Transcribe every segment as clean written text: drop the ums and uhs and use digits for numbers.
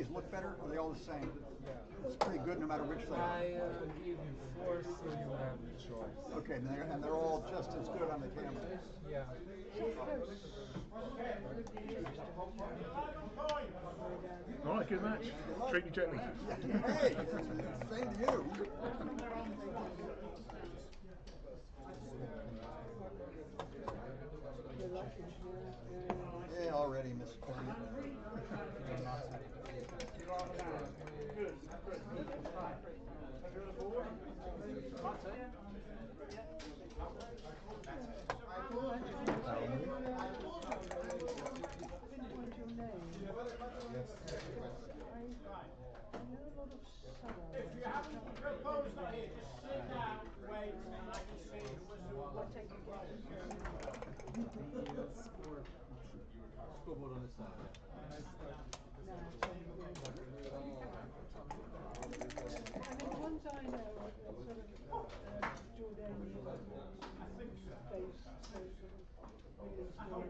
these look better? Or are they all the same? It's pretty good no matter which they are. I give you 4 so you have the choice. Okay, and they're all just as good on the camera. Yeah. All right, good match. Treat me gently. Hey, same to you. Yeah, already, Miss Corny. If you haven't proposed on it, just sit down, wait, and I can see the whistle. Scoreboard on this side. The ones I know are sort of Jordanian based, so really small.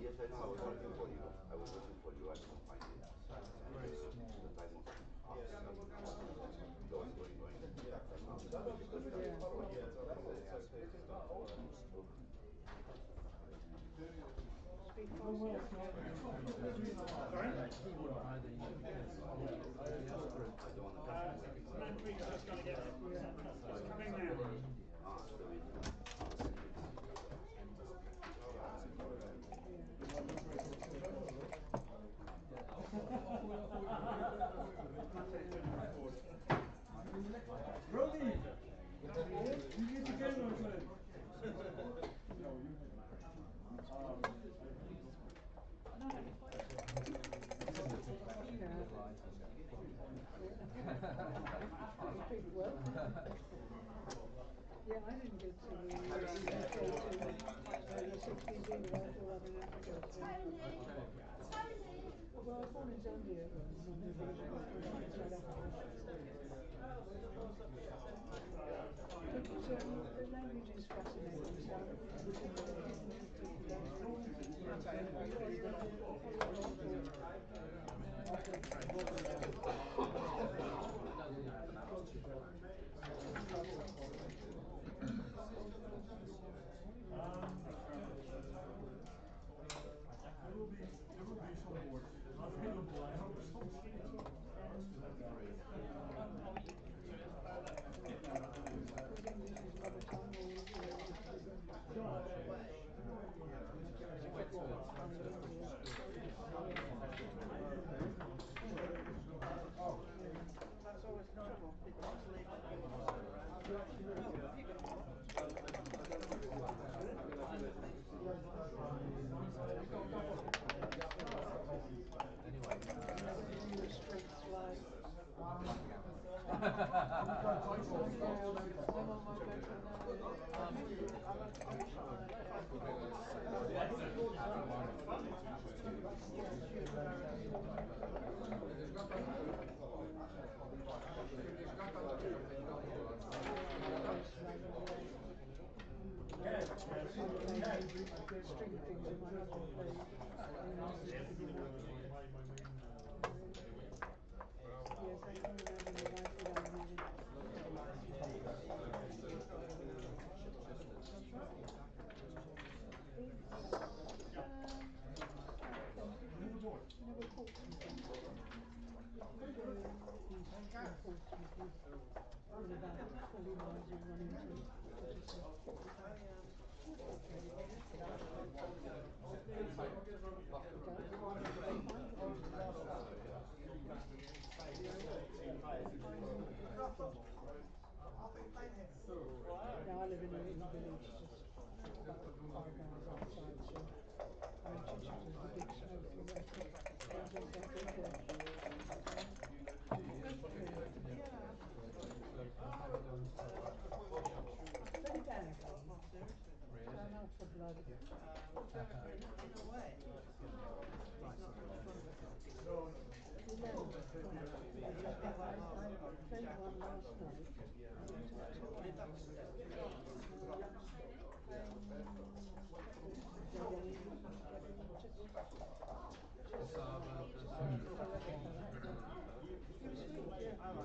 Yes, I know. I was looking for you. I was looking for you. I couldn't find you. Very small. The time was going. Robbie, you need to get on it. Yeah, I didn't get to the well, I was born in Zambia. So the language is fascinating. There will be some boards available. I hope so. That's always trouble. String things in my husband plays. Yes, I can imagine the life without music. Never caught something. About 40 miles you run into. Now I live in a little village just about 5 miles outside, so I'm teaching the big smoky record. Yeah. well, I played one last night. It took 2 hours. It was sweet, yeah. I think I was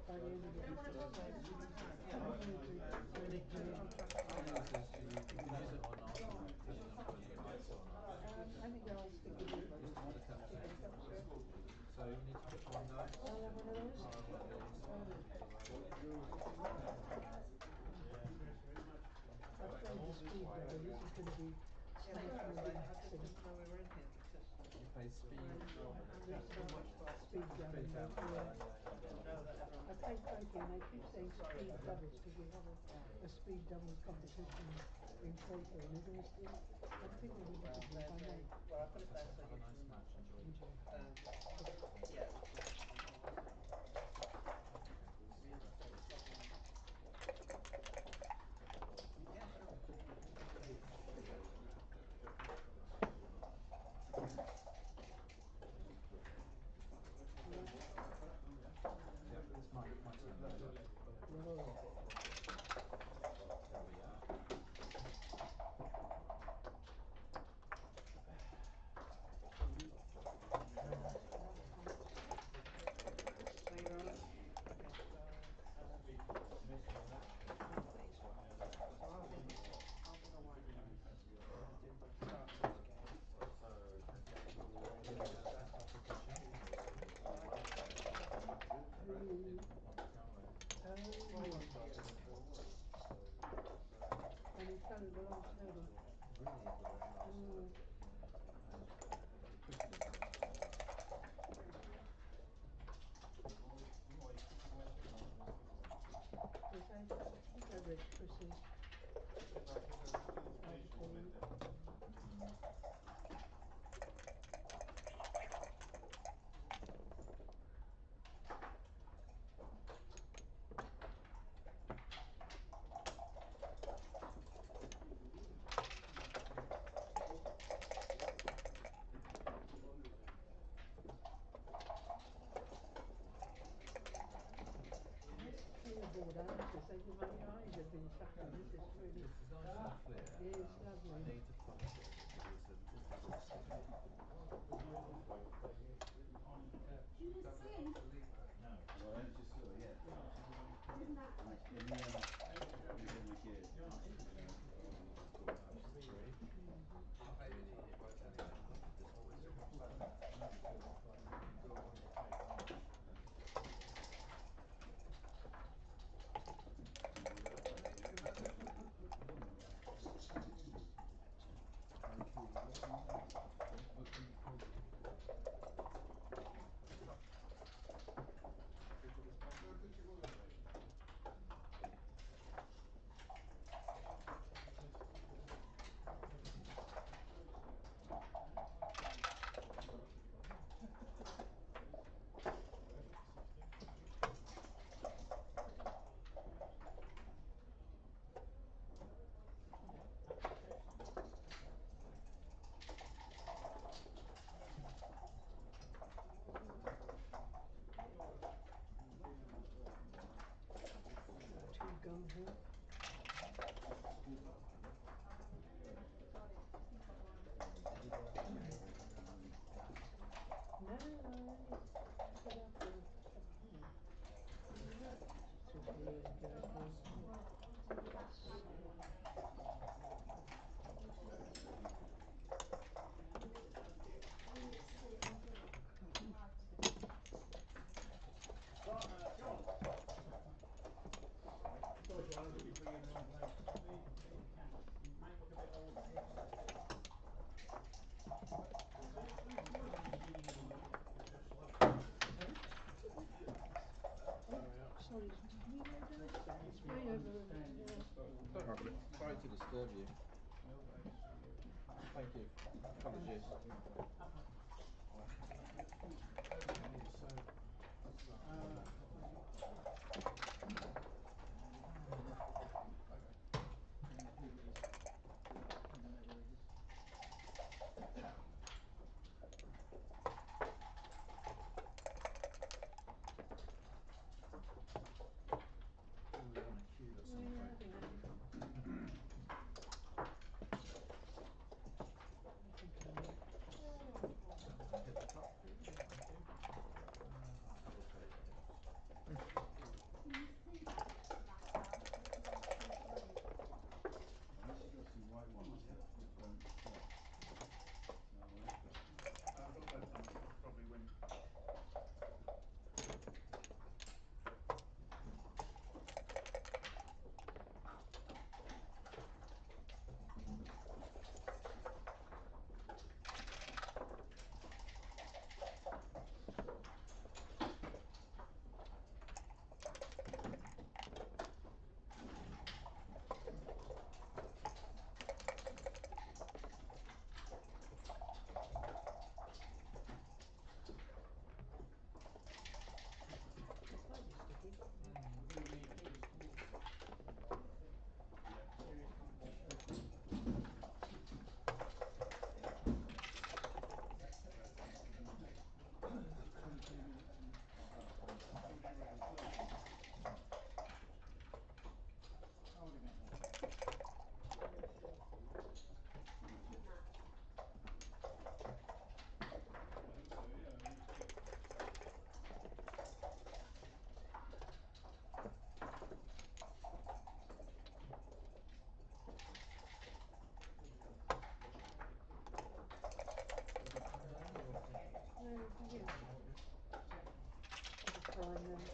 by the end of it. I think I'll stick with it. So you need to put one down. I'll have one of those. I played the speed double. This is going to be something from the I just didn't know we were in here because You play speed. speed double. I didn't know that everyone. I play poker and they keep saying speed doubles because we have a speed doubles competition in poker and they're going to steal. I think they're going to do it if I may. Well, I put it there so Have a you nice can. match. Enjoy. Yeah. Yeah, sure. Yeah, it's my turn. No. Thank you very much. Okay, so please. So I'll be the white guy. Start this game. And he fell at the last hurdle. Really at the very last. Yes, I think I read Chris's article. Board out to say that my eyes have been suffering. This is really. This is nice and clear. Yeah, it's lovely. I need to polish it because it's a little sticky. Too gung ho. No, I only got up a couple of minutes. 2 or 3 years ago. Sorry, John, I was looking for you in the wrong place. You might look a bit old for it. Sorry, did we go downstairs? It's way over there. Sorry to disturb you. Thank you. Apologies. line there.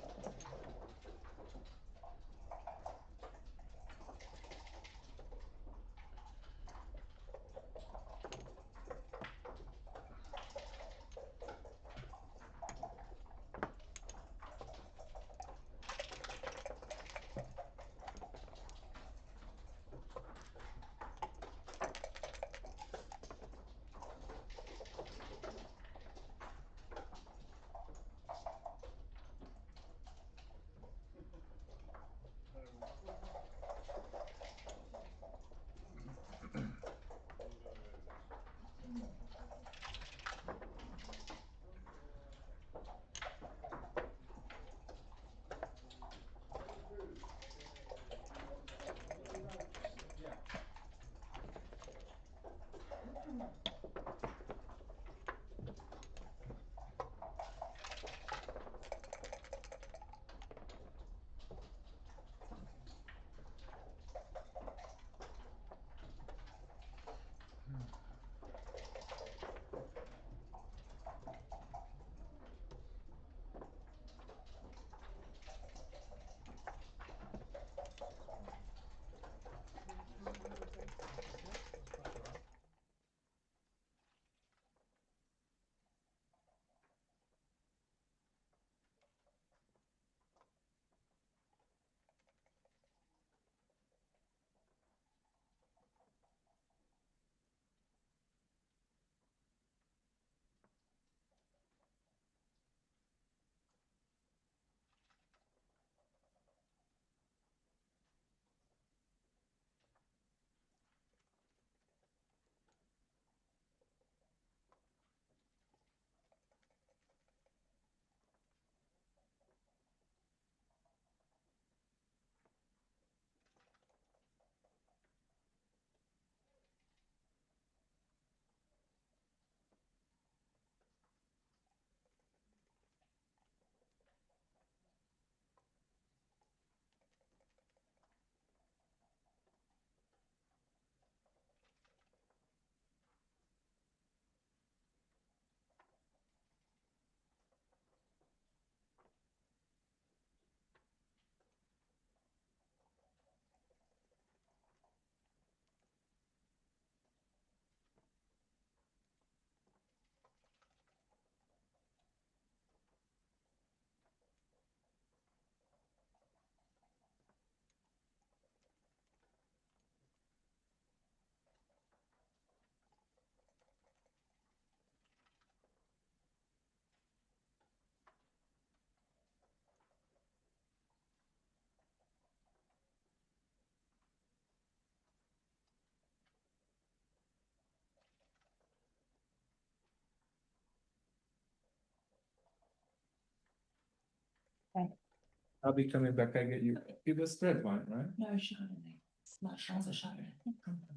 I'll be coming back. I get you. It was red wine, right? No, Chardonnay. It's not Chardonnay, Chardonnay.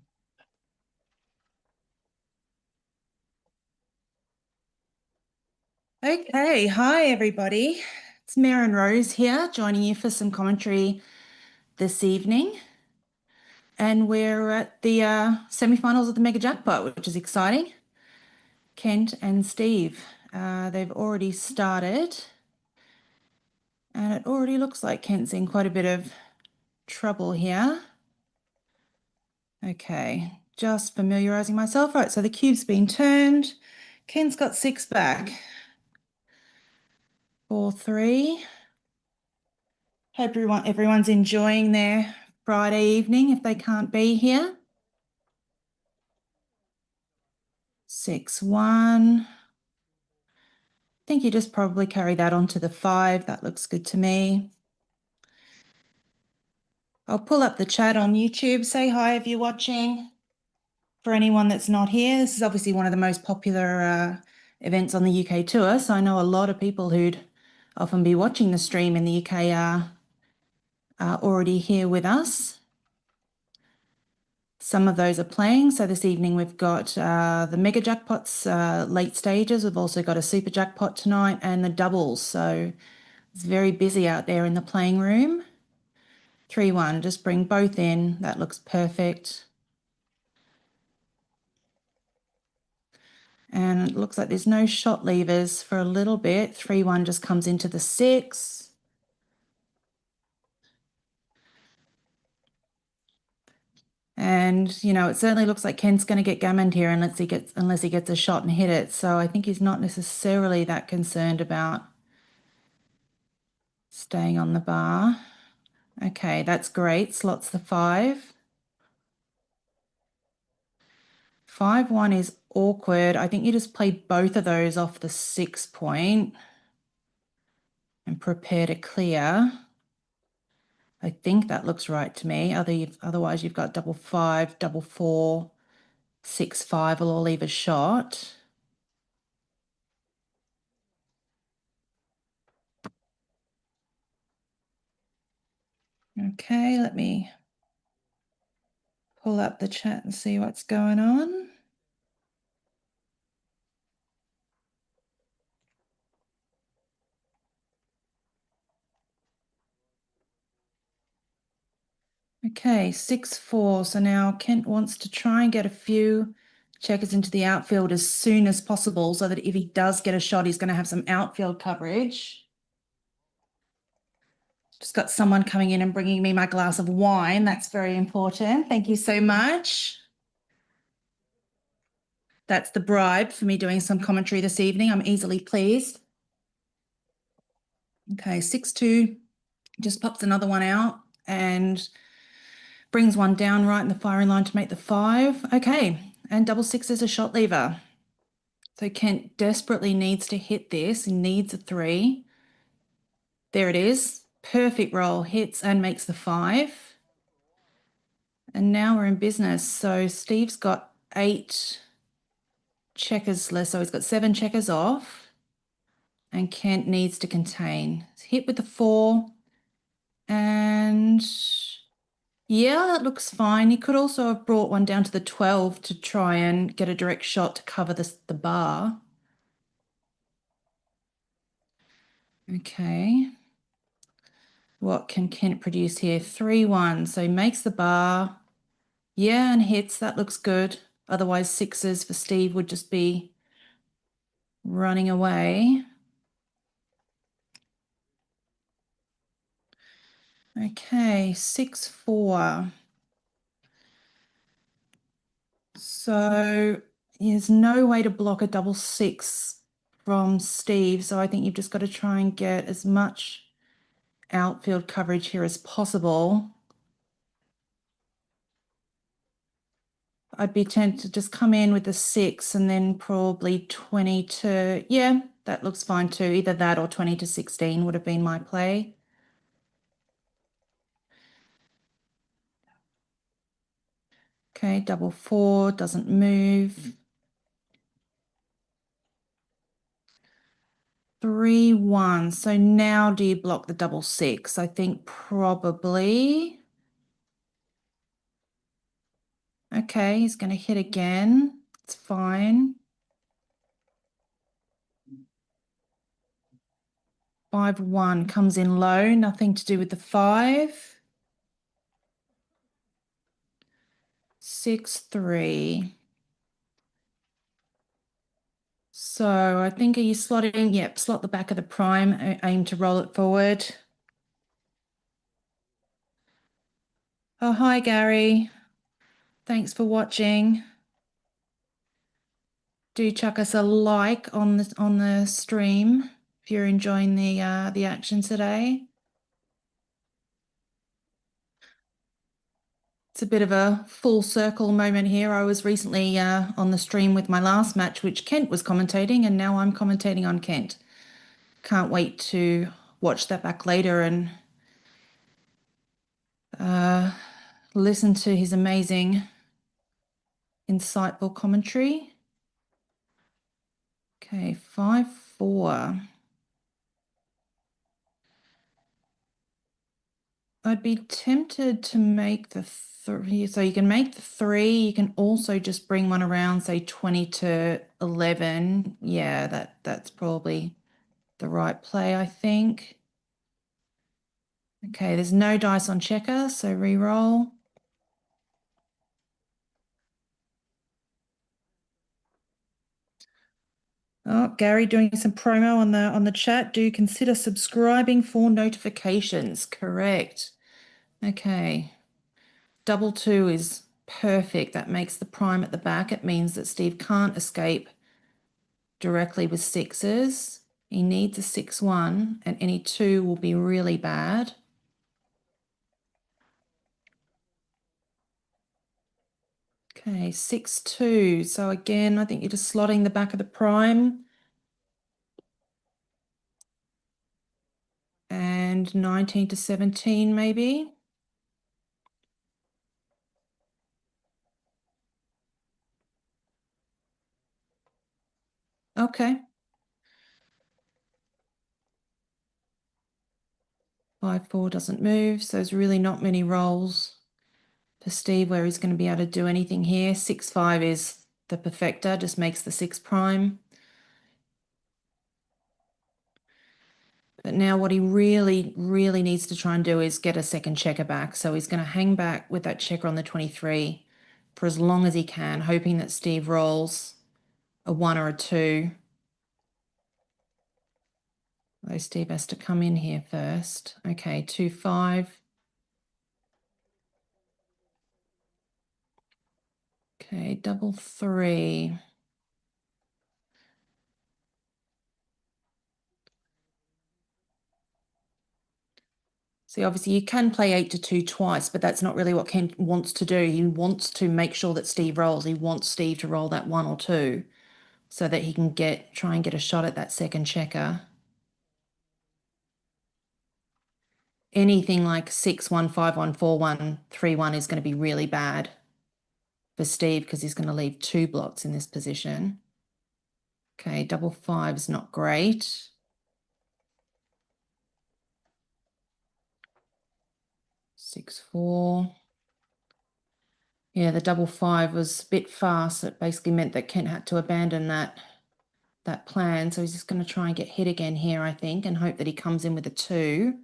Okay, hi everybody. It's Maren Rose here, joining you for some commentary this evening. And we're at the semi-finals of the Mega Jackpot, which is exciting. Kent and Steve, they've already started. And it already looks like Kent's in quite a bit of trouble here. Okay, just familiarising myself. Right, so the cube's been turned. Kent's got 6 back. 4-3. Hope everyone's enjoying their Friday evening if they can't be here. 6-1. I think you just probably carry that onto the 5. That looks good to me. I'll pull up the chat on YouTube. Say hi if you're watching. For anyone that's not here, this is obviously one of the most popular events on the UK tour, so I know a lot of people who'd often be watching the stream in the UK are already here with us. Some of those are playing. So this evening we've got the Mega Jackpots late stages. We've also got a Super Jackpot tonight and the doubles. So it's very busy out there in the playing room. 3-1, just bring both in. That looks perfect. And it looks like there's no shot levers for a little bit. 3-1 just comes into the 6. And, you know, it certainly looks like Kent's going to get gammoned here unless he gets a shot and hit it. So I think he's not necessarily that concerned about staying on the bar. Okay, that's great. Slots the 5. 5-1 is awkward. I think you just play both of those off the 6 point and prepare to clear. I think that looks right to me. Otherwise, you've got double 5, double 4, 6, 5 will all leave a shot. Okay, let me pull up the chat and see what's going on. Okay, 6-4. So now Kent wants to try and get a few checkers into the outfield as soon as possible so that if he does get a shot, he's going to have some outfield coverage. Just got someone coming in and bringing me my glass of wine. That's very important. Thank you so much. That's the bribe for me doing some commentary this evening. I'm easily pleased. Okay, 6-2. Just pops another one out and brings one down right in the firing line to make the 5. Okay, and double 6 is a shot lever. So Kent desperately needs to hit this. He needs a 3. There it is. Perfect roll, hits and makes the 5. And now we're in business. So Steve's got 8 checkers left. So he's got 7 checkers off. And Kent needs to contain. Hit with the 4. And yeah, that looks fine. He could also have brought one down to the 12 to try and get a direct shot to cover the bar. Okay. What can Kent produce here? 3-1. So he makes the bar. Yeah, and hits. That looks good. Otherwise, 6s for Steve would just be running away. Okay, 6-4. So there's no way to block a double 6 from Steve. So I think you've just got to try and get as much outfield coverage here as possible. I'd be tempted to just come in with a 6 and then probably 20 to, yeah, that looks fine too. Either that or 20 to 16 would have been my play. Okay, double 4 doesn't move. 3-1. So now do you block the double 6? I think probably. Okay, he's going to hit again. It's fine. 5-1 comes in low, nothing to do with the 5. 6-3. So I think, are you slotting? Yep, slot the back of the prime, aim to roll it forward. Oh, hi, Gary. Thanks for watching. Do chuck us a like on the stream if you're enjoying the action today. It's a bit of a full circle moment here. I was recently on the stream with my last match, which Kent was commentating, and now I'm commentating on Kent. Can't wait to watch that back later and listen to his amazing, insightful commentary. Okay, 5-4. I'd be tempted to make the 3. So you can make the 3. You can also just bring one around, say 20 to 11. Yeah, that's probably the right play, I think. Okay, there's no dice on checker, so re-roll. Oh, Gary doing some promo on the chat. Do consider subscribing for notifications. Correct. Okay. Double two is perfect. That makes the prime at the back. It means that Steve can't escape directly with sixes. He needs a 6-1, and any two will be really bad. Okay, 6-2. So again, I think you're just slotting the back of the prime. And 19 to 17 maybe. Okay. 5-4 doesn't move, so there's really not many rolls for Steve where he's going to be able to do anything here. 6-5 is the perfecta, just makes the 6 prime. But now what he really, really needs to try and do is get a second checker back. So he's going to hang back with that checker on the 23 for as long as he can, hoping that Steve rolls a 1 or a 2. Though Steve has to come in here first. Okay, 2-5. Okay, double 3. See, obviously you can play 8 to 2 twice, but that's not really what Ken wants to do. He wants to make sure that Steve rolls. He wants Steve to roll that 1 or 2 so that he can try and get a shot at that second checker. Anything like 6-1, 5-1, 4-1, 3-1 is going to be really bad for Steve because he's going to leave 2 blocks in this position. Okay, double 5 is not great. Six, 4. Yeah, the double 5 was a bit fast. It basically meant that Kent had to abandon that plan. So he's just going to try and get hit again here, I think, and hope that he comes in with a 2.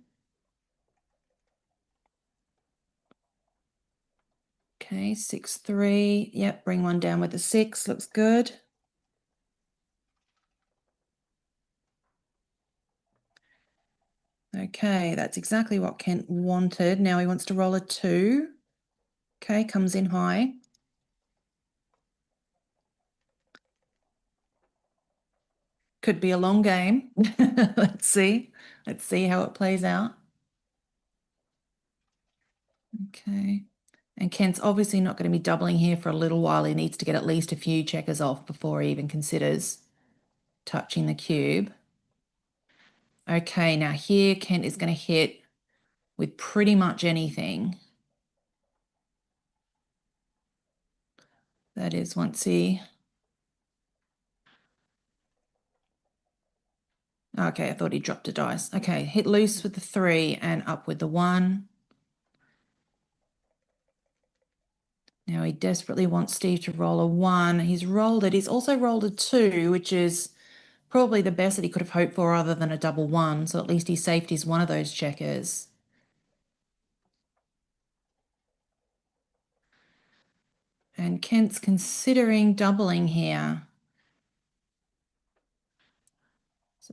Okay, 6-3. Yep, bring one down with a 6. Looks good. Okay, that's exactly what Kent wanted. Now he wants to roll a 2. Okay, comes in high. Could be a long game. Let's see. Let's see how it plays out. Okay. And Kent's obviously not going to be doubling here for a little while. He needs to get at least a few checkers off before he even considers touching the cube. Okay, now here Kent is going to hit with pretty much anything. That is once he... Okay, I thought he dropped a dice. Okay, hit loose with the 3 and up with the 1. Now he desperately wants Steve to roll a 1. He's rolled it. He's also rolled a 2, which is probably the best that he could have hoped for other than a double 1. So at least he saved his one of those checkers. And Kent's considering doubling here.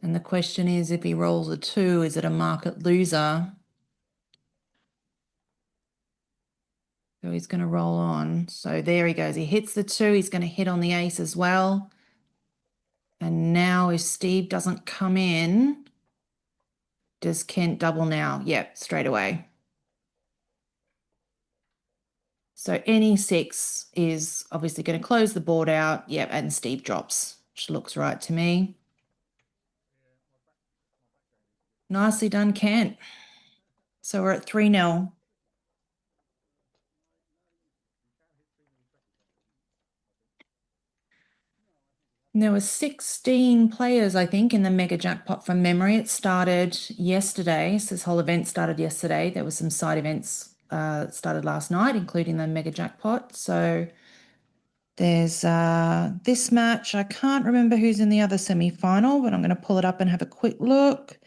And the question is, if he rolls a 2, is it a market loser? So he's going to roll on. So there he goes. He hits the 2. He's going to hit on the ace as well. And now if Steve doesn't come in, does Kent double now? Yep, straight away. So any 6 is obviously going to close the board out. Yep, and Steve drops, which looks right to me. Nicely done, Kent. So we're at 3-0. There were 16 players, I think, in the mega jackpot from memory. It started yesterday. So this whole event started yesterday. There were some side events that started last night, including the mega jackpot. So there's this match. I can't remember who's in the other semi-final, but I'm going to pull it up and have a quick look.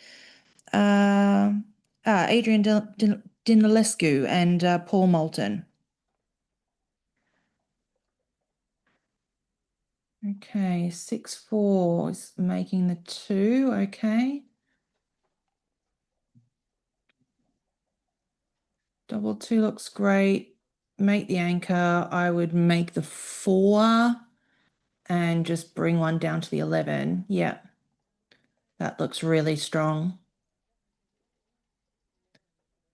Adrian Dinalescu and Paul Moulton. Okay, 6-4 is making the 2. Okay. Double 2 looks great. Make the anchor. I would make the 4 and just bring one down to the 11. Yeah. That looks really strong.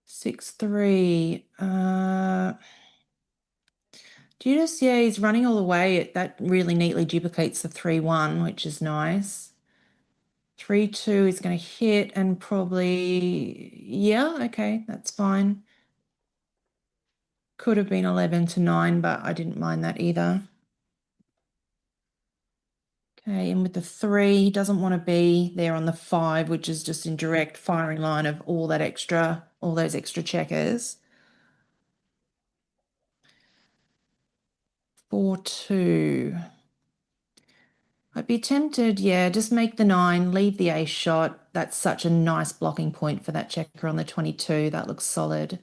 6-3. Do you just, yeah, he's running all the way. That really neatly duplicates the 3-1, which is nice. 3-2 is going to hit and probably, yeah, okay, that's fine. Could have been 11-9, but I didn't mind that either. Okay, and with the 3, he doesn't want to be there on the 5, which is just in direct firing line of all those extra checkers. 4-2. I'd be tempted, yeah, just make the 9, leave the ace shot. That's such a nice blocking point for that checker on the 22. That looks solid.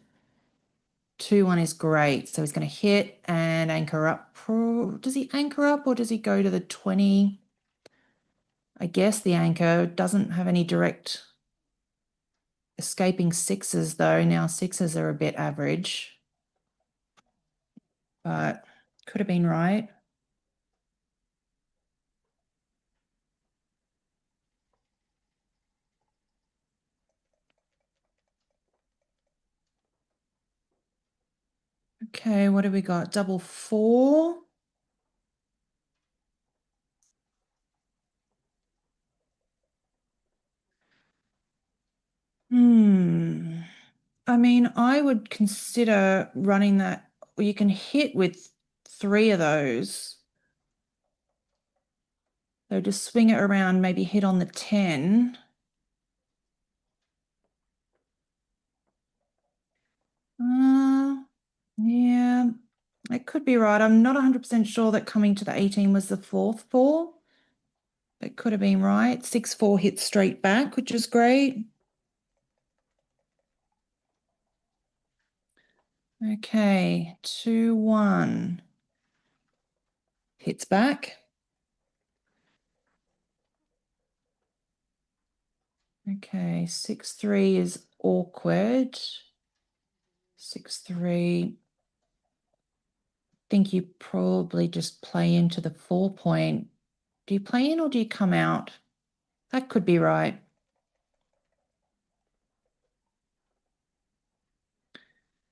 2-1 is great. So he's going to hit and anchor up. Does he anchor up or does he go to the 20? I guess the anchor doesn't have any direct escaping 6s though. Now 6s are a bit average, but could have been right. Okay, what have we got? Double 4. I mean, I would consider running that. Or you can hit with 3 of those. So just swing it around, maybe hit on the 10. Yeah, I could be right. I'm not 100% sure that coming to the 18 was the 4th 4. That could have been right. 6-4 hit straight back, which is great. Okay, 2-1 hits back. Okay, 6-3 is awkward. 6-3. Think you probably just play into the 4 point. Do you play in or do you come out? That could be right.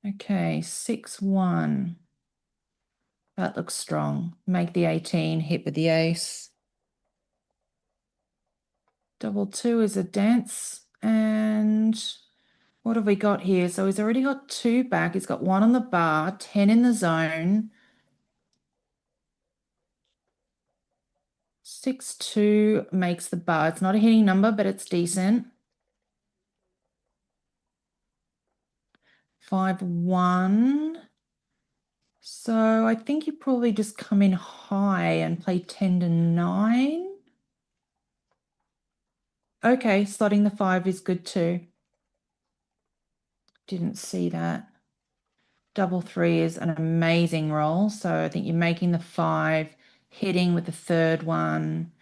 Okay, 6-1. That looks strong. Make the 18, hit with the ace. Double 2 is a dance. And what have we got here? So he's already got 2 back. He's got 1 on the bar, 10 in the zone. 6-2 makes the bar. It's not a hitting number, but it's decent. 5-1. So I think you probably just come in high and play 10-9. Okay, slotting the 5 is good too. Didn't see that. Double 3 is an amazing roll. So I think you're making the 5, hitting with the 3rd one.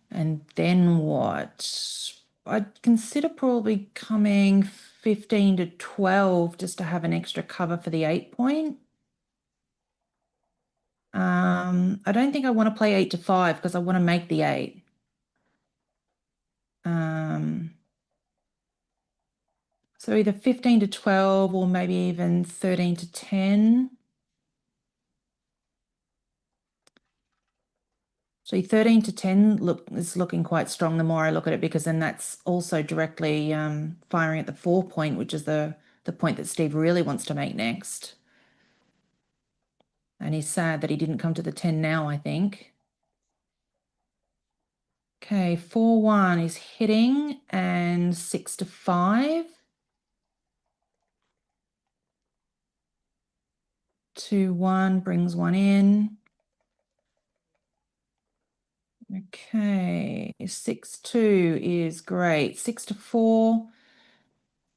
And then what? I'd consider probably coming 15-12 just to have an extra cover for the 8 point. I don't think I want to play 8-5 because I want to make the 8. So either 15-12 or maybe even 13-10. So 13-10 is looking quite strong the more I look at it, because then that's also directly firing at the 4 point, which is the point that Steve really wants to make next. And he's sad that he didn't come to the 10 now, I think. Okay, 4-1 is hitting and 6-5. 2-1 brings 1 in. Okay, 6-2 is great. 6-4.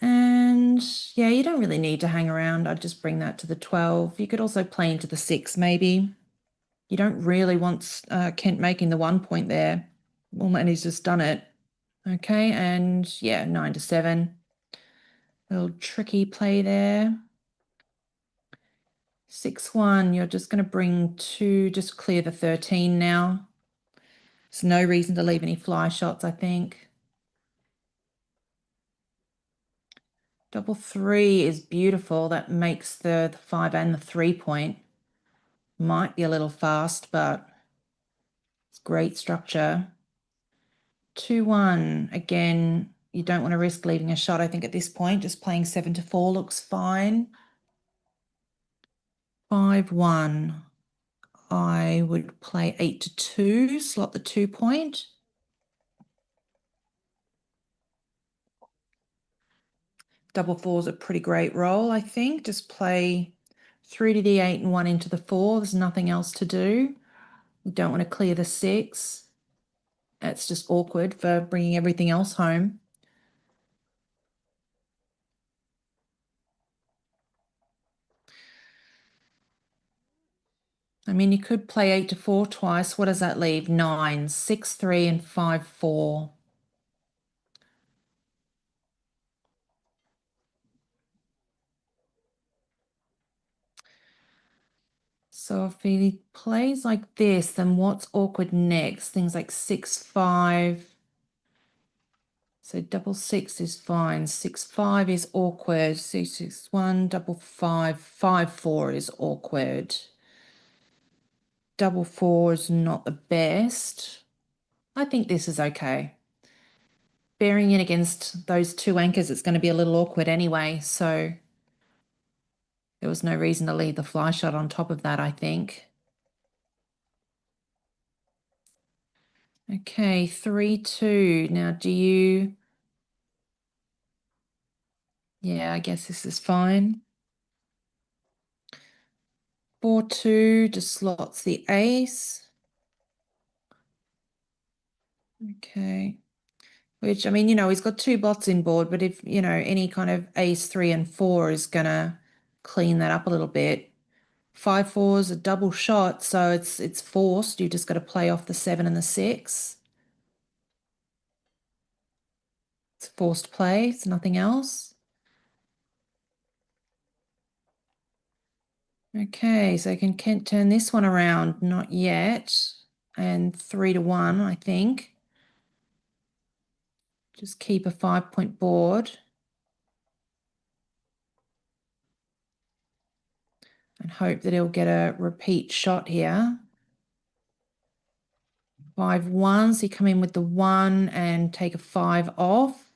And yeah, you don't really need to hang around. I'd just bring that to the 12. You could also play into the 6 maybe. You don't really want Kent making the 1 point there. Well, and he's just done it. Okay, and yeah, 9-7. Little tricky play there. 6-1, you're just going to bring 2, just clear the 13 now. There's no reason to leave any fly shots, I think. 3-3 is beautiful. That makes the 5 and the 3 point. Might be a little fast, but it's great structure. 2-1, again, you don't want to risk leaving a shot, I think, at this point. Just playing 7-4 looks fine. 5-1. I would play 8-2, slot the 2 point. Double 4 is a pretty great roll, I think. Just play 3 to the 8 and 1 into the 4. There's nothing else to do. You don't want to clear the 6. That's just awkward for bringing everything else home. I mean, you could play 8-4 twice. What does that leave? 9, 6-3 and 5-4. So if he plays like this, then what's awkward next? Things like 6-5. So 6-6 is fine. 6-5 is awkward. 6-6-1, 5-5, 5-4 is awkward. 4-4 is not the best. I think this is okay. Bearing in against those 2 anchors, it's going to be a little awkward anyway. So there was no reason to leave the fly shot on top of that, I think. Okay, 3-2. Now, do you... Yeah, I guess this is fine. 4-2 just slots the ace. Okay. Which, I mean, you know, he's got 2 bots in board, but if, you know, any kind of ace 3 and 4 is going to clean that up a little bit. 5-4 is a double shot, so it's forced. You just got to play off the 7 and the 6. It's forced play. It's nothing else. Okay, so can Kent turn this one around? Not yet. And 3-1, I think. Just keep a 5-point board. And hope that he'll get a repeat shot here. 5-1, so you come in with the 1 and take a 5 off.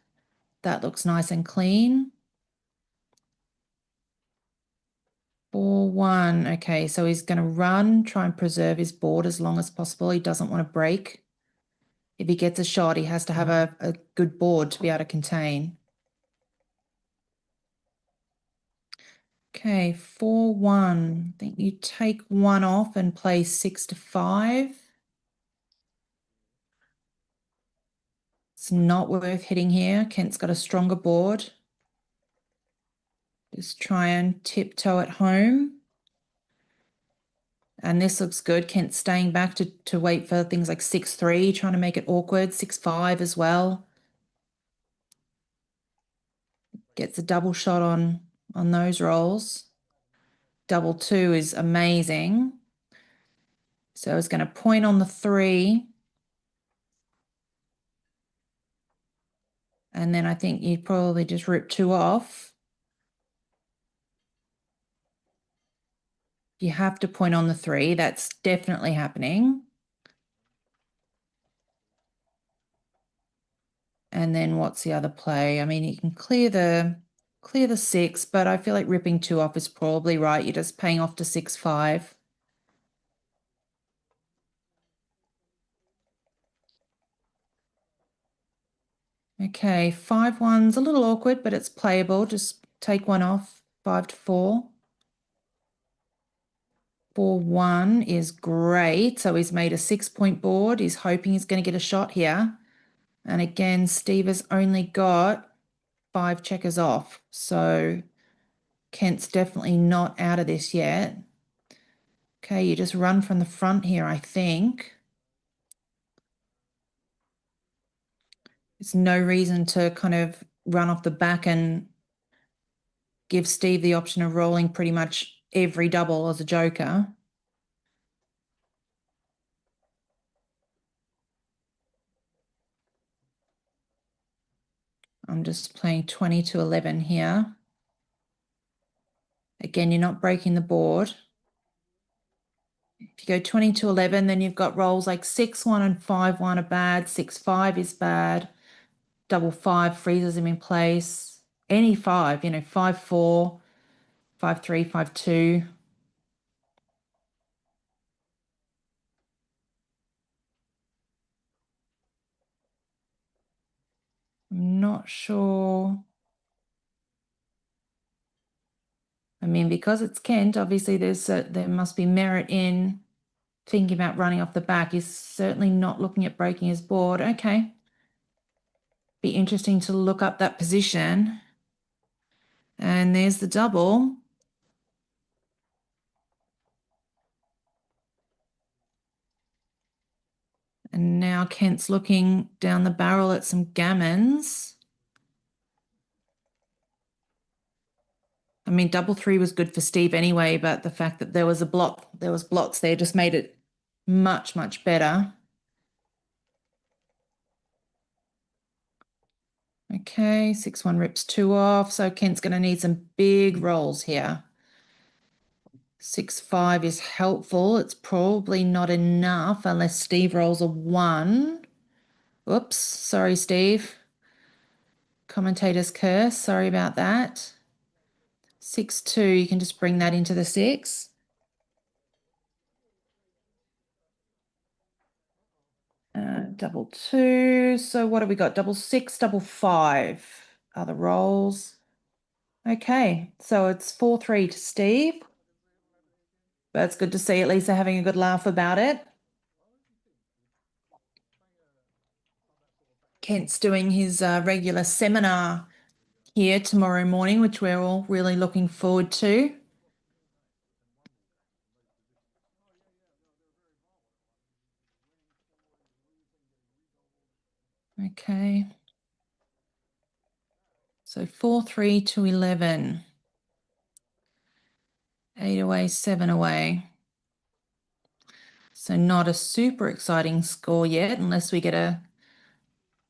That looks nice and clean. 4-1, okay, so he's going to run, try and preserve his board as long as possible. He doesn't want to break. If he gets a shot, he has to have a good board to be able to contain. Okay, 4-1. I think you take 1 off and play 6-5. It's not worth hitting here. Kent's got a stronger board. Just try and tiptoe it home. And this looks good. Kent's staying back to wait for things like 6-3, trying to make it awkward. 6-5 as well. Gets a double shot on those rolls. 2-2 is amazing. So I was going to point on the 3. And then I think you probably just rip 2 off. You have to point on the 3. That's definitely happening. And then what's the other play? I mean, you can clear the 6, but I feel like ripping 2 off is probably right. You're just paying off to 6-5. Okay, 5-1's a little awkward, but it's playable. Just take 1 off. 5-4. 4-1 is great. So he's made a 6-point board. He's hoping he's going to get a shot here. And again, Steve has only got 5 checkers off. So Kent's definitely not out of this yet. Okay, you just run from the front here, I think. There's no reason to kind of run off the back and give Steve the option of rolling pretty much every double as a joker. I'm just playing 20 to 11 here. Again, you're not breaking the board. If you go 20 to 11, then you've got rolls like 6-1 and 5-1 are bad. 6-5 is bad. Double 5 freezes him in place. Any 5, 5-4, 5-3, 5-2. I'm not sure. I mean, because it's Kent, obviously there must be merit in thinking about running off the back. He's certainly not looking at breaking his board. Okay. Be interesting to look up that position. And there's the double. And now Kent's looking down the barrel at some gammons. I mean, double 3 was good for Steve anyway, but the fact that there was blots there just made it much, much better. Okay, 6-1 rips 2 off. So Kent's going to need some big rolls here. 6-5 is helpful. It's probably not enough unless Steve rolls a 1. Oops, sorry, Steve. Commentator's curse, sorry about that. 6-2, you can just bring that into the 6. Double 2, so what have we got? Double 6, double 5 are the rolls. Okay, so it's 4-3 to Steve. But it's good to see at least they're having a good laugh about it. Kent's doing his regular seminar here tomorrow morning, which we're all really looking forward to. Okay. So 4-3 to 11. 8 away, 7 away. So not a super exciting score yet, unless we get a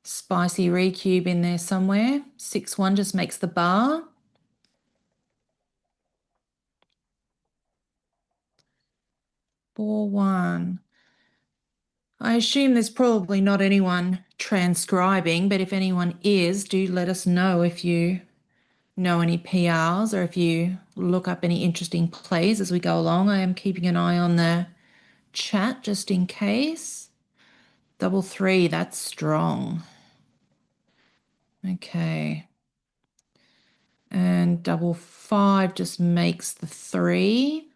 spicy recube in there somewhere. 6-1 just makes the bar. Four, 1. I assume there's probably not anyone transcribing, but if anyone is, do let us know if you know any PRs or if you look up any interesting plays as we go along. I am keeping an eye on the chat just in case. Double 3, that's strong. Okay. And double 5 just makes the 3.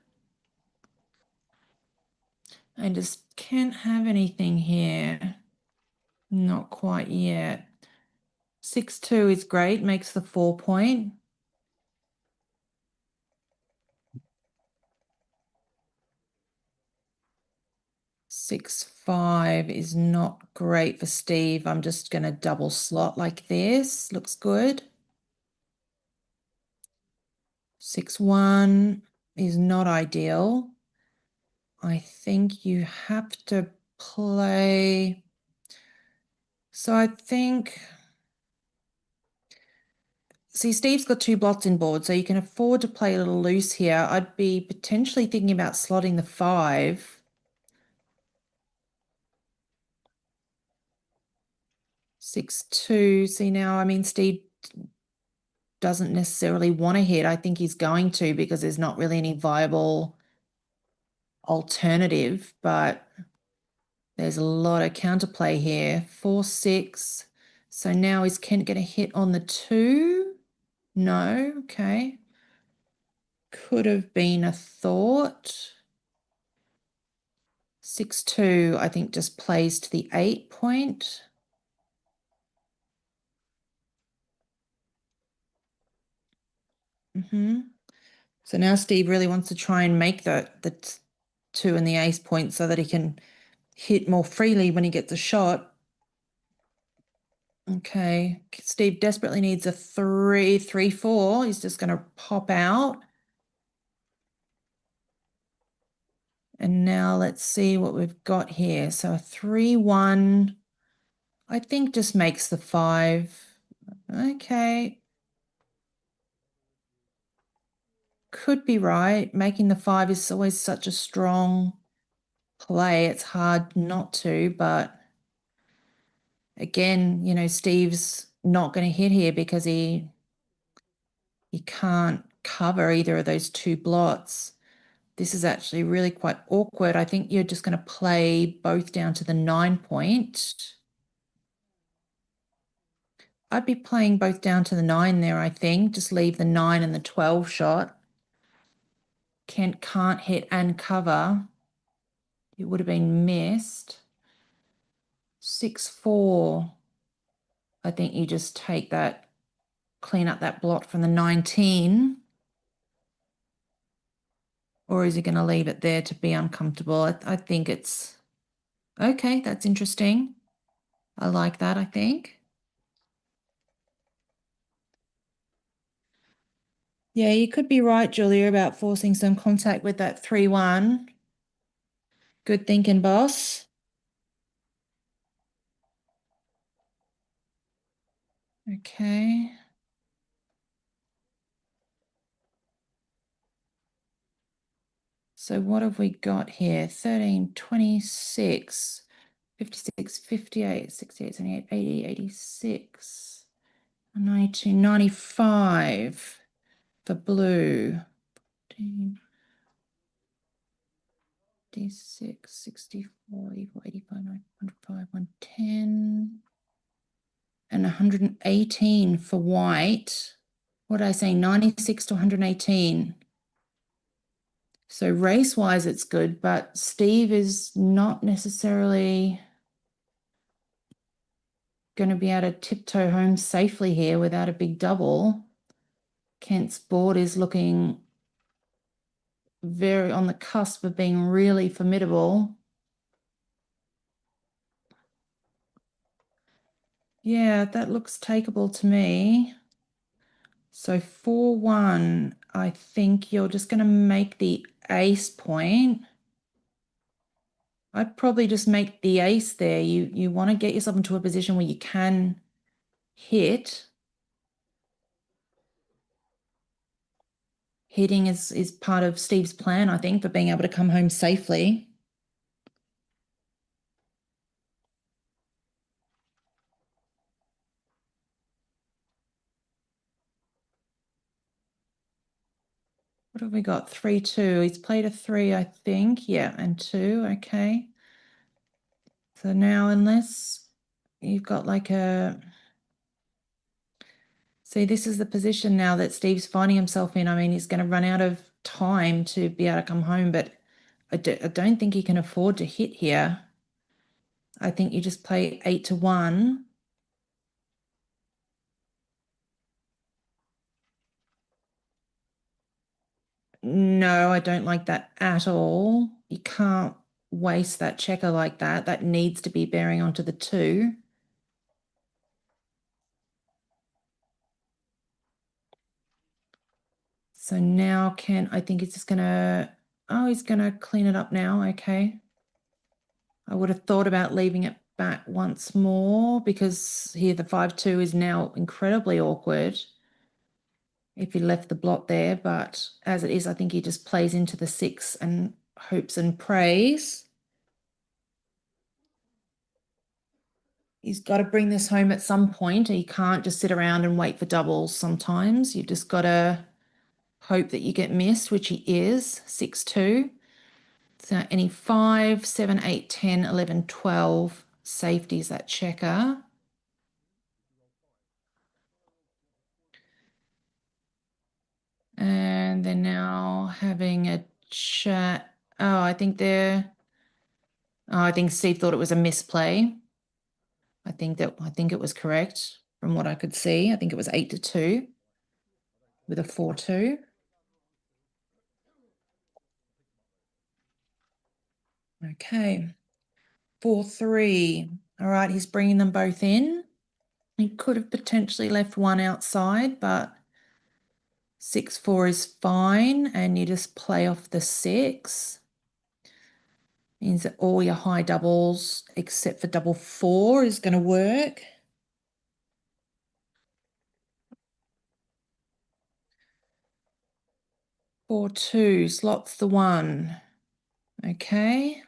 I just can't have anything here. Not quite yet. 6-2 is great, makes the 4 point. Six, 5 is not great for Steve. I'm just going to double slot like this. Looks good. 6-1 is not ideal. I think you have to play. So I think, see, Steve's got 2 blots in board, so you can afford to play a little loose here. I'd be potentially thinking about slotting the 5. 6-2. See now, I mean, Steve doesn't necessarily want to hit. I think he's going to because there's not really any viable alternative, but there's a lot of counterplay here. 4-6. So now is Kent going to hit on the 2? No. Okay. Could have been a thought. 6-2, I think, just plays to the 8 point. So now Steve really wants to try and make the 2 and the ace point so that he can hit more freely when he gets a shot. Okay, Steve desperately needs a 3-3-4. He's just going to pop out. And now let's see what we've got here. So a 3-1, I think just makes the 5. Okay. Could be right. Making the 5 is always such a strong play. It's hard not to, but again, you know, Steve's not going to hit here because he can't cover either of those 2 blots. This is actually really quite awkward. I think you're just going to play both down to the 9 point. I'd be playing both down to the 9 there, I think. Just leave the 9 and the 12 shot. Kent can't hit and cover. It would have been missed. 6-4. I think you just take that, clean up that blot from the 19. Or is he going to leave it there to be uncomfortable? I think it's okay. That's interesting. I like that, I think. Yeah, you could be right, Julia, about forcing some contact with that 3-1. Good thinking, boss. Okay. So what have we got here? 13, 26, 56, 58, 68, 78, 80, 86, 92, 95 for blue. 14, 86, 64, 84, 85, 105, 110, and 118 for white. What did I say? 96 to 118. So race-wise, it's good, but Steve is not necessarily going to be able to tiptoe home safely here without a big double. Kent's board is looking very on the cusp of being really formidable. Yeah, that looks takeable to me. So 4-1, I think you're just going to make the ace point. I'd probably just make the ace there. You want to get yourself into a position where you can hit. Hitting is part of Steve's plan, I think, for being able to come home safely. What have we got? 3-2. He's played a 3, I think. Yeah, and 2. Okay. So now, unless you've got like a... See, this is the position now that Steve's finding himself in. I mean, he's going to run out of time to be able to come home, but I don't think he can afford to hit here. I think you just play 8-1. No, I don't like that at all. You can't waste that checker like that. That needs to be bearing onto the 2. So now I think it's just gonna, oh, he's gonna clean it up now. Okay. I would have thought about leaving it back once more because here the 5-2 is now incredibly awkward if he left the blot there, but as it is, I think he just plays into the 6 and hopes and prays. He's got to bring this home at some point. He can't just sit around and wait for doubles sometimes. You've just got to hope that you get missed, which he is, 6-2. So any 5, 7, 8, 10, 11, 12 safeties that checker. And they're now having a chat. Oh, I think Steve thought it was a misplay. I think it was correct from what I could see. I think it was 8-2 with a 4-2. Okay. 4-3. All right, he's bringing them both in. He could have potentially left one outside, but 6-4 is fine, and you just play off the 6. Means that all your high doubles except for double 4 is going to work. Four two slots the 1. Okay.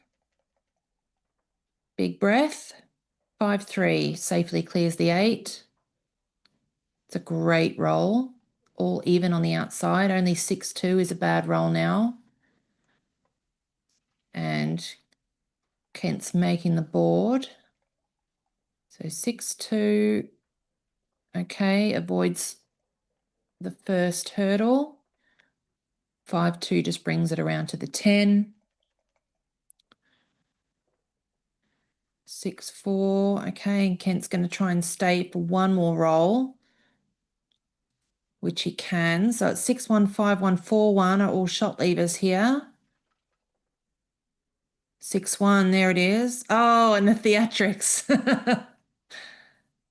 Big breath. 5-3 safely clears the 8. It's a great roll. All even on the outside. Only 6-2 is a bad roll now. And Kent's making the board. So 6-2. Okay, avoids the first hurdle. 5-2 just brings it around to the 10. 6-4. Okay, and Kent's going to try and stay for one more roll, which he can. So it's 6-1, 5-1, 4-1 are all shot levers here. 6-1, there it is. Oh, and the theatrics.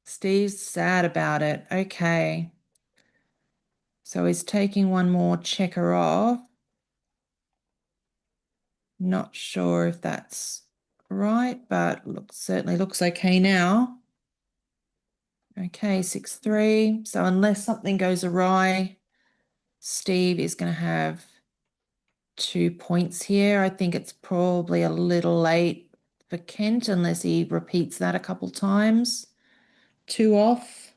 Steve's sad about it. Okay. So he's taking one more checker off. Not sure if that's right, but certainly looks okay now. Okay, 6-3. So unless something goes awry, Steve is going to have 2 points here. I think it's probably a little late for Kent unless he repeats that a couple times. 2 off.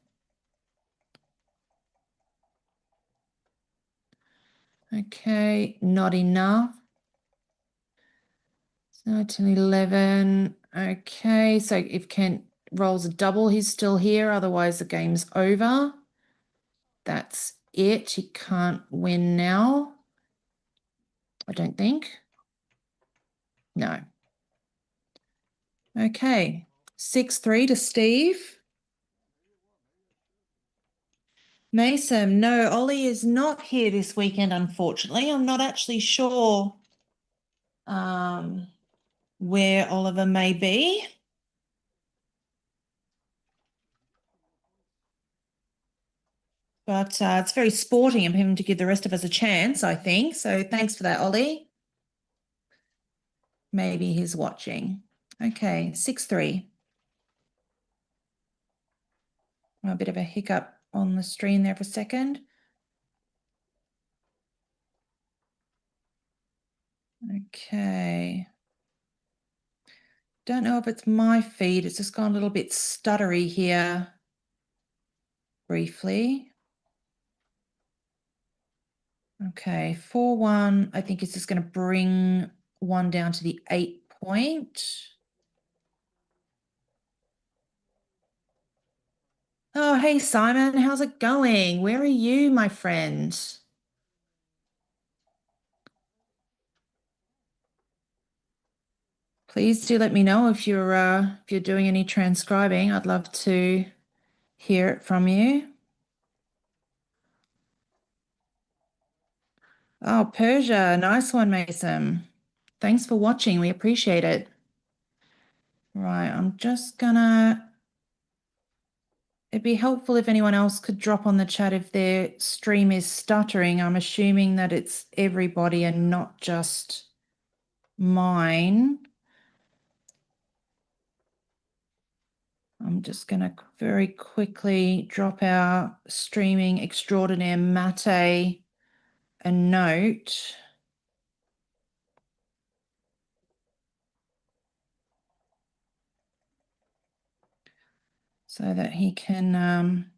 Okay, not enough. 19-11. Okay, so if Kent rolls a double, he's still here. Otherwise, the game's over. That's it. He can't win now. I don't think. No. Okay. 6-3 to Steve. Mason, no, Ollie is not here this weekend, unfortunately. I'm not actually sure where Oliver may be. But it's very sporting of him to give the rest of us a chance, I think. So thanks for that, Ollie. Maybe he's watching. Okay, 6-3. A bit of a hiccup on the screen there for a second. Okay. Don't know if it's my feed. It's just gone a little bit stuttery here briefly. Okay, 4-1. I think it's just going to bring one down to the 8 point. Oh, hey, Simon, how's it going? Where are you, my friend? Please do let me know if you're doing any transcribing. I'd love to hear it from you. Oh, Persia, nice one, Mason. Thanks for watching. We appreciate it. Right, I'm just gonna. It'd be helpful if anyone else could drop on the chat if their stream is stuttering. I'm assuming that it's everybody and not just mine. I'm just going to very quickly drop our streaming extraordinaire Mate a note. So that he can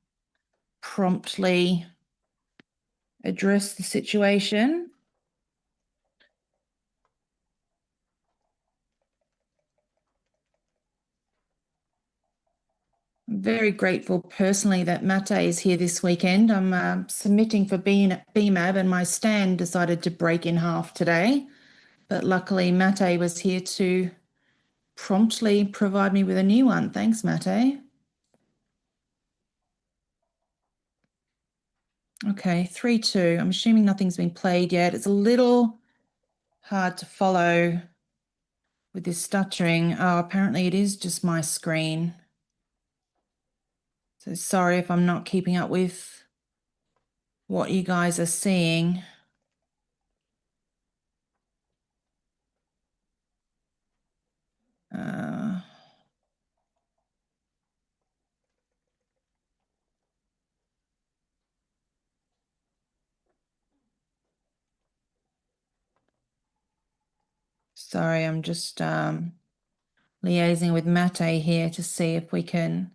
promptly address the situation. I'm very grateful personally that Mate is here this weekend. I'm submitting for BMAB and my stand decided to break in half today. But luckily Mate was here to promptly provide me with a new one. Thanks, Mate. Okay, 3-2. I'm assuming nothing's been played yet. It's a little hard to follow with this stuttering. Oh, apparently it is just my screen. So sorry if I'm not keeping up with what you guys are seeing. Sorry, I'm just liaising with Mate here to see if we can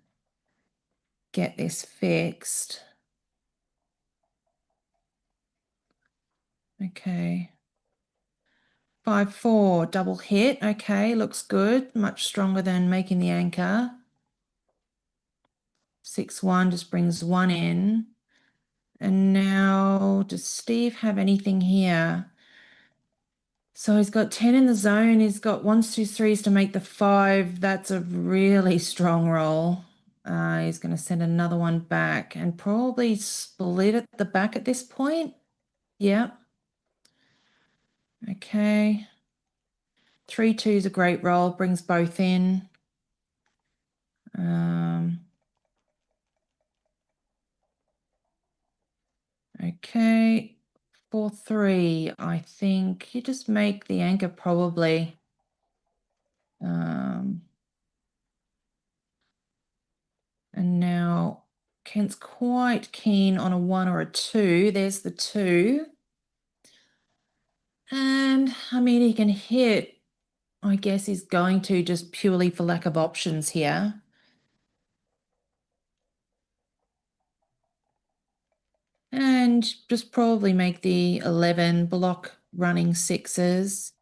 get this fixed. Okay. 5-4, double hit. Okay, looks good. Much stronger than making the anchor. 6-1 just brings one in. And now, does Steve have anything here? So he's got 10 in the zone. He's got 1s, 2s, 3s to make the 5. That's a really strong roll. He's going to send another one back and probably split at the back at this point. Yeah. Okay. 3-2 is a great roll. Brings both in. Okay. 4-3. I think you just make the anchor probably. And now Kent's quite keen on a 1 or a 2. There's the 2. And I mean, he can hit. I guess he's going to just purely for lack of options here. And just probably make the 11, block running 6s.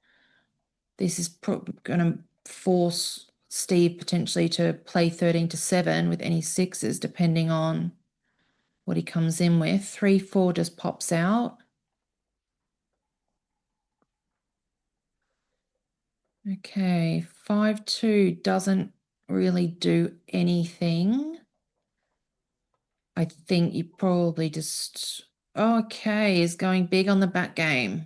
This is going to force Steve potentially to play 13-7 with any 6s, depending on what he comes in with. 3-4 just pops out. Okay, 5-2 doesn't really do anything. I think you probably just, okay, is going big on the back game.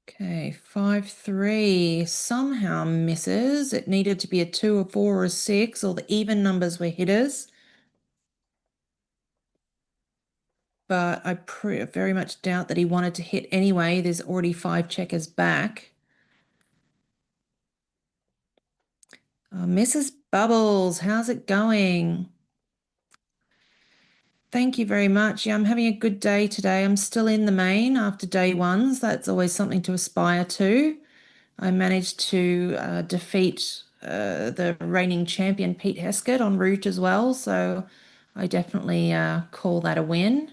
Okay, 5-3 somehow misses. It needed to be a 2, a 4, or a 6. All the even numbers were hitters. But I very much doubt that he wanted to hit anyway. There's already 5 checkers back. Mrs. Bubbles, how's it going? Thank you very much. Yeah, I'm having a good day today. I'm still in the main after day ones. That's always something to aspire to. I managed to defeat the reigning champion Pete Heskett en route as well. So I definitely call that a win.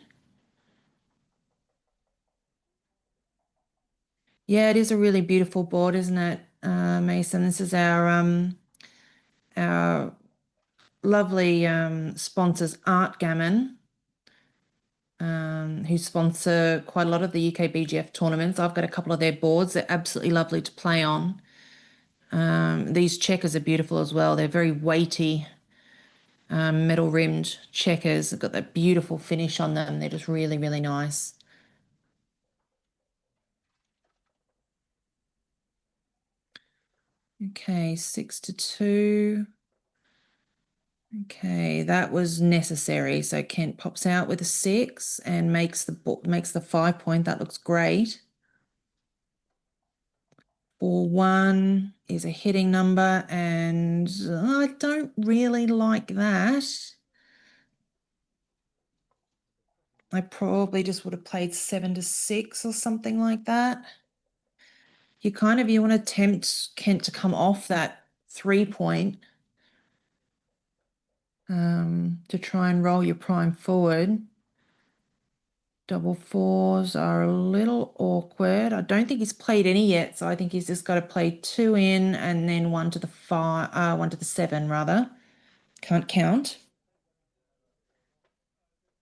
Yeah, it is a really beautiful board, isn't it, Mason? This is our lovely sponsors, Art Gammon, who sponsor quite a lot of the UK BGF tournaments. I've got a couple of their boards. They're absolutely lovely to play on. These checkers are beautiful as well. They're very weighty, metal rimmed checkers. They've got that beautiful finish on them. They're just really, really nice. Okay, 6-2. Okay, that was necessary. So Kent pops out with a 6 and makes the 5 point. That looks great. 4-1 is a hitting number, and I don't really like that. I probably just would have played 7-6 or something like that. You want to tempt Kent to come off that 3 point to try and roll your prime forward. Double 4s are a little awkward. I don't think he's played any yet, so I think he's just got to play 2 in and then 1 to the 7 rather. Can't count.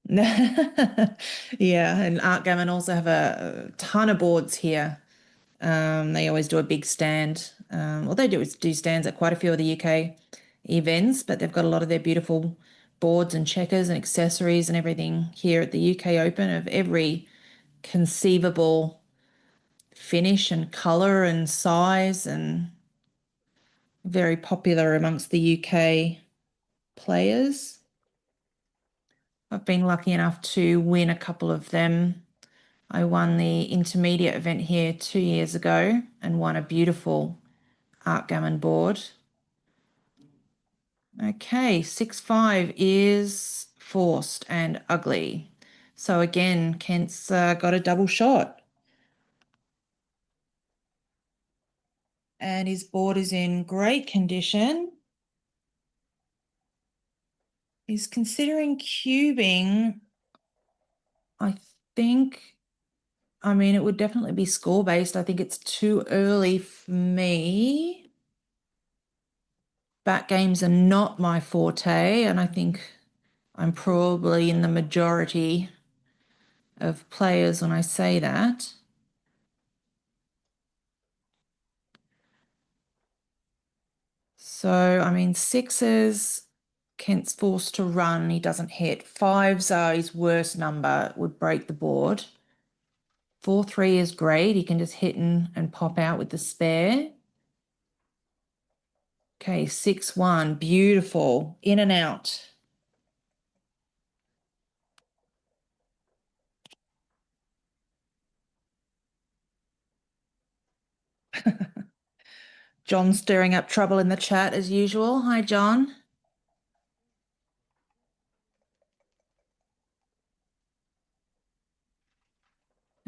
Yeah, and Art Gammon also have a ton of boards here. They always do a big stand. Well, they do stands at quite a few of the UK events, but they've got a lot of their beautiful boards and checkers and accessories and everything here at the UK Open of every conceivable finish and colour and size, and very popular amongst the UK players. I've been lucky enough to win a couple of them. I won the intermediate event here 2 years ago and won a beautiful art gammon board. Okay, 6-5 is forced and ugly. So again, Kent's got a double shot. And his board is in great condition. He's considering cubing. I think, I mean, it would definitely be score-based. I think it's too early for me. Back games are not my forte, and I think I'm probably in the majority of players when I say that. So, I mean, sixes, Kent's forced to run. He doesn't hit. Fives are his worst number, would break the board. 4-3 is great. He can just hit and pop out with the spare. Okay, 6-1, beautiful. In and out. John stirring up trouble in the chat as usual. Hi, John.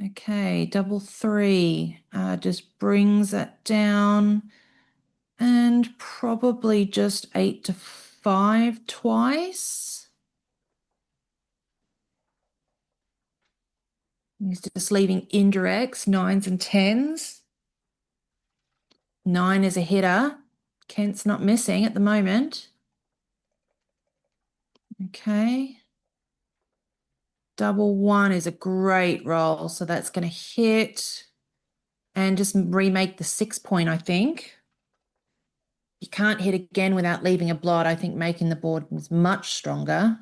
Okay, 3-3 just brings that down, and probably just 8-5 twice. He's just leaving indirects, 9s and 10s. 9 is a hitter. Kent's not missing at the moment. Okay. 1-1 is a great roll, so that's going to hit and just remake the 6 point, I think. You can't hit again without leaving a blot. I think making the board was much stronger.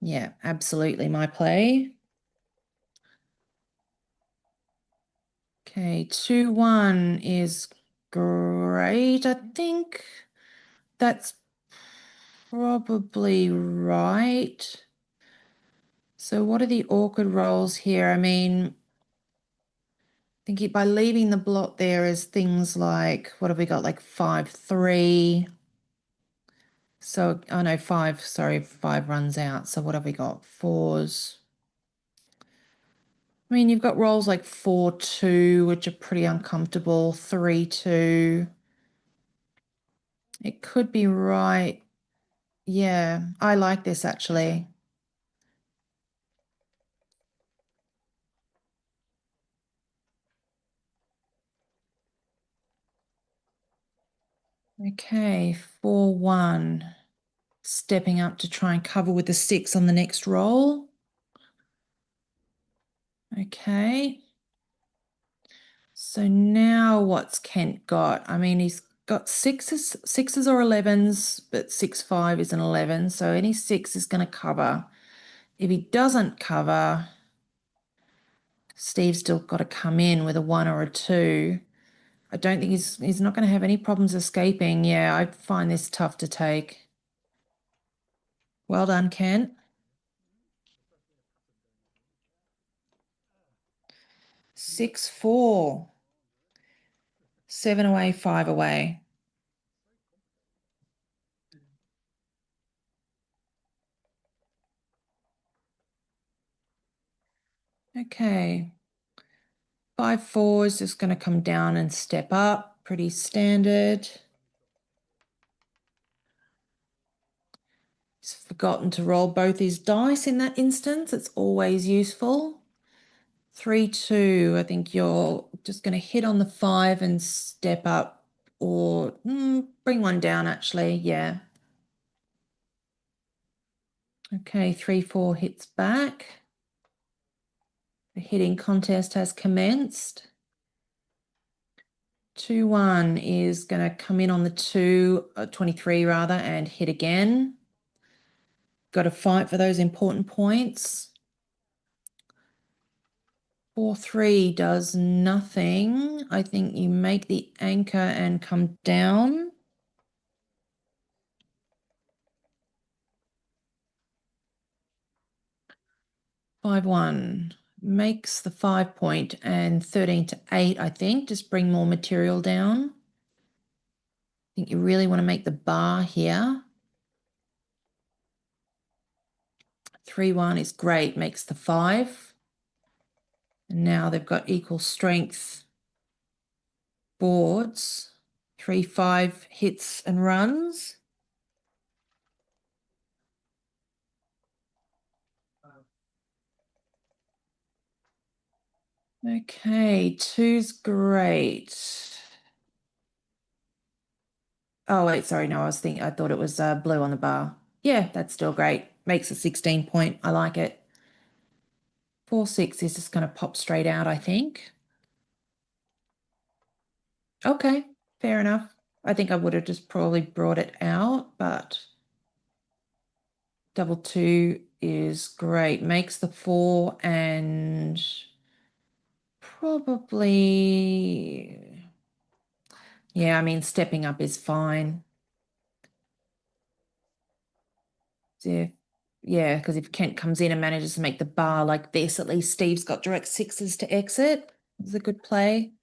Yeah, absolutely my play. Okay, 2-1 is great. I think that's probably right. So what are the awkward rolls here? I mean, I think by leaving the blot there is things like, what have we got? Like 5-3. So, oh no, 5, sorry, 5 runs out. So what have we got? 4s. I mean, you've got rolls like 4-2, which are pretty uncomfortable, 3-2. It could be right. Yeah, I like this actually. Okay, 4-1. Stepping up to try and cover with the 6 on the next roll. Okay. So now what's Kent got? I mean, he's got sixes or 11s, but 6-5 is an 11. So any 6 is going to cover. If he doesn't cover, Steve's still got to come in with a 1 or a 2. I don't think he's not going to have any problems escaping. Yeah, I find this tough to take. Well done, Kent. 6-4. 7 away, 5 away. Okay. 5-4 is just going to come down and step up. Pretty standard. He's forgotten to roll both his dice in that instance. It's always useful. 3-2, I think you're just going to hit on the 5 and step up, or bring one down actually, yeah. Okay, 3-4 hits back. The hitting contest has commenced. 2-1 is going to come in on the 23 rather, and hit again. Got to fight for those important points. 4-3 does nothing. I think you make the anchor and come down. Five one makes the 5 point, and 13-8, I think, just bring more material down. I think you really want to make the bar here. 3-1 is great, makes the 5. And now they've got equal strength boards. 3-5 hits and runs. Okay, 2's great. Oh, wait, sorry, no, I thought it was blue on the bar. Yeah, that's still great. Makes a 16 point. I like it. 4-6 is just going to pop straight out, I think. Okay, fair enough. I think I would have just probably brought it out, but 2-2 is great. Makes the 4, and probably, yeah, I mean, stepping up is fine. Yeah, because if Kent comes in and manages to make the bar like this, at least Steve's got direct 6s to exit. It's a good play.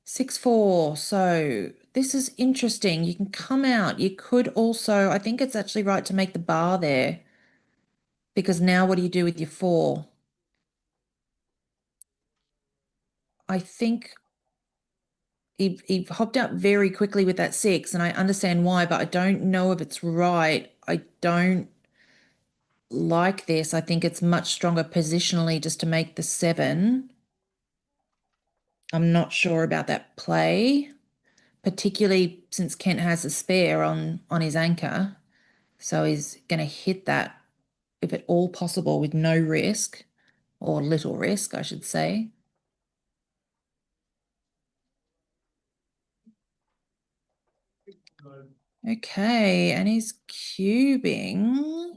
6-4. So this is interesting. You can come out. You could also, I think it's actually right to make the bar there, because now what do you do with your 4? I think he hopped out very quickly with that 6, and I understand why, but I don't know if it's right. I don't like this. I think it's much stronger positionally just to make the 7. I'm not sure about that play, particularly since Kent has a spare on his anchor. So he's going to hit that, if at all possible, with no risk, or little risk, I should say. Okay, and he's cubing.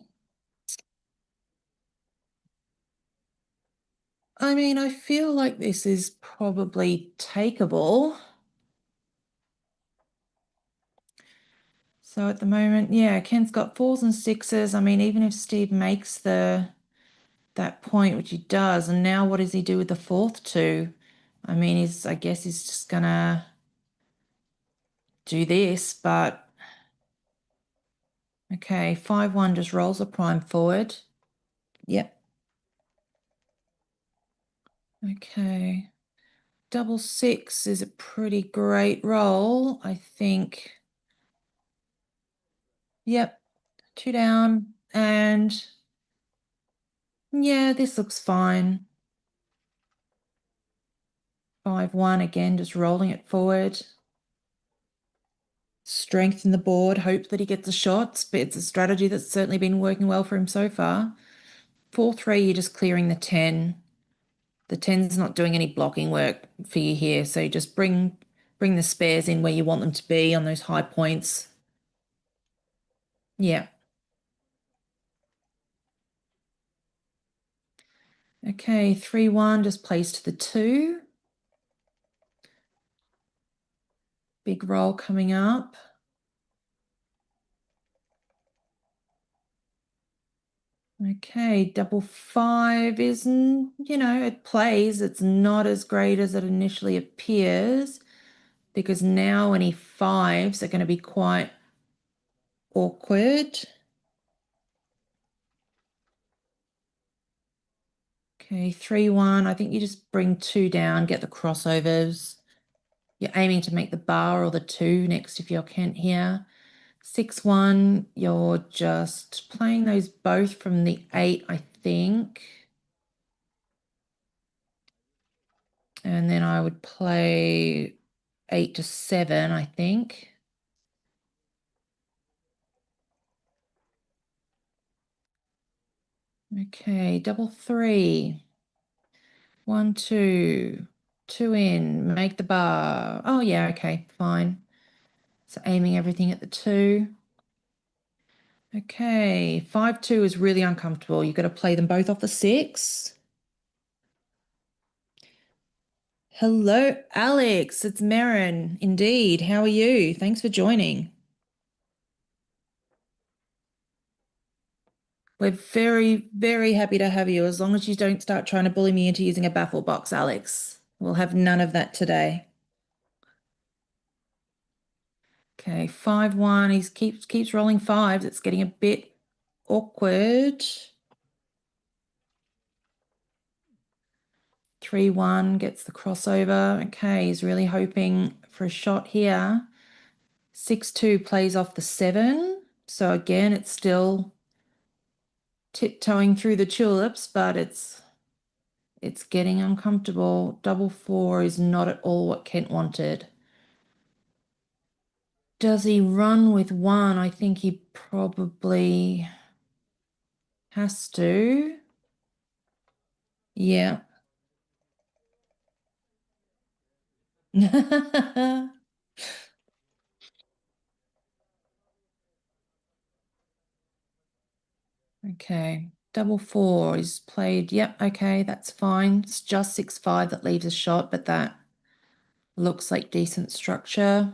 I mean, I feel like this is probably takeable. So at the moment, yeah, Ken's got 4s and 6s. I mean, even if Steve makes that point, which he does, and now what does he do with the 4th 2? I mean, I guess he's just gonna do this, but okay, 5-1 just rolls a prime forward. Yep. Okay. 6-6 is a pretty great roll, I think. Yep. 2 down, and yeah, this looks fine. 5-1 again, just rolling it forward. Strengthen the board, hope that he gets the shots, but it's a strategy that's certainly been working well for him so far. 4-3, you're just clearing the 10. The 10's not doing any blocking work for you here, so you just bring the spares in where you want them to be on those high points. Yeah. Okay, 3-1 just plays to the 2. Big roll coming up. Okay, 5-5 isn't, it plays. It's not as great as it initially appears, because now any 5s are going to be quite awkward. Okay, 3-1. I think you just bring 2 down, get the crossovers. You're aiming to make the bar or the 2 next if you're Kent here. 6-1, you're just playing those both from the 8, I think. And then I would play 8-7, I think. Okay, 3-3. 1-2, 2 in, make the bar. Oh, yeah, okay, fine. So aiming everything at the 2. Okay, 5-2 is really uncomfortable. You've got to play them both off the 6. Hello, Alex. It's Marin. Indeed. How are you? Thanks for joining. We're very, very happy to have you, as long as you don't start trying to bully me into using a baffle box, Alex. We'll have none of that today. Okay, 5-1. He keeps rolling 5s. It's getting a bit awkward. 3-1 gets the crossover. Okay, he's really hoping for a shot here. 6-2 plays off the 7. So again, it's still tiptoeing through the tulips, but it's getting uncomfortable. 4-4 is not at all what Kent wanted. Does he run with 1? I think he probably has to. Yeah. Okay, 4-4 is played. Yep, okay, that's fine. It's just 6-5 that leaves a shot, but that looks like decent structure.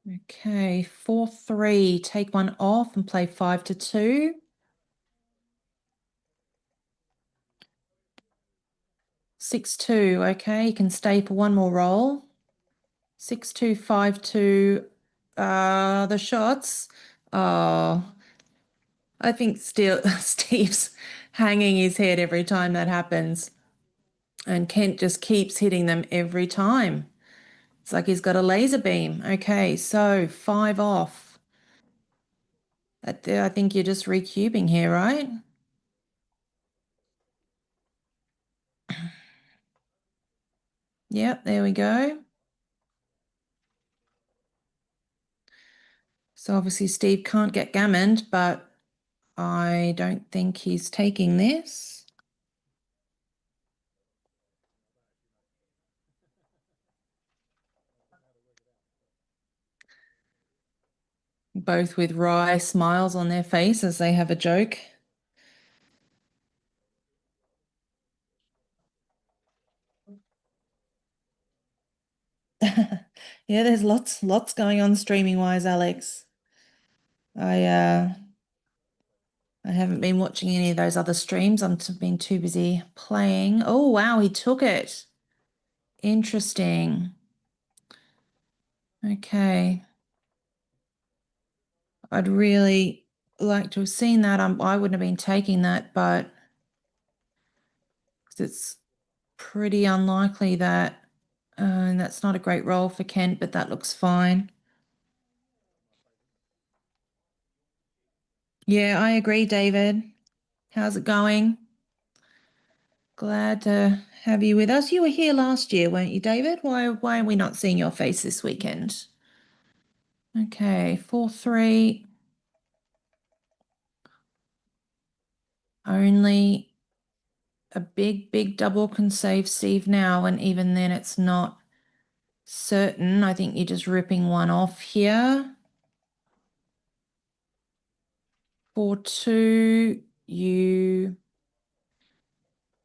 Okay, 4-3, take 1 off and play 5-2. 6-2, okay, you can stay for 1 more roll. 6-2, 5-2, the shots. Oh, I think still Steve's hanging his head every time that happens. And Kent just keeps hitting them every time. It's like he's got a laser beam. Okay, so 5 off. I think you're just recubing here, right? Yep, there we go. So obviously Steve can't get gammoned, but I don't think he's taking this. Both with wry smiles on their face as they have a joke. Yeah, there's lots going on streaming wise, Alex. I haven't been watching any of those other streams. I've been too busy playing. Oh, wow, he took it. Interesting. Okay. I'd really like to have seen that. I wouldn't have been taking that, but it's pretty unlikely that, and that's not a great roll for Kent, but that looks fine. Yeah, I agree, David. How's it going? Glad to have you with us. You were here last year, weren't you, David? Why are we not seeing your face this weekend? Okay, 4-3. Only a big double can save Steve now, and even then it's not certain. I think you're just ripping 1 off here. 4-2,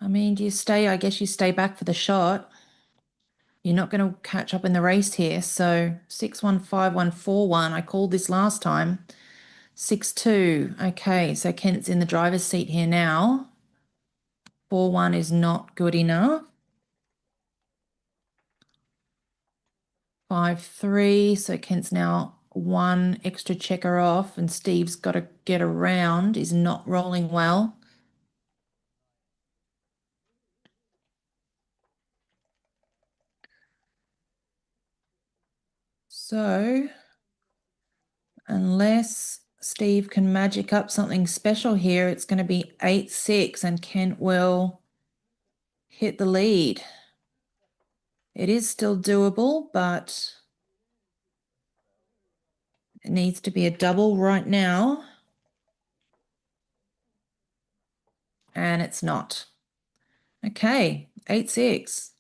I mean, do you stay? I guess you stay back for the shot. You're not going to catch up in the race here. So 6-1, 5-1, 4-1. I called this last time. 6-2. Okay, so Kent's in the driver's seat here now. 4-1 is not good enough. 5-3. So Kent's now 1 extra checker off, and Steve's got to get around. He's not rolling well. So unless Steve can magic up something special here, it's going to be 8-6 and Kent will hit the lead. It is still doable, but it needs to be a double right now. and it's not. Okay, 8-6.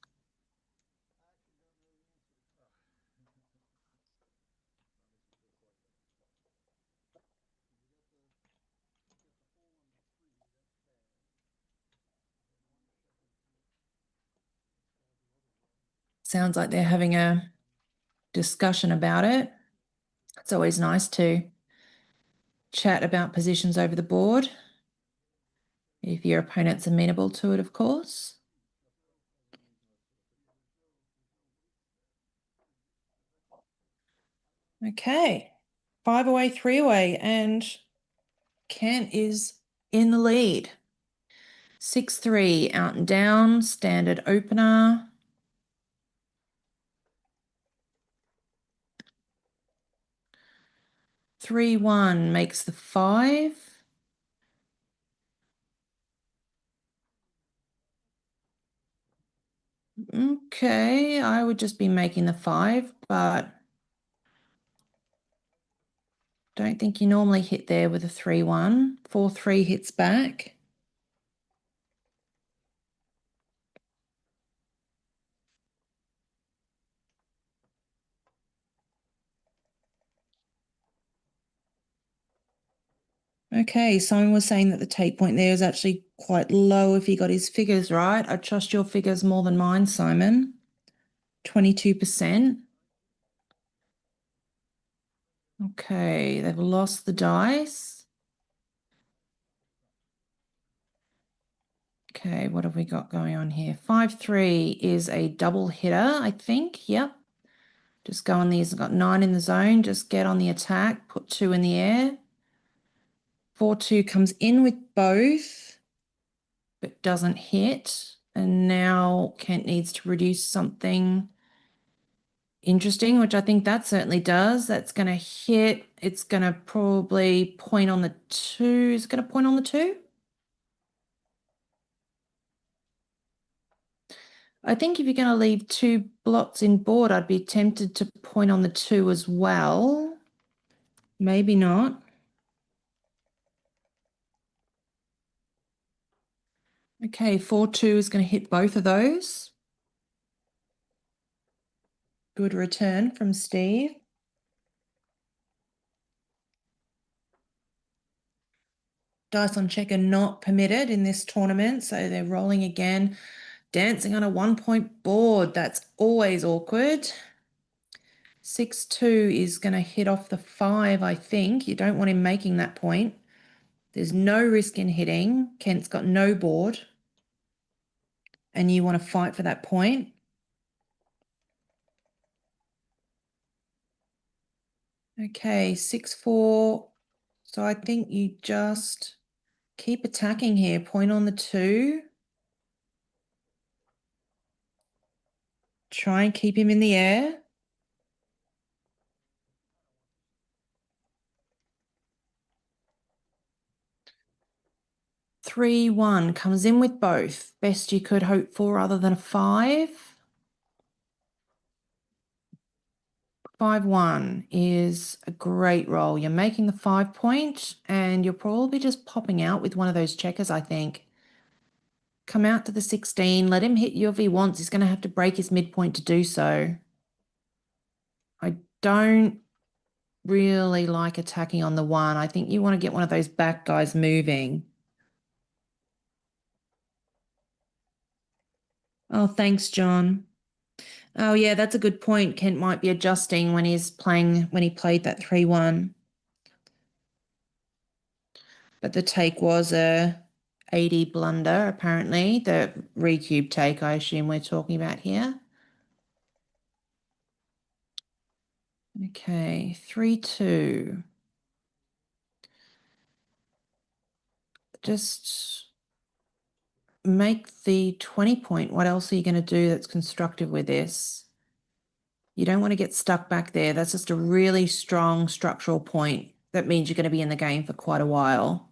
Sounds like they're having a discussion about it. It's always nice to chat about positions over the board, if your opponent's amenable to it, of course. Okay, 5 away, 3 away, and Kent is in the lead. 6-3, out and down, standard opener. 3-1 makes the 5. Okay, I would just be making the 5, but don't think you normally hit there with a 3-1. 4-3 hits back. Okay, someone was saying that the take point there is actually quite low if he got his figures right. I trust your figures more than mine, Simon. 22%. Okay, they've lost the dice. Okay, what have we got going on here? 5-3 is a double hitter, I think. Yep. Just go on these. I've got 9 in the zone. Just get on the attack. Put 2 in the air. 4-2 comes in with both, but doesn't hit. And now Kent needs to reduce something interesting, which I think that certainly does. That's going to hit. It's going to probably point on the 2. Is it going to point on the 2? I think if you're going to leave 2 blots in board, I'd be tempted to point on the 2 as well. Maybe not. Okay, 4-2 is going to hit both of those. Good return from Steve. Dice on check are not permitted in this tournament, so they're rolling again. Dancing on a 1-point board. That's always awkward. 6-2 is going to hit off the 5, I think. You don't want him making that point. There's no risk in hitting. Kent's got no board. And you want to fight for that point. Okay, 6-4. So I think you just keep attacking here. Point on the 2. Try and keep him in the air. Three, 1 comes in with both. Best you could hope for other than a 5. 5-1 is a great roll. You're making the 5 point and you're probably just popping out with one of those checkers, I think. Come out to the 16, let him hit you if he wants. He's going to have to break his midpoint to do so. I don't really like attacking on the 1. I think you want to get one of those back guys moving. Oh, thanks, John. Oh, yeah, that's a good point. Kent might be adjusting when he's playing, when he played that 3-1. But the take was a 80 blunder, apparently. The recube take, I assume we're talking about here. Okay, 3-2. Just make the 20 point. What else are you going to do that's constructive with this? You don't want to get stuck back there. That's just a really strong structural point. That means you're going to be in the game for quite a while.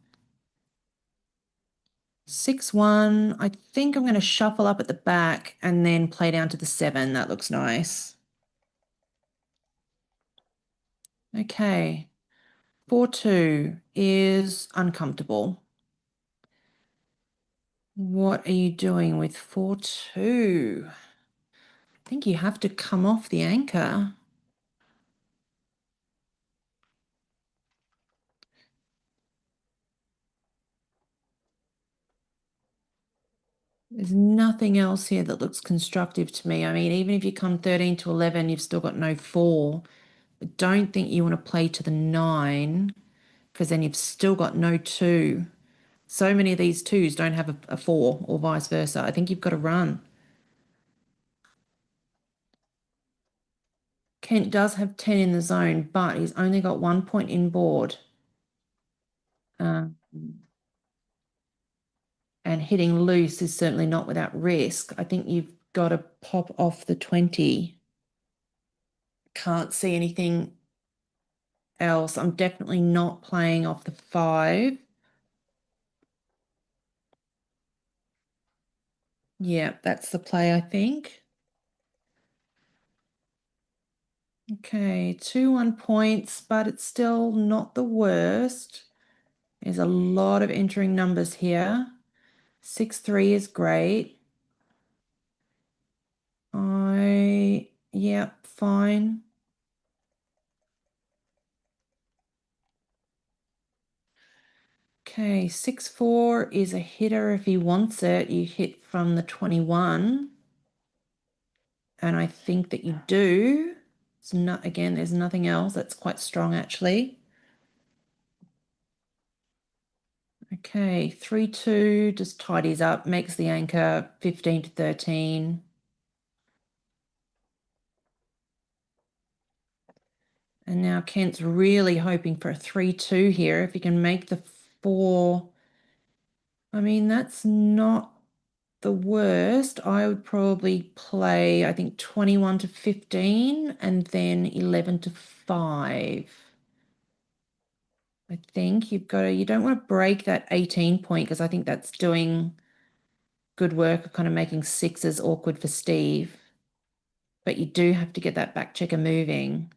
6-1. I think I'm going to shuffle up at the back and then play down to the 7. That looks nice. Okay. 4-2 is uncomfortable. What are you doing with 4-2? I think you have to come off the anchor. There's nothing else here that looks constructive to me. I mean, even if you come 13 to 11, you've still got no 4. I don't think you want to play to the 9 because then you've still got no 2. So many of these 2s don't have a 4 or vice versa. I think you've got to run. Kent does have 10 in the zone, but he's only got 1 point inboard. And hitting loose is certainly not without risk. I think you've got to pop off the 20. Can't see anything else. I'm definitely not playing off the 5. Yeah, that's the play, I think. Okay, 2-1 points, but it's still not the worst. There's a lot of entering numbers here. 6-3 is great. Yeah, fine. Okay, 6-4 is a hitter if he wants it. You hit from the 21. And I think that you do. It's not, again, there's nothing else. That's quite strong, actually. Okay, 3-2 just tidies up, makes the anchor 15 to 13. And now Kent's really hoping for a 3-2 here. If he can make the 4, I mean, that's not the worst. I would probably play, I think, 21 to 15 and then 11 to 5. I think you don't want to break that 18 point because I think that's doing good work of kind of making 6s awkward for Steve. But you do have to get that back checker moving.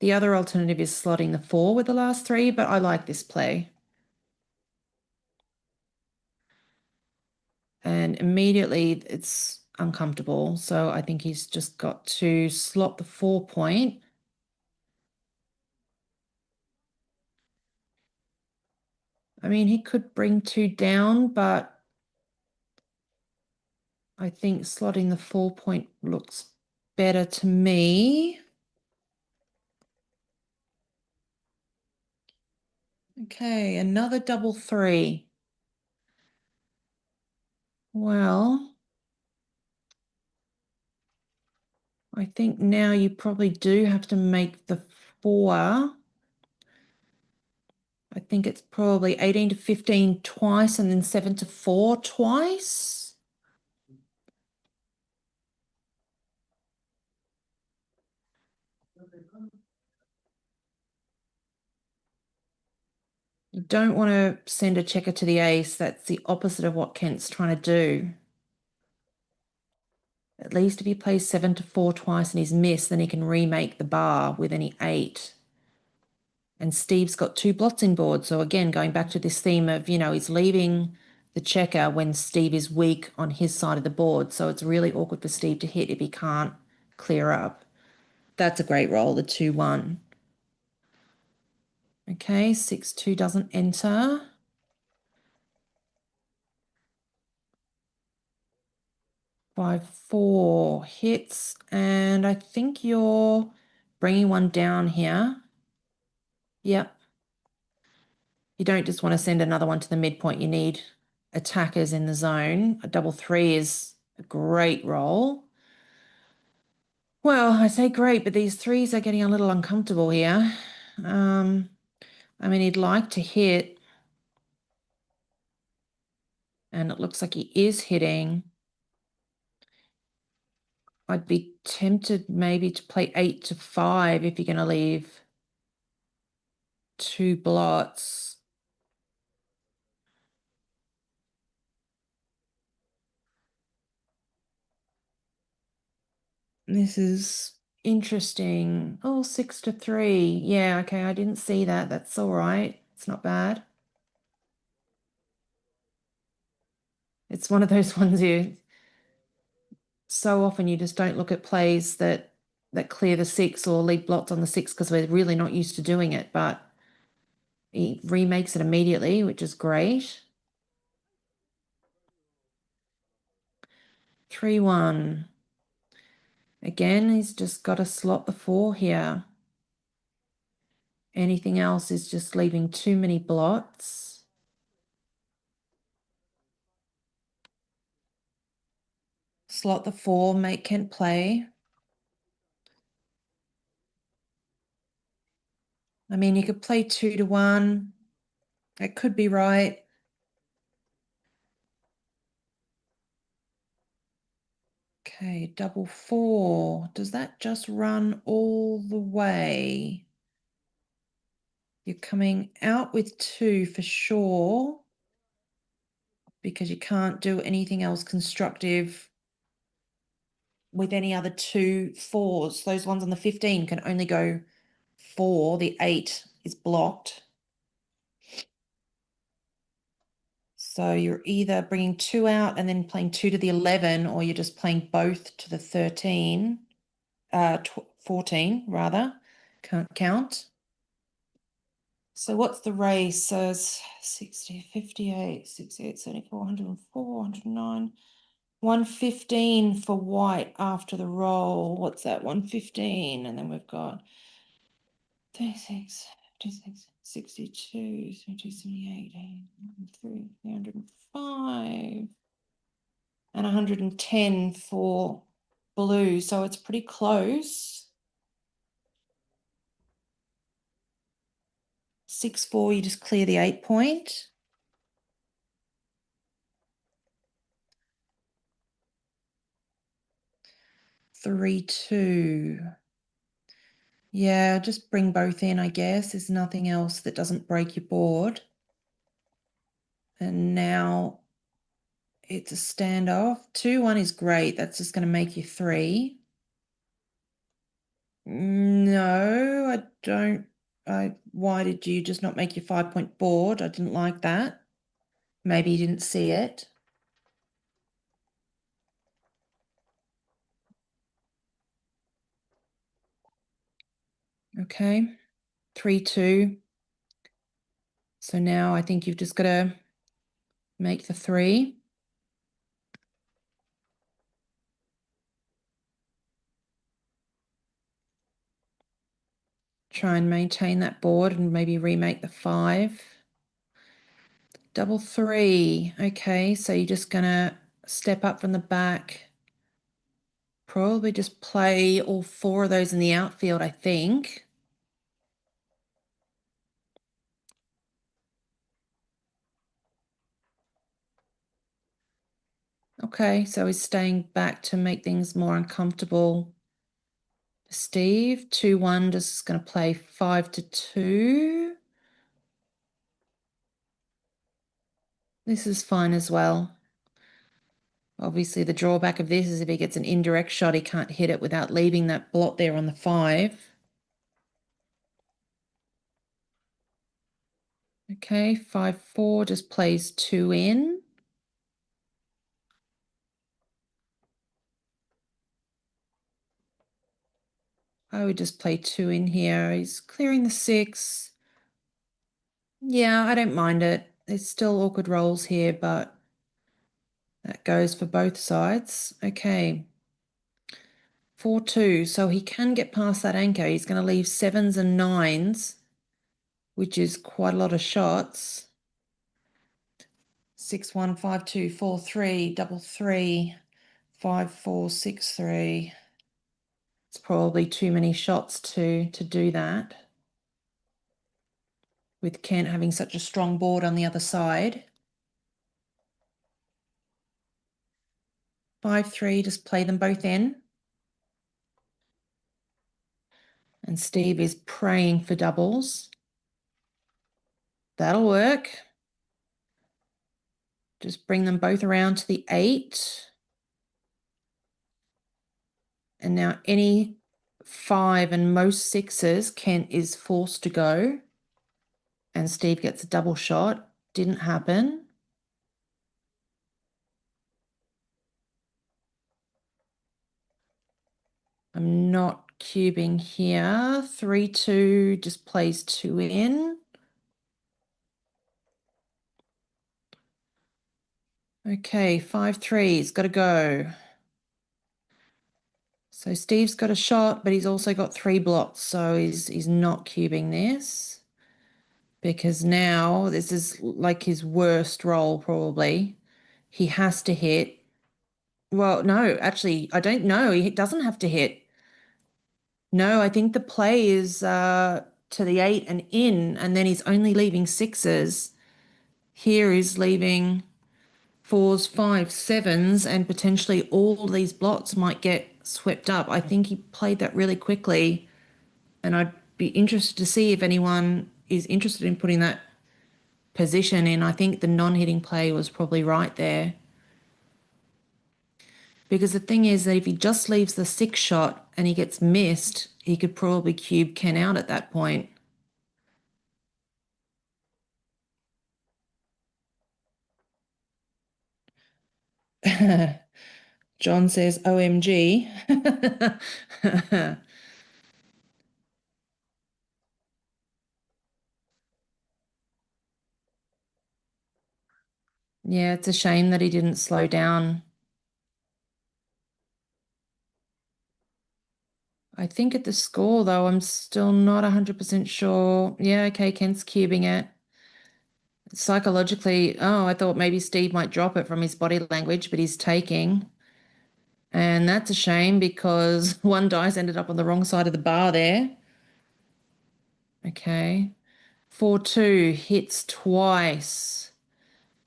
The other alternative is slotting the 4 with the last 3, but I like this play. And immediately it's uncomfortable. So I think he's just got to slot the 4 point. I mean, he could bring 2 down, but I think slotting the 4 point looks better to me. Okay, another double 3. Well, I think now you probably do have to make the 4. I think it's probably 18 to 15 twice and then 7 to 4 twice. You don't want to send a checker to the ace. That's the opposite of what Kent's trying to do. At least if he plays 7 to 4 twice and he's missed, then he can remake the bar with any 8. And Steve's got 2 blots in board. So again, going back to this theme of, he's leaving the checker when Steve is weak on his side of the board. So it's really awkward for Steve to hit if he can't clear up. That's a great roll, the 2-1. Okay, 6-2 doesn't enter. 5-4 hits, and I think you're bringing one down here. Yep. You don't just want to send another one to the midpoint. You need attackers in the zone. A double 3 is a great roll. Well, I say great, but these 3s are getting a little uncomfortable here. I mean, he'd like to hit, and it looks like he is hitting. I'd be tempted maybe to play 8 to 5 if you're going to leave 2 blots. This is interesting. Oh, 6 to 3. Yeah, okay, I didn't see that. That's all right. It's not bad. It's one of those ones so often you just don't look at plays that clear the 6 or leave blots on the 6 because we're really not used to doing it, but he remakes it immediately, which is great. 3-1. Again, he's just got to slot the 4 here. Anything else is just leaving too many blots. Slot the 4, make Kent play. I mean, you could play 2-1. It could be right. Okay, double 4. Does that just run all the way? You're coming out with 2 for sure, because you can't do anything else constructive with any other 2 4s. Those ones on the 15 can only go 4. The 8 is blocked. So you're either bringing 2 out and then playing 2 to the 11, or you're just playing both to the 13, 14 rather, can't count. So what's the race? So it's 60, 58, 68, 74, 104, 109, 115 for white after the roll. What's that? 115. And then we've got 36, 56, 62, 72, 78, 83, 305, and 110 for blue. So it's pretty close. 6-4, you just clear the 8 point. Three, 2. Yeah, just bring both in, I guess. There's nothing else that doesn't break your board. And now it's a standoff. 2-1 is great. That's just going to make you 3. No, I don't. Why did you just not make your 5-point board? I didn't like that. Maybe you didn't see it. Okay, 3-2. So now I think you've just got to make the 3. Try and maintain that board and maybe remake the 5. Double 3. Okay, so you're just going to step up from the back. Probably just play all 4 of those in the outfield, I think. Okay, so he's staying back to make things more uncomfortable. Steve, 2-1, just going to play 5-2. This is fine as well. Obviously, the drawback of this is if he gets an indirect shot, he can't hit it without leaving that blot there on the 5. Okay, 5-4 just plays 2 in. I would just play 2 in here. He's clearing the 6. Yeah, I don't mind it. There's still awkward rolls here, but that goes for both sides. Okay. 4-2. So he can get past that anchor. He's going to leave 7s and 9s, which is quite a lot of shots. 6-1, 5-2, 4-3, double 3, 5-4, 6-3. It's probably too many shots to do that, with Kent having such a strong board on the other side. 5-3, just play them both in. And Steve is praying for doubles. That'll work. Just bring them both around to the 8. And now any 5 and most 6s, Kent is forced to go. And Steve gets a double shot. Didn't happen. I'm not cubing here. 3-2 just plays 2 in. Okay, 5-3, it's got to go. So Steve's got a shot, but he's also got 3 blocks, so he's not cubing this. Because now this is like his worst roll, probably. He has to hit. Well, no, actually, I don't know. He doesn't have to hit. No, I think the play is to the 8 and in, and then he's only leaving 6s. Here he's leaving 4s, 5s, 7s, and potentially all these blocks might get swept up. I think he played that really quickly, and I'd be interested to see if anyone is interested in putting that position in. I think the non-hitting play was probably right there. Because the thing is that if he just leaves the 6 shot and he gets missed, he could probably cube Ken out at that point. John says, OMG. Yeah, it's a shame that he didn't slow down. I think at the score, though, I'm still not 100% sure. Yeah, okay, Kent's cubing it. Psychologically, oh, I thought maybe Steve might drop it from his body language, but he's taking. And that's a shame because one dice ended up on the wrong side of the bar there. Okay. 4-2 hits twice.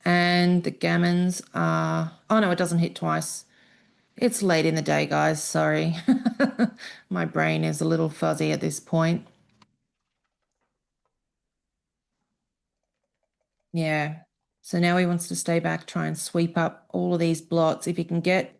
And the gammons are... Oh, no, it doesn't hit twice. It's late in the day, guys. Sorry. My brain is a little fuzzy at this point. Yeah. So now he wants to stay back, try and sweep up all of these blots. If he can get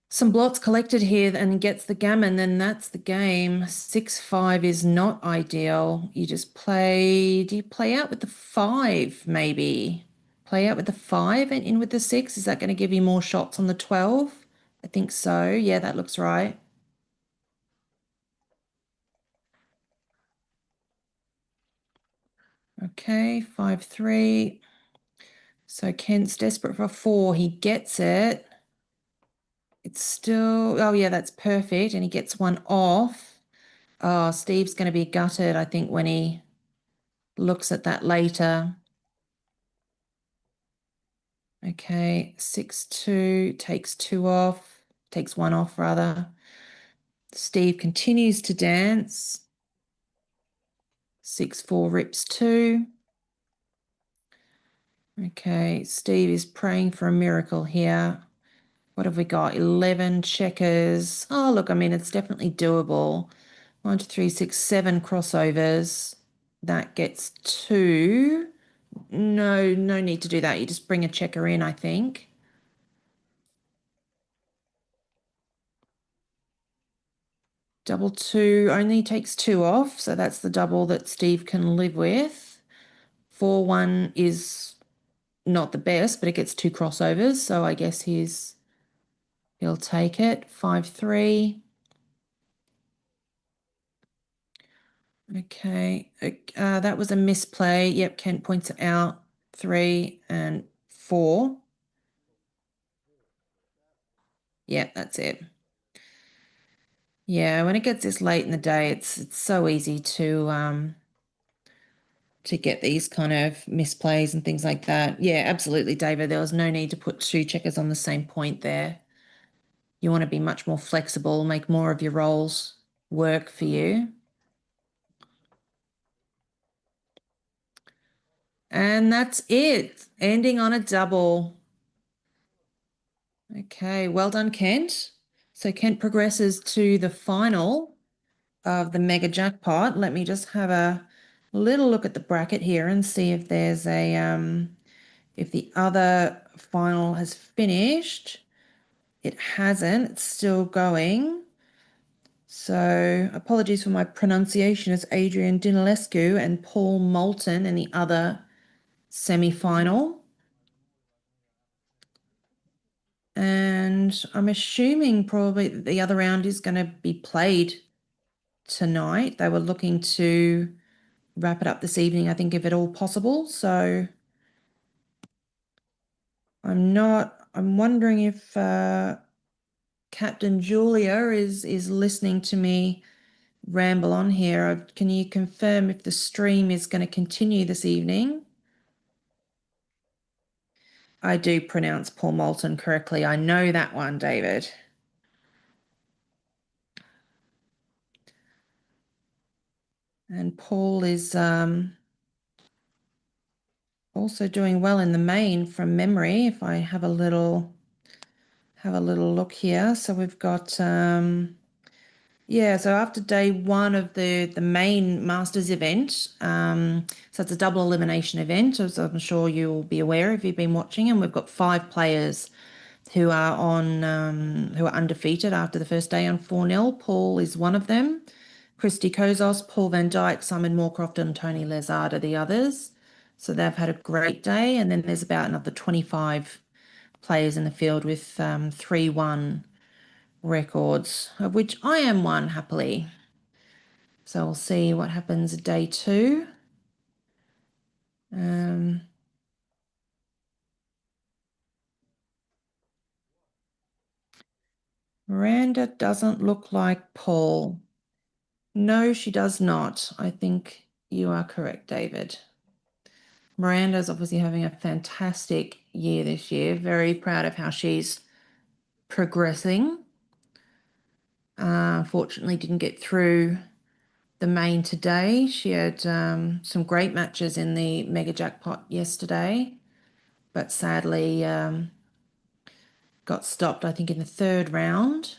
some blots collected here and gets the gammon, then that's the game. 6-5 is not ideal. You just play... Do you play out with the 5, maybe? Play out with the 5 and in with the 6? Is that going to give you more shots on the 12? I think so. Yeah, that looks right. Okay, 5-3. So Kent's desperate for a 4. He gets it. It's still... Oh, yeah, that's perfect. And he gets one off. Oh, Steve's going to be gutted, I think, when he looks at that later. Okay, 6-2 takes 2 off, takes 1 off rather. Steve continues to dance. 6-4 rips 2. Okay, Steve is praying for a miracle here. What have we got? 11 checkers. Oh, look, I mean, it's definitely doable. 1, 2, 3, 6, 7 crossovers. That gets 2. No need to do that. You just bring a checker in, I think. Double 2 only takes 2 off, so that's the double that Steve can live with. 4-1 is not the best, but it gets 2 crossovers, so I guess he'll take it. 5-3. Okay, that was a misplay. Yep, Kent points it out. 3 and 4. Yeah, that's it. Yeah, when it gets this late in the day, it's so easy to get these kind of misplays and things like that. Yeah, absolutely, David. There was no need to put 2 checkers on the same point there. You want to be much more flexible, make more of your rolls work for you. And that's it, ending on a double. Okay, well done, Kent. So Kent progresses to the final of the mega jackpot. Let me just have a little look at the bracket here and see if there's a if the other final has finished. It hasn't, it's still going. So apologies for my pronunciation. It's Adrian Dinilescu and Paul Moulton in the other semi-final. And And I'm assuming probably that the other round is going to be played tonight. They were looking to wrap it up this evening, I think, if at all possible. So I'm wondering if Captain Julia is listening to me ramble on here. Can you confirm if the stream is going to continue this evening? I do pronounce Paul Moulton correctly. I know that one, David. And Paul is also doing well in the main from memory. If I have a little look here. So we've got yeah, so after day one of the main Masters event, so it's a double elimination event, as I'm sure you'll be aware if you've been watching, and we've got 5 players who are who are undefeated after the first day on 4-0. Paul is one of them. Christy Kozos, Paul Van Dyke, Simon Moorcroft, and Tony Lazard are the others. So they've had a great day, and then there's about another 25 players in the field with 3-1 records, of which I am one, happily. So we'll see what happens at day 2. Miranda doesn't look like Paul. No, she does not. I think you are correct, David. Miranda's obviously having a fantastic year this year. Very proud of how she's progressing. Fortunately, didn't get through the main today. She had some great matches in the mega jackpot yesterday, but sadly got stopped, I think, in the 3rd round.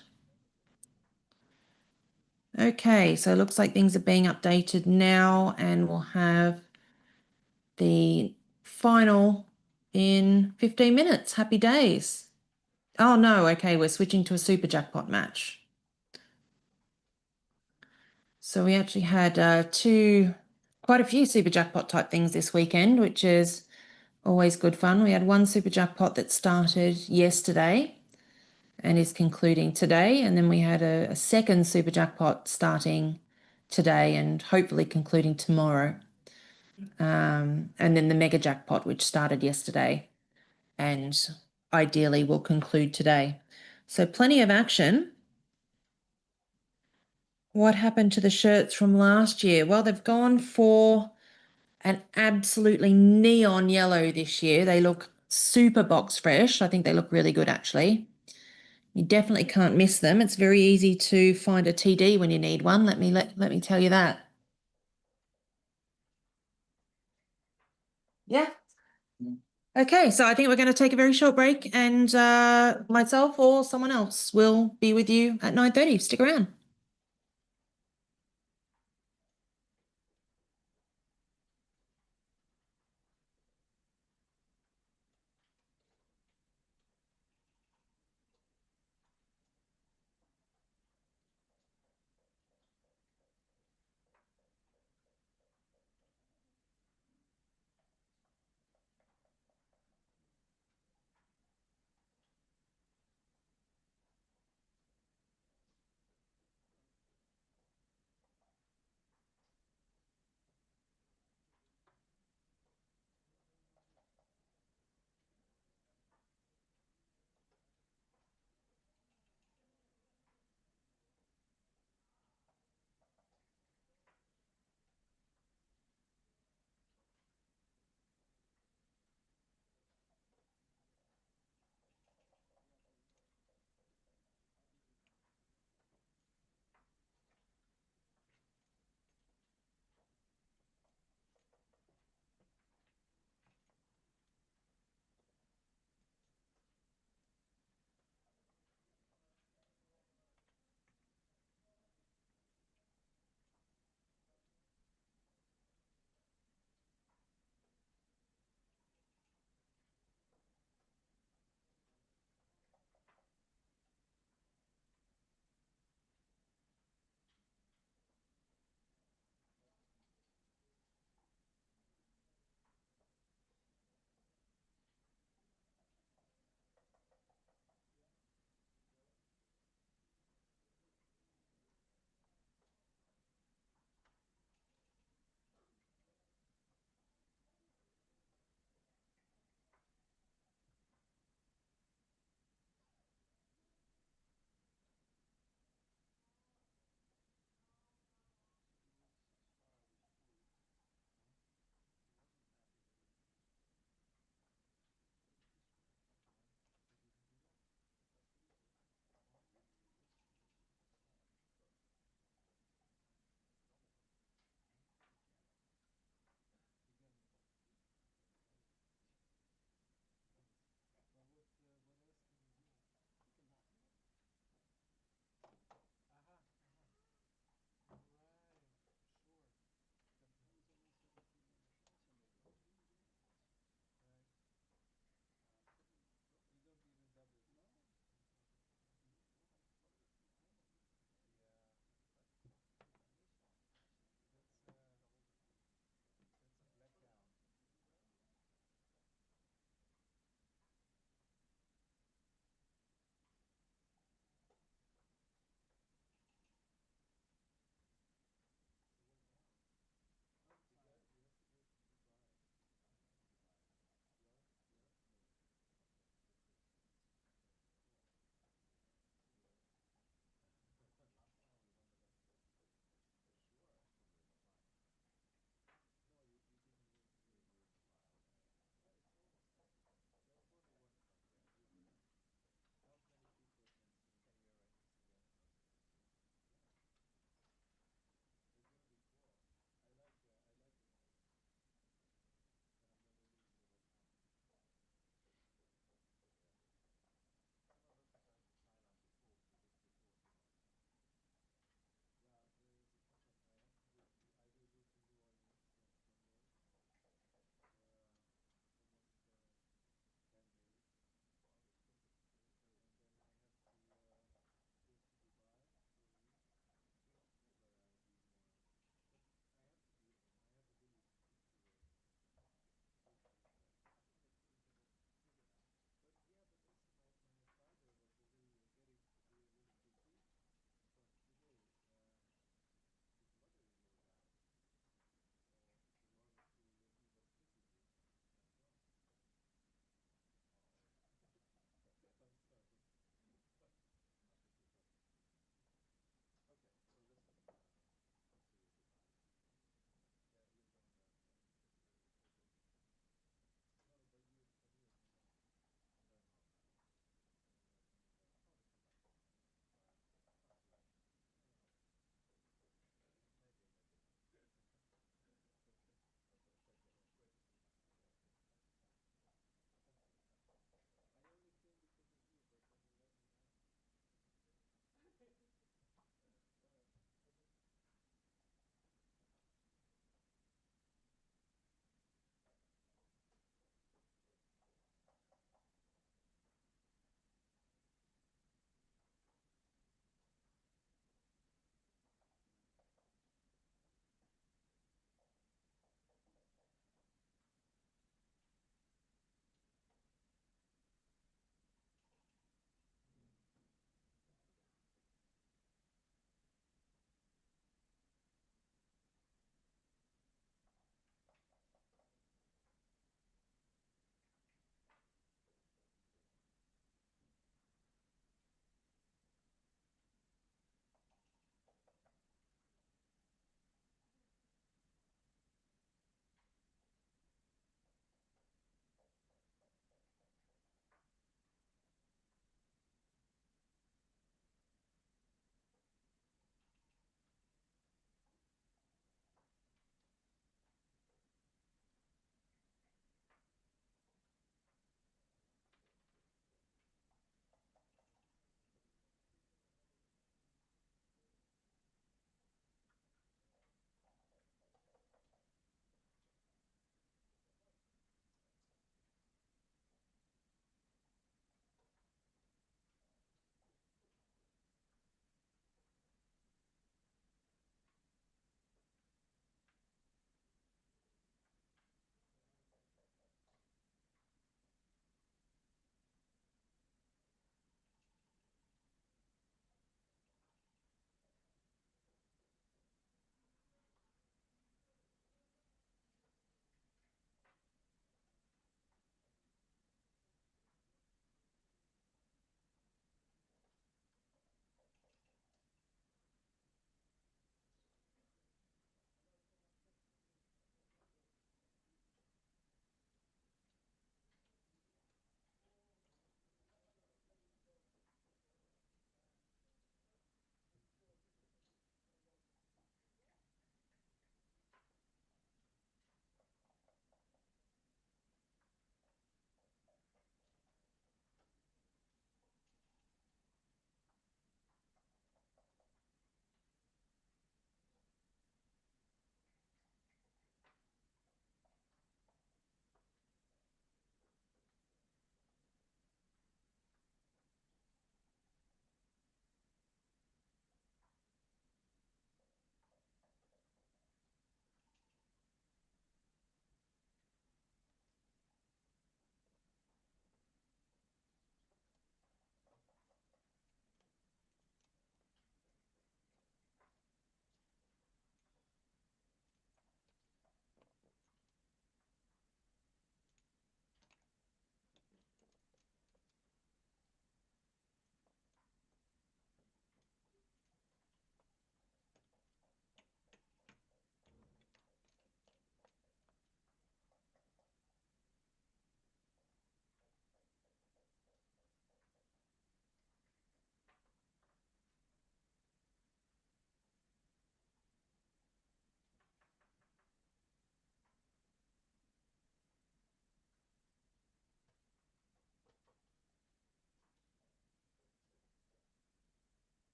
Okay, so it looks like things are being updated now, and we'll have the final in 15 minutes. Happy days. Oh no, okay, we're switching to a super jackpot match. So we actually had quite a few super jackpot type things this weekend, which is always good fun. We had one super jackpot that started yesterday and is concluding today, and then we had a second super jackpot starting today and hopefully concluding tomorrow. And then the mega jackpot, which started yesterday and ideally will conclude today. So plenty of action. What happened to the shirts from last year? Well, they've gone for an absolutely neon yellow this year. They look super box fresh. I think they look really good, actually. You definitely can't miss them. It's very easy to find a TD when you need one. Let me tell you that. Yeah. Okay, so I think we're going to take a very short break, and myself or someone else will be with you at 9:30. Stick around.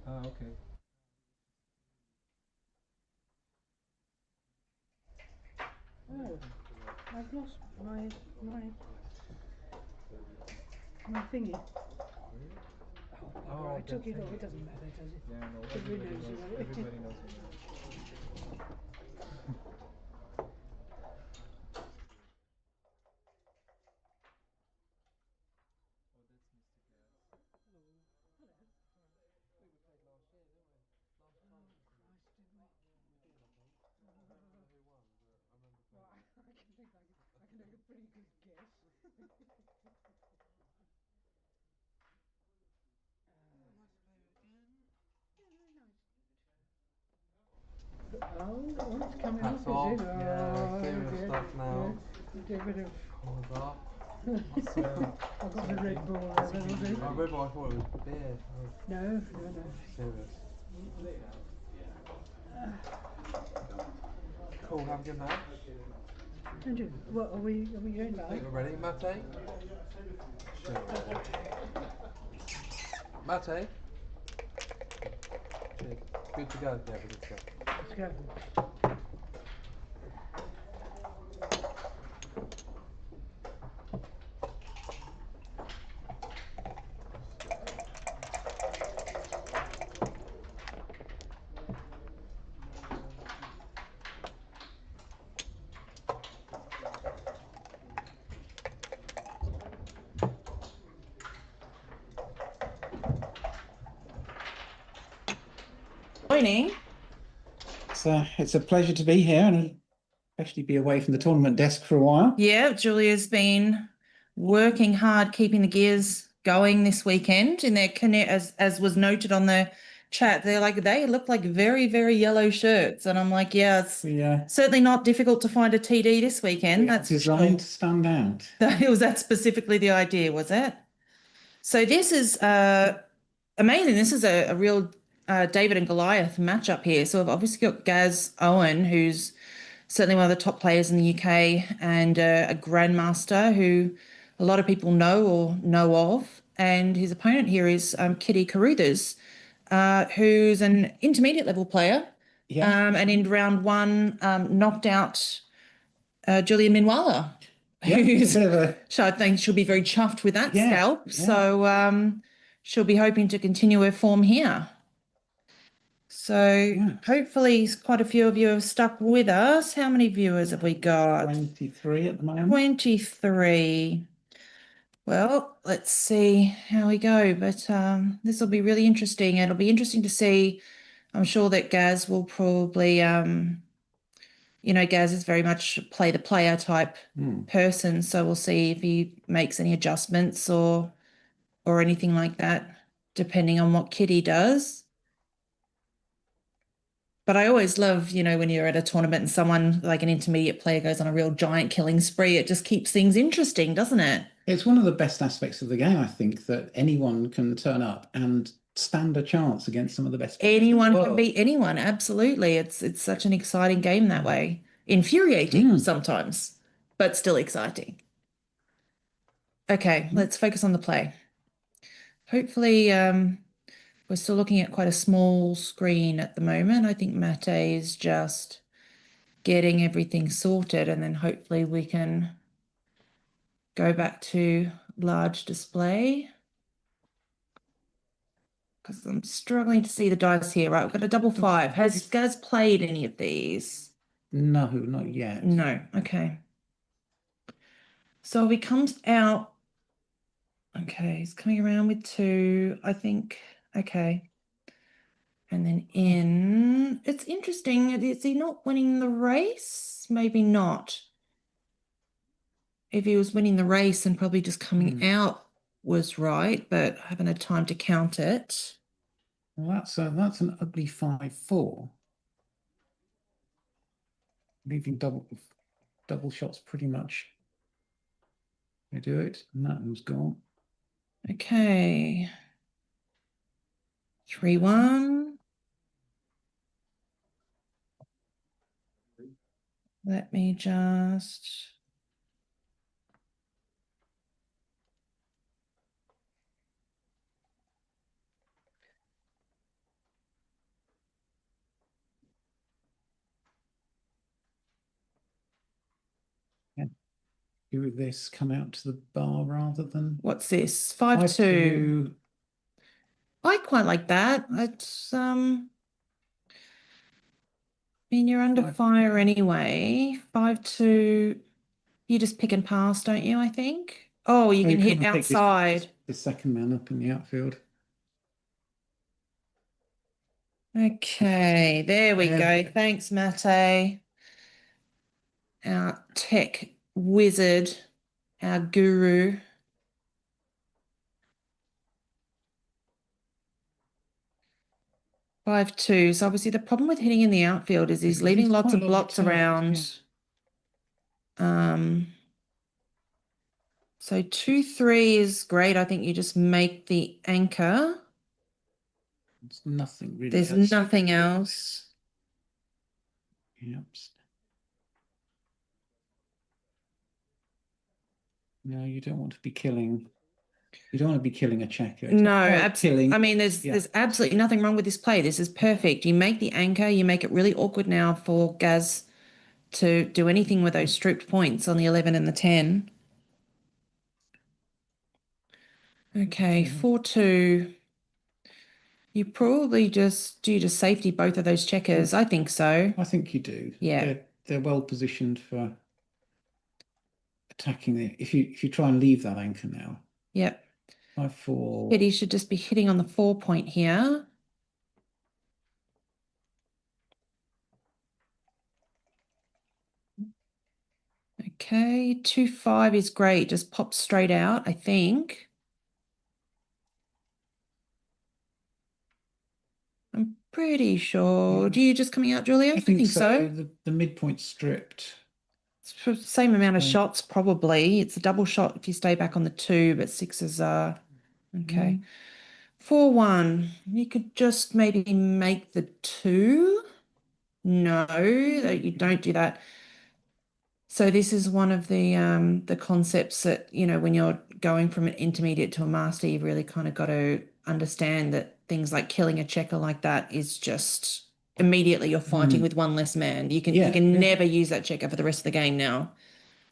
Ah, okay. Oh, I've lost my thingy. Oh, I took it off. It doesn't matter, does it? Yeah, no, Everybody knows about it. everybody knows about it. I can make a pretty good guess. Oh, it's coming Hats off, off. is it? Yeah, Oh, serious dear. stuff now. Yeah. Get rid of. Colours up. I've got the Red Bull there, that'll do. I remember I thought it was beer. Oh, No. serious. Cool, have a good match. And you, what, are we going I back? think we're ready, Mate? Sure. Mate? Good to go. Yeah, we're good to go. Let's go. Joining. It's a pleasure to be here and especially be away from the tournament desk for a while. Yeah, Julia's been working hard, keeping the gears going this weekend in their connect, as was noted on the chat. They look like very, very yellow shirts, and I'm like, yeah, it's certainly not difficult to find a TD this weekend. That's designed to stand out. Was that specifically the idea, was it? So this is amazing. This is a real David and Goliath matchup here. So I've obviously got Gaz Owen, who's certainly one of the top players in the UK and a grandmaster who a lot of people know or know of. And his opponent here is Kitty Carruthers, who's an intermediate level player. Yeah. And in round one, knocked out Julia Minwala, who's so I think she'll be very chuffed with that scalp. Yeah. So she'll be hoping to continue her form here. So hopefully quite a few of you have stuck with us. How many viewers have we got? 23 at the moment. 23. Well, let's see how we go. But this will be really interesting. It'll be interesting to see. I'm sure that Gaz will probably, Gaz is very much play the player type person. So we'll see if he makes any adjustments or anything like that, depending on what Kitty does. But I always love, when you're at a tournament and someone like an intermediate player goes on a real giant killing spree, it just keeps things interesting, doesn't it? It's one of the best aspects of the game, I think, that anyone can turn up and stand a chance against some of the best players. Anyone can beat anyone, absolutely. It's such an exciting game that way. Infuriating sometimes, but still exciting. Okay, let's focus on the play. Hopefully, we're still looking at quite a small screen at the moment. I think Mate is just getting everything sorted, and then hopefully we can go back to large display. Because I'm struggling to see the dice here. Right, we've got a double five. Has Gaz played any of these? No, not yet. No, okay. So he comes out. Okay, he's coming around with 2, I think. Okay. And then in, it's interesting. Is he not winning the race? Maybe not. If he was winning the race and probably just coming out was right, but I haven't had time to count it. Well, that's an ugly 5-4. Leaving double shots pretty much. They do it, and that one's gone. Okay. 3-1. Let me just. do with this? Come out to the bar rather than What's this? 5-2. 5-2. I quite like that. It's I mean, you're under Five- fire anyway. 5-2. You just pick and pass, don't you? I think. Oh, you Oh, can you hit can't pick outside. the second man up in the outfield. Okay, there we Yeah. go. Thanks, Mate. Our tech wizard, our guru. Five two. So obviously the problem with hitting in the outfield is he's It leaving leaves lots quite of a lot of blocks turf, around. So 2-3 is great. I think you just make the anchor. There's nothing really. There's else. nothing else. Yep. No, you don't want to be killing. You don't want to be killing a checker. It's No, not quite absolutely. killing. I mean, there's absolutely nothing wrong with this play. This is perfect. You make the anchor. You make it really awkward now for Gaz to do anything with those stripped points on the 11 and the 10. Okay, 4-2. You probably just safety both of those checkers. I think so. I think you do. Yeah. They're well positioned for attacking the. If you try and leave that anchor now. Yep. 5-4. Kitty should just be hitting on the 4 point here. Okay, 2-5 is great. Just pop straight out, I think. I'm pretty sure. Yeah. Do you just coming out, Julia? I think so. The midpoint stripped. It's the same amount of So- shots, probably. It's a double shot if you stay back on the 2, but 6s are okay. 4-1. You could just maybe make the 2. No, you don't do that. So this is one of the concepts that, you know, when you're going from an intermediate to a master, you've really kind of got to understand that things like killing a checker like that is just immediately you're fighting with one less man. You can never use that checker for the rest of the game now.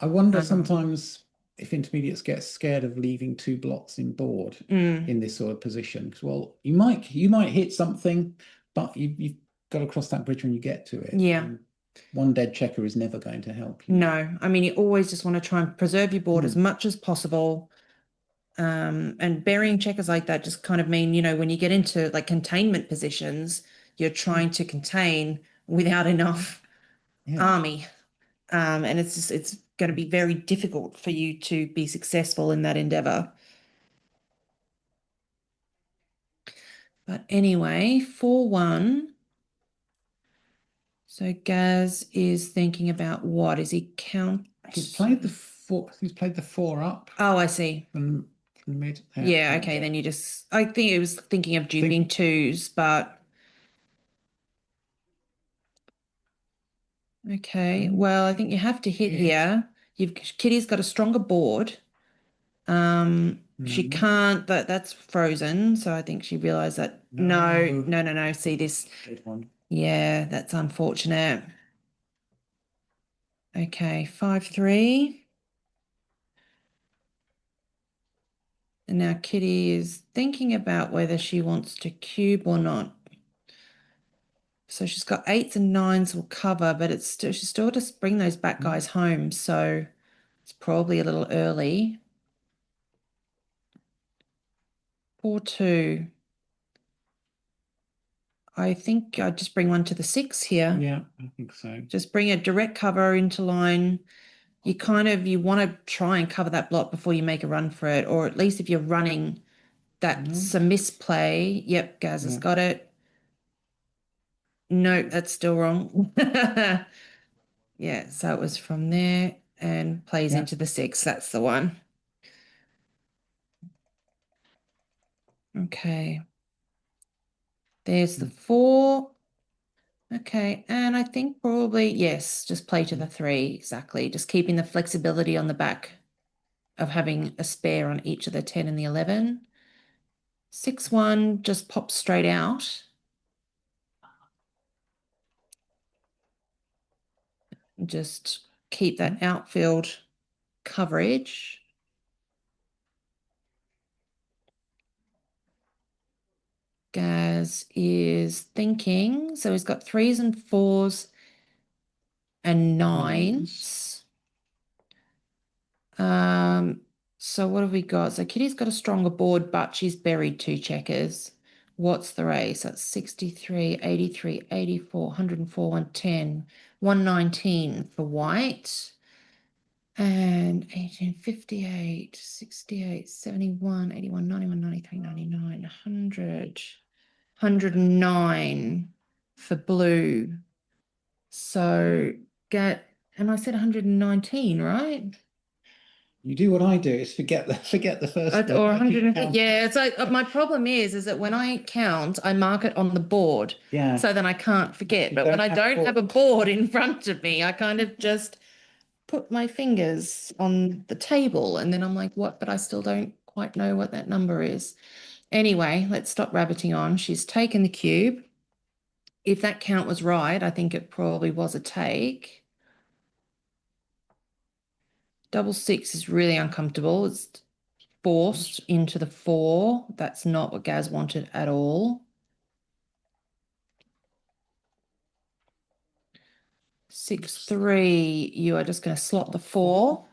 I wonder sometimes if intermediates get scared of leaving 2 blocks in board in this sort of position. Because, well, you might hit something, but you've got to cross that bridge when you get to it. Yeah. And one dead checker is never going to help you. No, I mean, you always just want to try and preserve your board as much as possible. And burying checkers like that just kind of mean, you know, when you get into like containment positions, you're trying to contain without enough army. And it's going to be very difficult for you to be successful in that endeavor. But anyway, 4-1. So Gaz is thinking about what? Is he count? He's played the 4. He's played the 4 up. Oh, I see. From mid. Yeah, okay. Then you just, I think it was thinking of duping 2s, but okay. Well, I think you have to hit here. Kitty's got a stronger board. She can't, that's frozen. So I think she realized that no. See this. Yeah, that's unfortunate. Okay, 5-3. And now Kitty is thinking about whether she wants to cube or not. So she's got 8s and 9s will cover, but it's still, she's still just bring those back guys home. So it's probably a little early. 4-2. I think I'd just bring one to the 6 here. Yeah, I think so. Just bring a direct cover into line. You want to try and cover that block before you make a run for it, or at least if you're running, that's a misplay. Yep, Gaz has got it. No, that's still wrong. Yeah, so it was from there and plays into the 6. That's the one. Okay. There's the 4. Okay, and I think probably, yes, just play to the 3, exactly. Just keeping the flexibility on the back of having a spare on each of the 10 and the 11. 6-1 just pops straight out. Just keep that outfield coverage. Gaz is thinking, so he's got 3s and 4s and 9s. So what have we got? So Kitty's got a stronger board, but she's buried 2 checkers. What's the race? That's 63, 83, 84, 104, 110, 119 for white. And 18, 58, 68, 71, 81, 91, 93, 99, 100, 109 for blue. So and I said 119, right? You do what I do, is forget the first bit. Or 150. Yeah, it's like my problem is that when I count, I mark it on the board. Yeah. So then I can't forget. You But don't when I have don't have a board in front of me, I kind of just put my fingers on the table and then I'm like, what? But I still don't quite know what that number is. Anyway, let's stop rabbiting on. She's taken the cube. If that count was right, I think it probably was a take. Double 6 is really uncomfortable. It's forced into the 4. That's not what Gaz wanted at all. 6, 3, you are just going to slot the 4.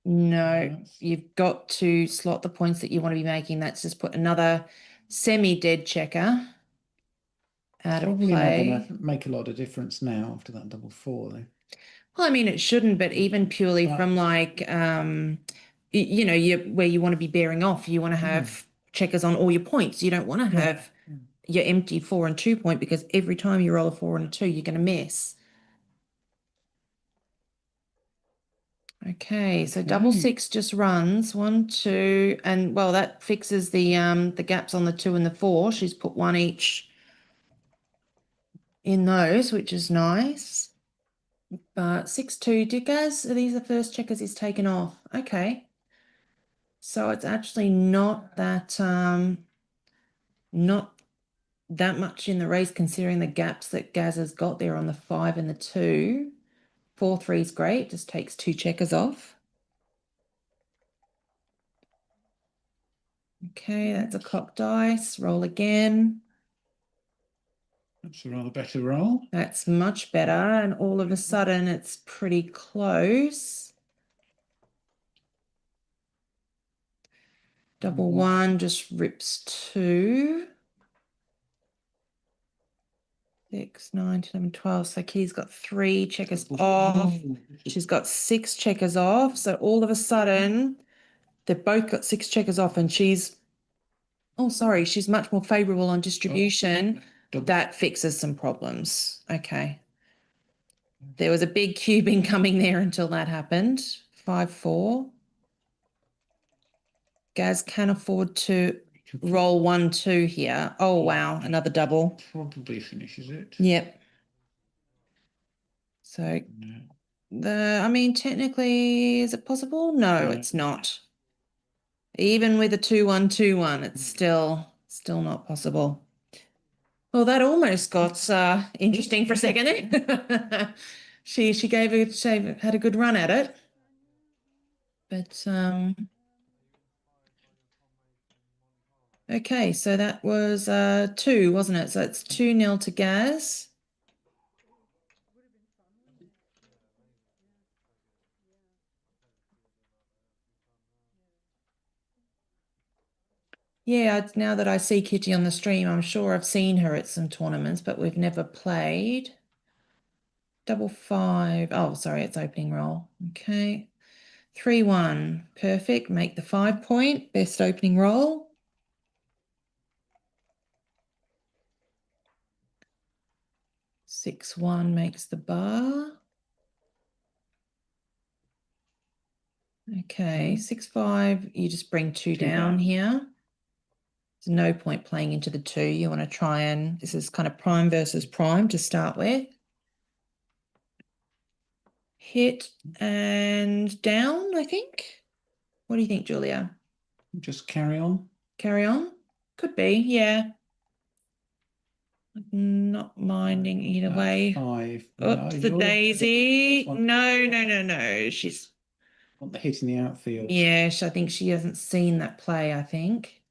No, you've got to slot the points that you want to be making. That's just put another semi-dead checker out of Probably not play. going to make a lot of difference now after that double 4, though. Well, I mean, it shouldn't, but even purely from like, you know, where you want to be bearing off, you want to have checkers on all your points. You don't want to have your empty 4 and 2 point because every time you roll a 4 and a 2, you're going to miss. Okay, so double 6 just runs 1, 2, and well, that fixes the gaps on the 2 and the 4. She's put 1 each in those, which is nice. But 6, 2, Gaz, are these the first checkers he's taken off? Okay. So it's actually not that much in the race considering the gaps that Gaz has got there on the 5 and the 2. 4, 3 is great, just takes 2 checkers off. Okay, that's a cocked dice. Roll again. That's a rather better roll. That's much better. And all of a sudden, it's pretty close. Double 1 just rips 2. 6, 9, 10, 11, 12. So Kitty's got 3 checkers off. She's got 6 checkers off. So all of a sudden, they've both got 6 checkers off and she's much more favorable on distribution. That fixes some problems. Okay. There was a big cube incoming there until that happened. 5, 4. Gaz can afford to roll 1, 2 here. Oh, wow. Another double. Probably finishes it. Yep. So I mean, technically, is it possible? No, it's not. Even with a 2, 1, 2, 1, it's still not possible. Well, that almost got interesting for a second. She had a good run at it, but okay. So that was 2, wasn't it? So it's 2-0 to Gaz. Yeah, now that I see Kitty on the stream, I'm sure I've seen her at some tournaments, but we've never played. Double 5. Oh, sorry, it's opening roll. Okay. 3, 1. Perfect. Make the 5 point. Best opening roll. Six, 1 makes the bar. Okay. 6, 5. You just bring 2 down here. There's no point playing into the 2. You want to try and, this is kind of prime versus prime to start with. Hit and down, I think. What do you think, Julia? Just carry on. carry on? Could be, yeah. Not minding either way. 5. Oops, the you're- daisy. want- No. She's, want the hit in the outfield. yeah, I think she hasn't seen that play, I think.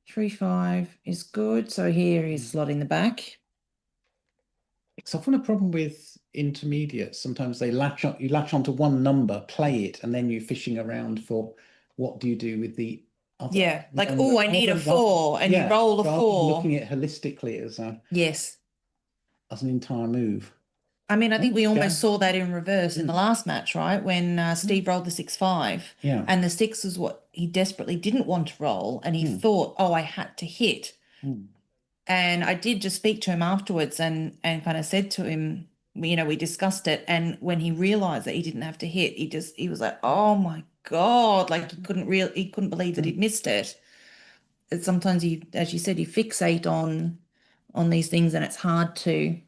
3-5 is good. So here he's slotting the back. It's often a problem with intermediates. Sometimes they you latch onto one number, play it, and then you're fishing around for what do you do with the other. Yeah, like, number, oh, I need a rather- 4, and you yeah, roll a rather than 4. looking at it holistically Yes. as an entire move. I mean, I think we almost Yeah. saw that in reverse in the last match, right? When Steve rolled the 6-5. Yeah. And the 6 was what he desperately didn't want to roll. And he thought, oh, I had to hit. And I did just speak to him afterwards and kind of said to him, you know, we discussed it. And when he realized that he didn't have to hit, he was like, oh my God, like he couldn't believe that he'd missed it. And sometimes as you said, you fixate on these things and it's hard to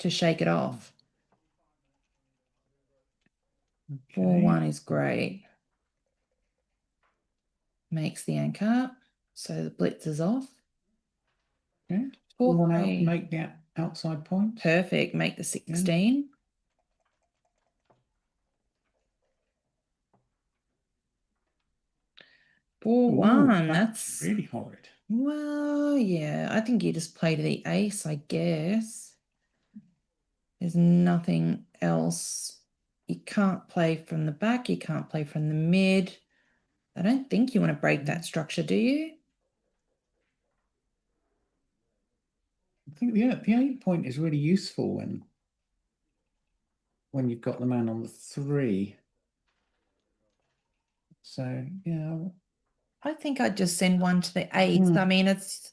shake it off. 4-1 is great. Makes the anchor. So the blitz is off. Okay. 4-3. Make the outside point. Perfect. Make the 16. Ooh, 4-1. That's really horrid. well, yeah. I think you just play to the ace, I guess. There's nothing else. You can't play from the back. You can't play from the mid. I don't think you want to break that structure, do you? I think the 8 point is really useful when you've got the man on the 3. So yeah, I think I'd just send one to the 8. I mean, it's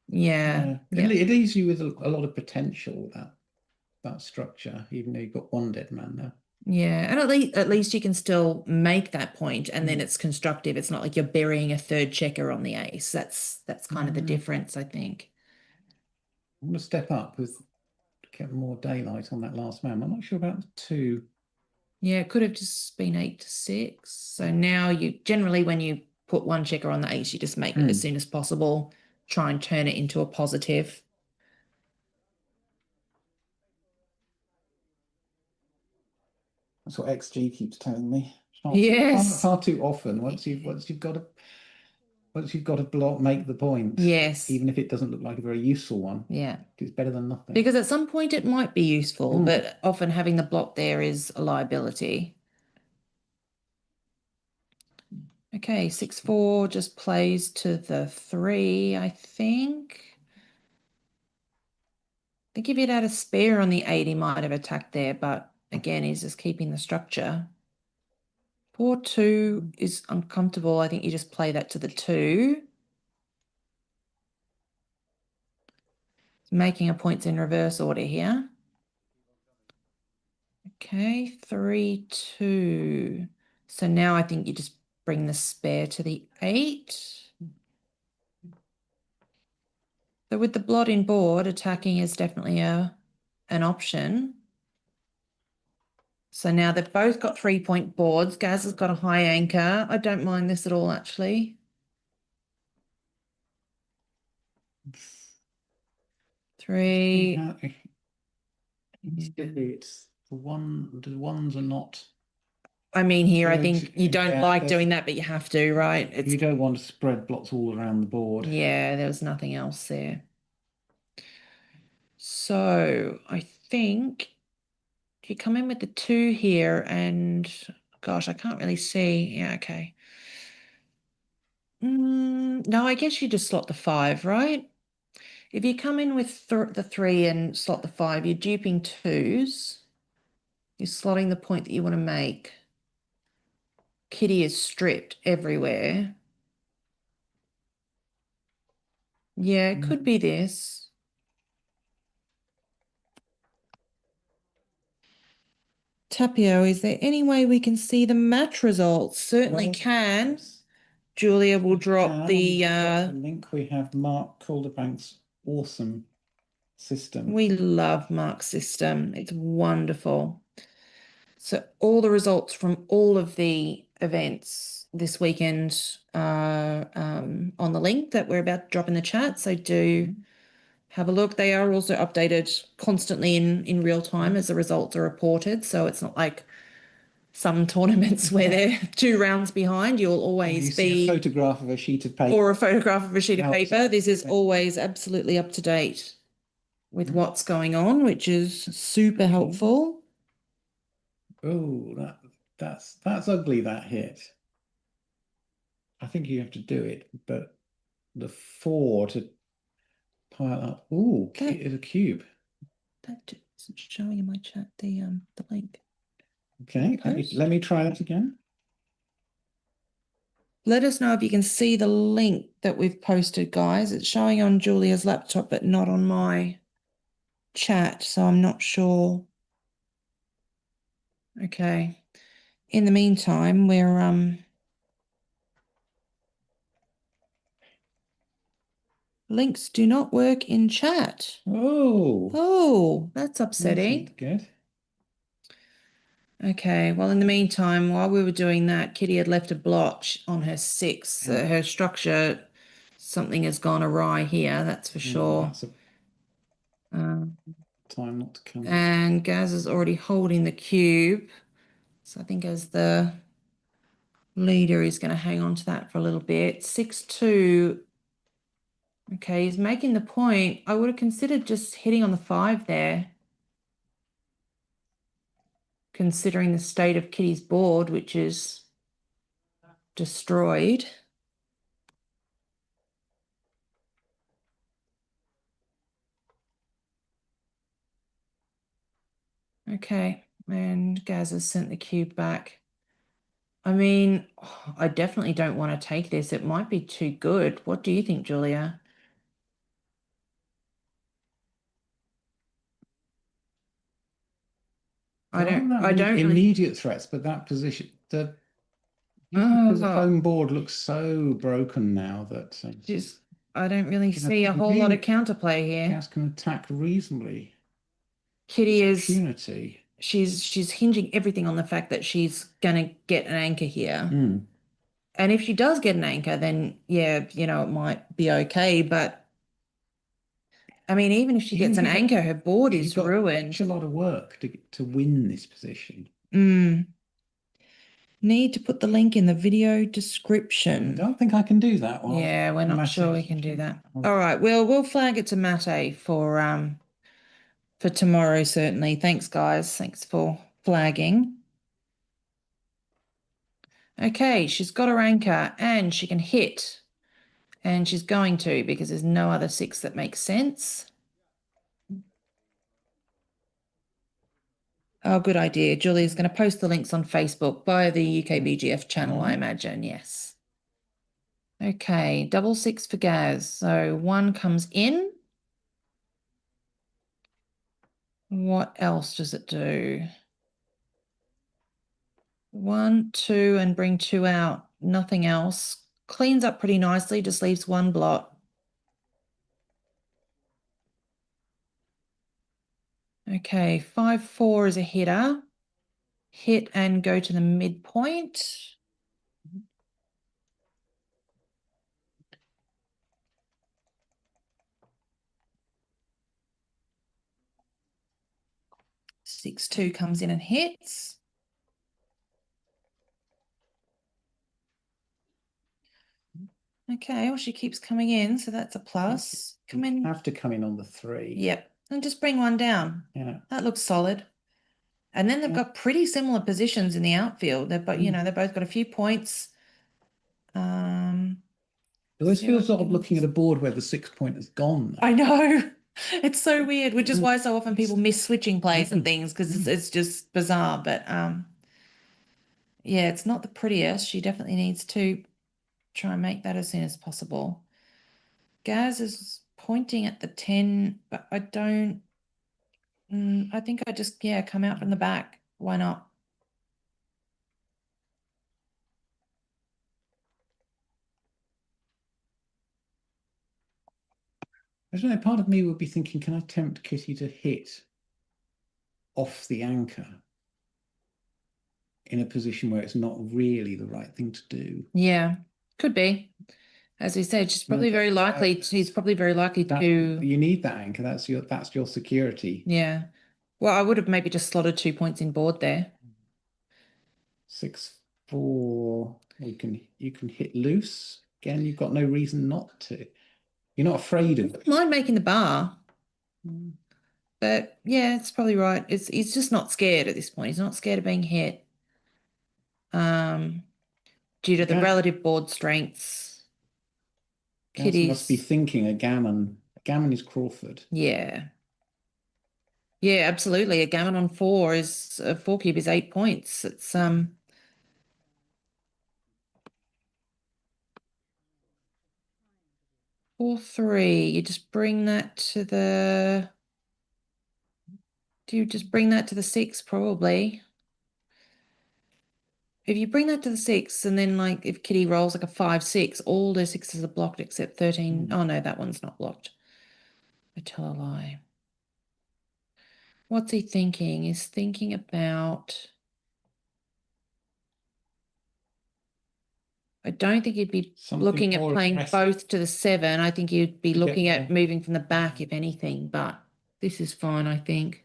yeah. It leaves you with a lot of potential, that structure, even though you've got one dead man there. Yeah, and at least you can still make that point, and then it's constructive. It's not like you're burying a third checker on the ace. That's kind of the difference, I think. I'm going to step up with get more daylight on that last man. I'm not sure about the 2. Yeah, it could have just been 8-6. So now you generally, when you put one checker on the ace, you just make it as soon as possible. Try and turn it into a positive. That's what XG keeps telling me. Yes. Far too often. Once you've got a block, make the point. Yes. Even if it doesn't look like a very useful one. Yeah. It's better than nothing. Because at some point it might be useful, but often having the block there is a liability. Okay, 6-4 just plays to the 3, I think. I think if he'd had a spare on the 8, he might have attacked there, but again, he's just keeping the structure. 4-2 is uncomfortable. I think you just play that to the 2. Making a points in reverse order here. Okay, 3-2. So now I think you just bring the spare to the 8. So with the blot in board, attacking is definitely an option. So now they've both got 3-point boards. Gaz has got a high anchor. I don't mind this at all, actually. 3. It's the ones are not. I mean, here, I think you don't like doing that, but you have to, right? You don't want to spread blots all around the board. Yeah, there was nothing else there. So I think you come in with the 2 here and gosh, I can't really see. Yeah, okay. No, I guess you just slot the 5, right? If you come in with the 3 and slot the 5, you're duping 2s. You're slotting the point that you want to make. Kitty is stripped everywhere. Yeah, it could be this. Tapio, is there any way we can see the match results? Certainly can. Julia will drop the link. We have Mark Calderbank's awesome system. We love Mark's system. It's wonderful. So all the results from all of the events this weekend are on the link that we're about to drop in the chat. So do have a look. They are also updated constantly in real time as the results are reported. So it's not like some tournaments where they're 2 rounds behind. You'll You always see a be, photograph of a sheet of paper. or a photograph of a sheet of Oh, paper. This is always absolutely up to date with what's going on, which is super helpful. Oh, that's ugly, that hit. I think you have to do it, but the 4 to pile up. Ooh, That- it's a cube. That isn't showing in my chat the link. Okay, Post. let me try that again. Let us know if you can see the link that we've posted, guys. It's showing on Julia's laptop, but not on my chat, so I'm not sure. Okay. In the meantime, we're links do not work in chat. Oh, that's upsetting. That's good. Okay, well, in the meantime, while we were doing that, Kitty had left a blotch on her 6. Her structure, something has gone awry here, that's for sure. That's a time not to come. And Gaz is already holding the cube. So I think as the leader, he's going to hang on to that for a little bit. 6-2. Okay, he's making the point. I would have considered just hitting on the 5 there, considering the state of Kitty's board, which is destroyed. Okay, and Gaz has sent the cube back. I mean, I definitely don't want to take this. It might be too good. What do you think, Julia? I don't really. Immediate threats, but that position, because the home board looks so broken now that I don't really see a whole lot of counterplay here. Gaz can attack reasonably. Kitty is Impunity. she's hinging everything on the fact that she's gonna get an anchor here. Mm. And if she does get an anchor, then yeah, you know, it might be okay. But I mean, even if she gets an anchor, her board is ruined. It's a lot of work to win this position. Need to put the link in the video I description. don't think I can do that one. Yeah, we're not sure we can do that. All right, we'll flag it to Mate for tomorrow, certainly. Thanks, guys. Thanks for flagging. Okay, she's got her anchor and she can hit. And she's going to, because there's no other 6 that makes sense. Oh, good idea. Julia's going to post the links on Facebook via the UK BGF channel, I imagine. Yes. Okay, 6 for Gaz. So 1 comes in. What else does it do? 1, 2, and bring 2 out. Nothing else. Cleans up pretty nicely, just leaves 1 blot. Okay, 5-4 is a hitter. Hit and go to the midpoint. Six, 2 comes in and hits. Okay, well, she keeps coming in, so that's a plus. Come in. Have to come in on the 3. Yep, and just bring 1 down. Yeah. That looks solid. And then they've got pretty similar positions in the outfield. They're both, you know, they've both got a few points. It always feels odd looking at a board where the 6 point has gone. I know. It's so weird, which is why so often people miss switching plays and things, because it's just bizarre. But yeah, it's not the prettiest. She definitely needs to try and make that as soon as possible. Gaz is pointing at the 10, but I don't. I think I just, come out from the back. Why not? I don't know, part of me would be thinking, can I tempt Kitty to hit off the anchor? in a position where it's not really the right thing to do. Yeah, could be. As we said, she's probably very likely. He's probably very likely That, to. you need that anchor. That's your security. Yeah. Well, I would have maybe just slotted 2 points in board there. 6-4. You can hit loose. Again, you've got no reason not to. You're not afraid of it. Mind making the bar. But yeah, it's probably right. He's just not scared at this point. He's not scared of being hit. Due to the relative board strengths. Kitty must be thinking a gammon. A gammon is Crawford. Yeah. Yeah, absolutely. A gammon on 4 is a 4 cube is 8 points. It's 4-3. You just bring that to the. Do you just bring that to the 6? Probably. If you bring that to the 6, and then like if Kitty rolls like a 5-6, all the 6s are blocked except 13. Oh no, that one's not blocked. I tell a lie. What's he thinking? He's thinking about. I don't think he'd be looking at playing both to the 7. I think he'd be looking at moving from the back, if anything, but this is fine, I think.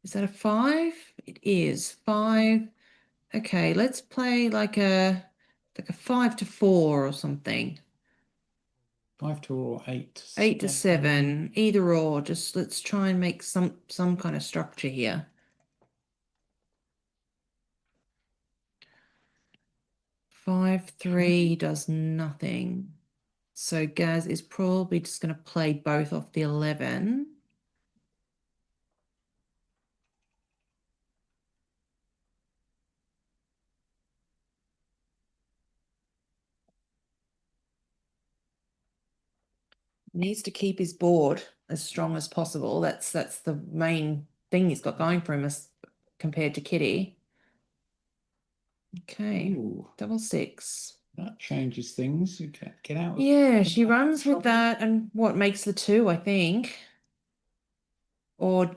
Is that a 5? It is 5. Okay, let's play like a 5-4 or something. 5-4 or 8. 8-7, either or. Just let's try and make some kind of structure here. 5-3 does nothing. So Gaz is probably just going to play both off the 11. Needs to keep his board as strong as possible. That's the main thing he's got going for him as compared to Kitty. Okay, Ooh, 6-6. that changes things. You get out. Yeah, she runs with that, and what makes the 2, I think. Or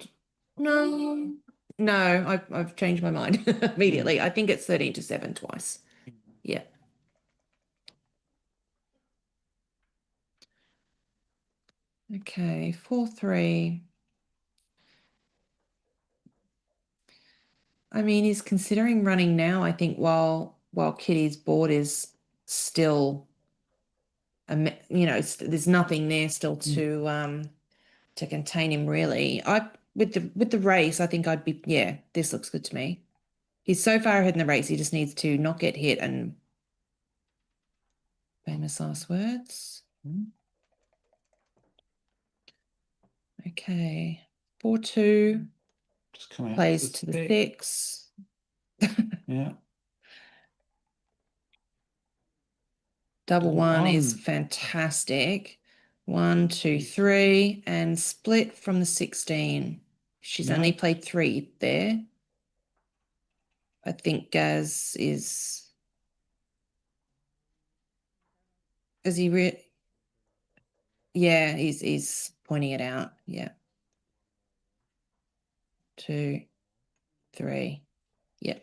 no, I've changed my mind immediately. I think it's 13-7 twice. Yeah. Okay, 4-3. I mean, he's considering running now, I think, while Kitty's board is still, there's nothing there still to contain him really. With the race, I think I'd be, yeah, this looks good to me. He's so far ahead in the race, he just needs to not get hit and famous last words. Okay, 4-2. Just come out Plays to the 6. Yeah. Double one is fantastic. 1, 2, 3, and split from the 16. She's only played 3 there. I think Gaz is he yeah, he's pointing it out. Yeah. 2, 3. Yep.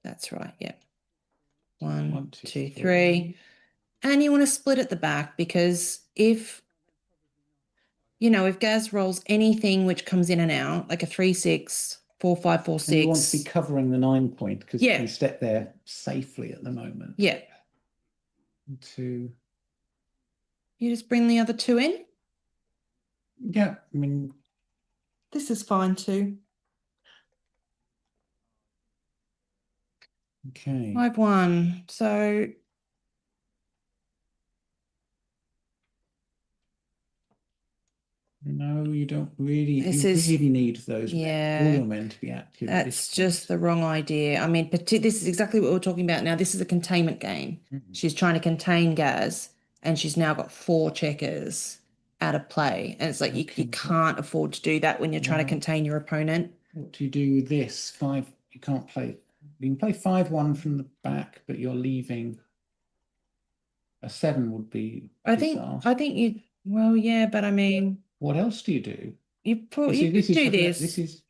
That's right. Yep. 1, 2, 3. And you want to split at the back because if Gaz rolls anything which comes in and out, like a 3-6, 4-5, 4-6. And you want to be covering the 9 point because you can step there safely at the moment. Yeah. 2. You just bring the other 2 in? Yeah, I mean. This is fine too. Okay. 5-1. So. No, you don't really. You really need those all your men to be active. That's just the wrong idea. I mean, this is exactly what we're talking about now. This is a containment game. She's trying to contain Gaz, and she's now got 4 checkers out of play. And it's like you can't afford to do that when you're trying to contain your opponent. What do you do with this? 5. You can't play. You can play 5-1 from the back, but you're leaving. A 7 would be. I think you. Well, yeah, but I mean. What else do you do? You could do this. This is.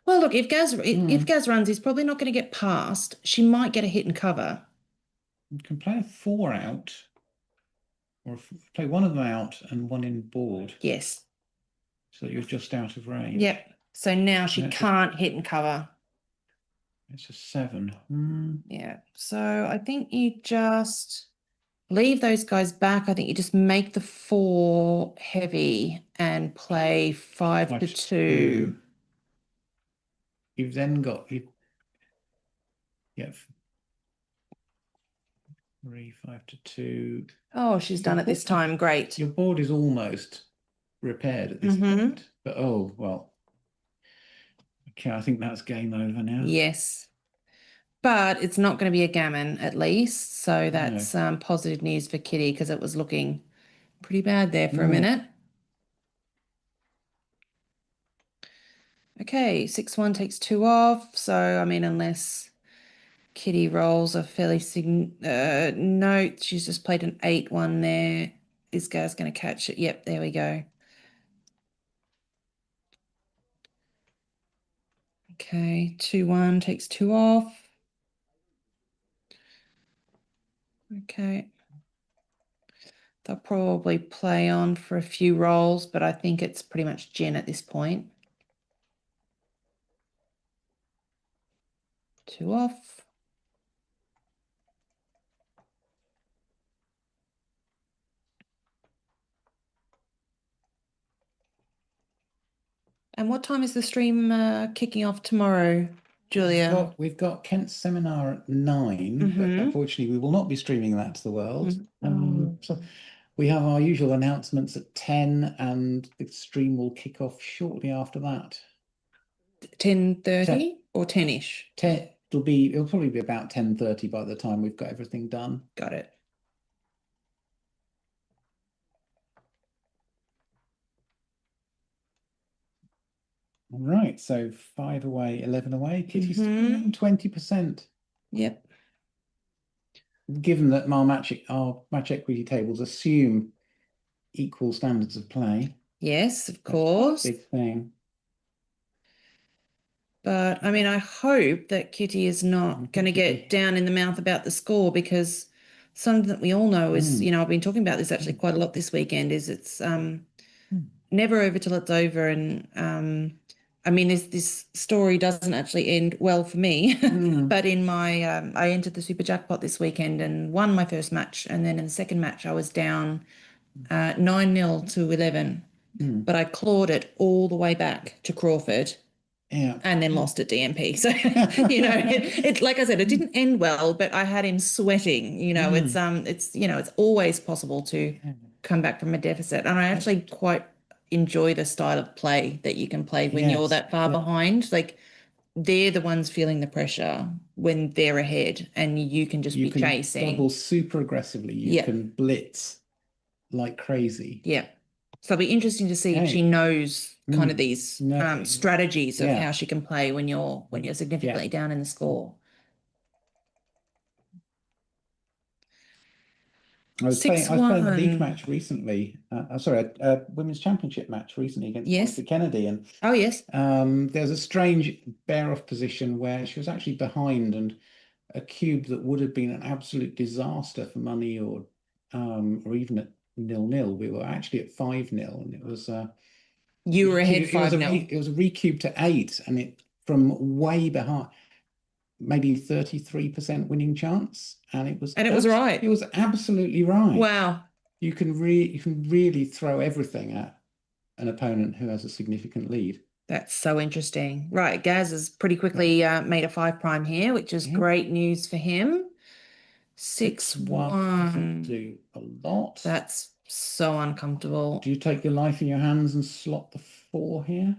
Well, look, if Gaz runs, he's probably not going to get past. She might get a hit and cover. You can play a 4 out, or play one of them out and one in board, Yes. so that you're just out of range. Yep. So now she Yeah. can't hit and cover. It's a 7. Yeah. So I think you just leave those guys back. I think you just make the 4 heavy and play 5 to 2. You've then got 3, 5 to 2. Oh, she's done it this time. Great. Your board is almost repaired at this point, but oh well. Okay, I think that's game over now. Yes. But it's not going to be a gammon at least. So that's positive news for Kitty because it was looking pretty bad there for a minute. Okay, 6-1 takes 2 off. So, I mean, unless Kitty rolls a fairly no, she's just played an 8-1 there. This guy's going to catch it. Yep, there we go. Okay, 2-1 takes 2 off. Okay. They'll probably play on for a few rolls, but I think it's pretty much Jen at this point. 2 off. And what time is the stream kicking off tomorrow, Julia? We've got Kent's seminar at 9, but unfortunately we will not be streaming that to the world. So we have our usual announcements at 10, and the stream will kick off shortly after that. 10:30 or 10-ish? It'll probably be about 10:30 by the time we've got everything done. Got it. All right, so 5 away, 11 away. Kitty's 20%. Yep. Given that our match equity tables assume equal standards of play. Yes, of course. Big thing. But I mean, I hope that Kitty is not going to get down in the mouth about the score, because something that we all know is, you know, I've been talking about this actually quite a lot this weekend, is it's never over till it's over. And I mean, this story doesn't actually end well for me, but in my, I entered the super jackpot this weekend and won my first match. And then in the second match, I was down 9-0 to 11, but I clawed it all the way back to Crawford. Yeah. And then lost at DMP. So, you know, it like I said, it didn't end well, but I had him sweating. You know, it's you know, it's always possible to come back from a deficit. And I actually quite enjoy the style of play that you can play when you're that far behind. Like, they're the ones feeling the pressure when they're ahead, and you can just be chasing. Double super aggressively. You can blitz like crazy. Yeah. So it'll be interesting to see if she knows kind of these strategies of how she can play when you're significantly down in the score. I was playing a league match recently. A women's championship match recently against Monica Kennedy, and there's a strange bear-off position where she was actually behind, and a cube that would have been an absolute disaster for money or even at 0-0. We were actually at 5-0, and it was you were ahead 5-0. It was a recube to 8, and it from way behind, maybe 33% winning chance, and it was right. It was absolutely right. Wow. You can really throw everything at an opponent who has a significant lead. That's so interesting. Right, Gaz has pretty quickly made a 5 prime here, which is great news for him. 6-1 doesn't do a lot. That's so uncomfortable. Do you take your life in your hands and slot the 4 here?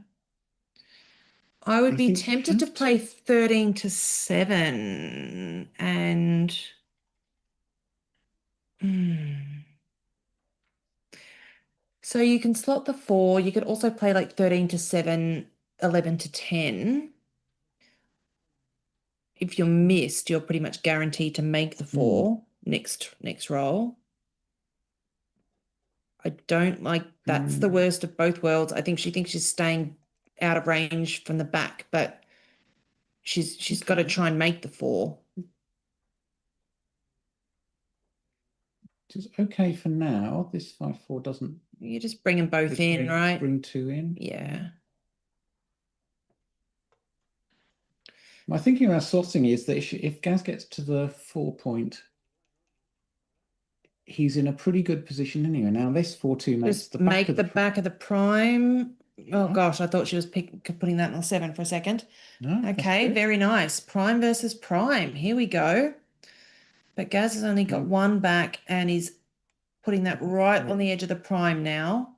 I would be tempted to play 13 to 7 and so you can slot the 4. You could also play like 13 to 7, 11 to 10. If you're missed, you're pretty much guaranteed to make the 4 next roll. I don't like, that's the worst of both worlds. I think she thinks she's staying out of range from the back, but she's got to Okay. try and make the 4. Which is okay for now. This 5-4 doesn't. You just bring them both in, right? Bring 2 in. Yeah. My thinking around slotting is that if Gaz gets to the 4 point, he's in a pretty good position anyway. Now this 4-2 makes Just the back make of the back of the prime. Oh Yeah. gosh, I thought she was putting that on the 7 for a second. No, that's Okay, good. very nice. Prime versus prime. Here we go. But Gaz has only got 1 back and he's putting that right on the edge of the prime now.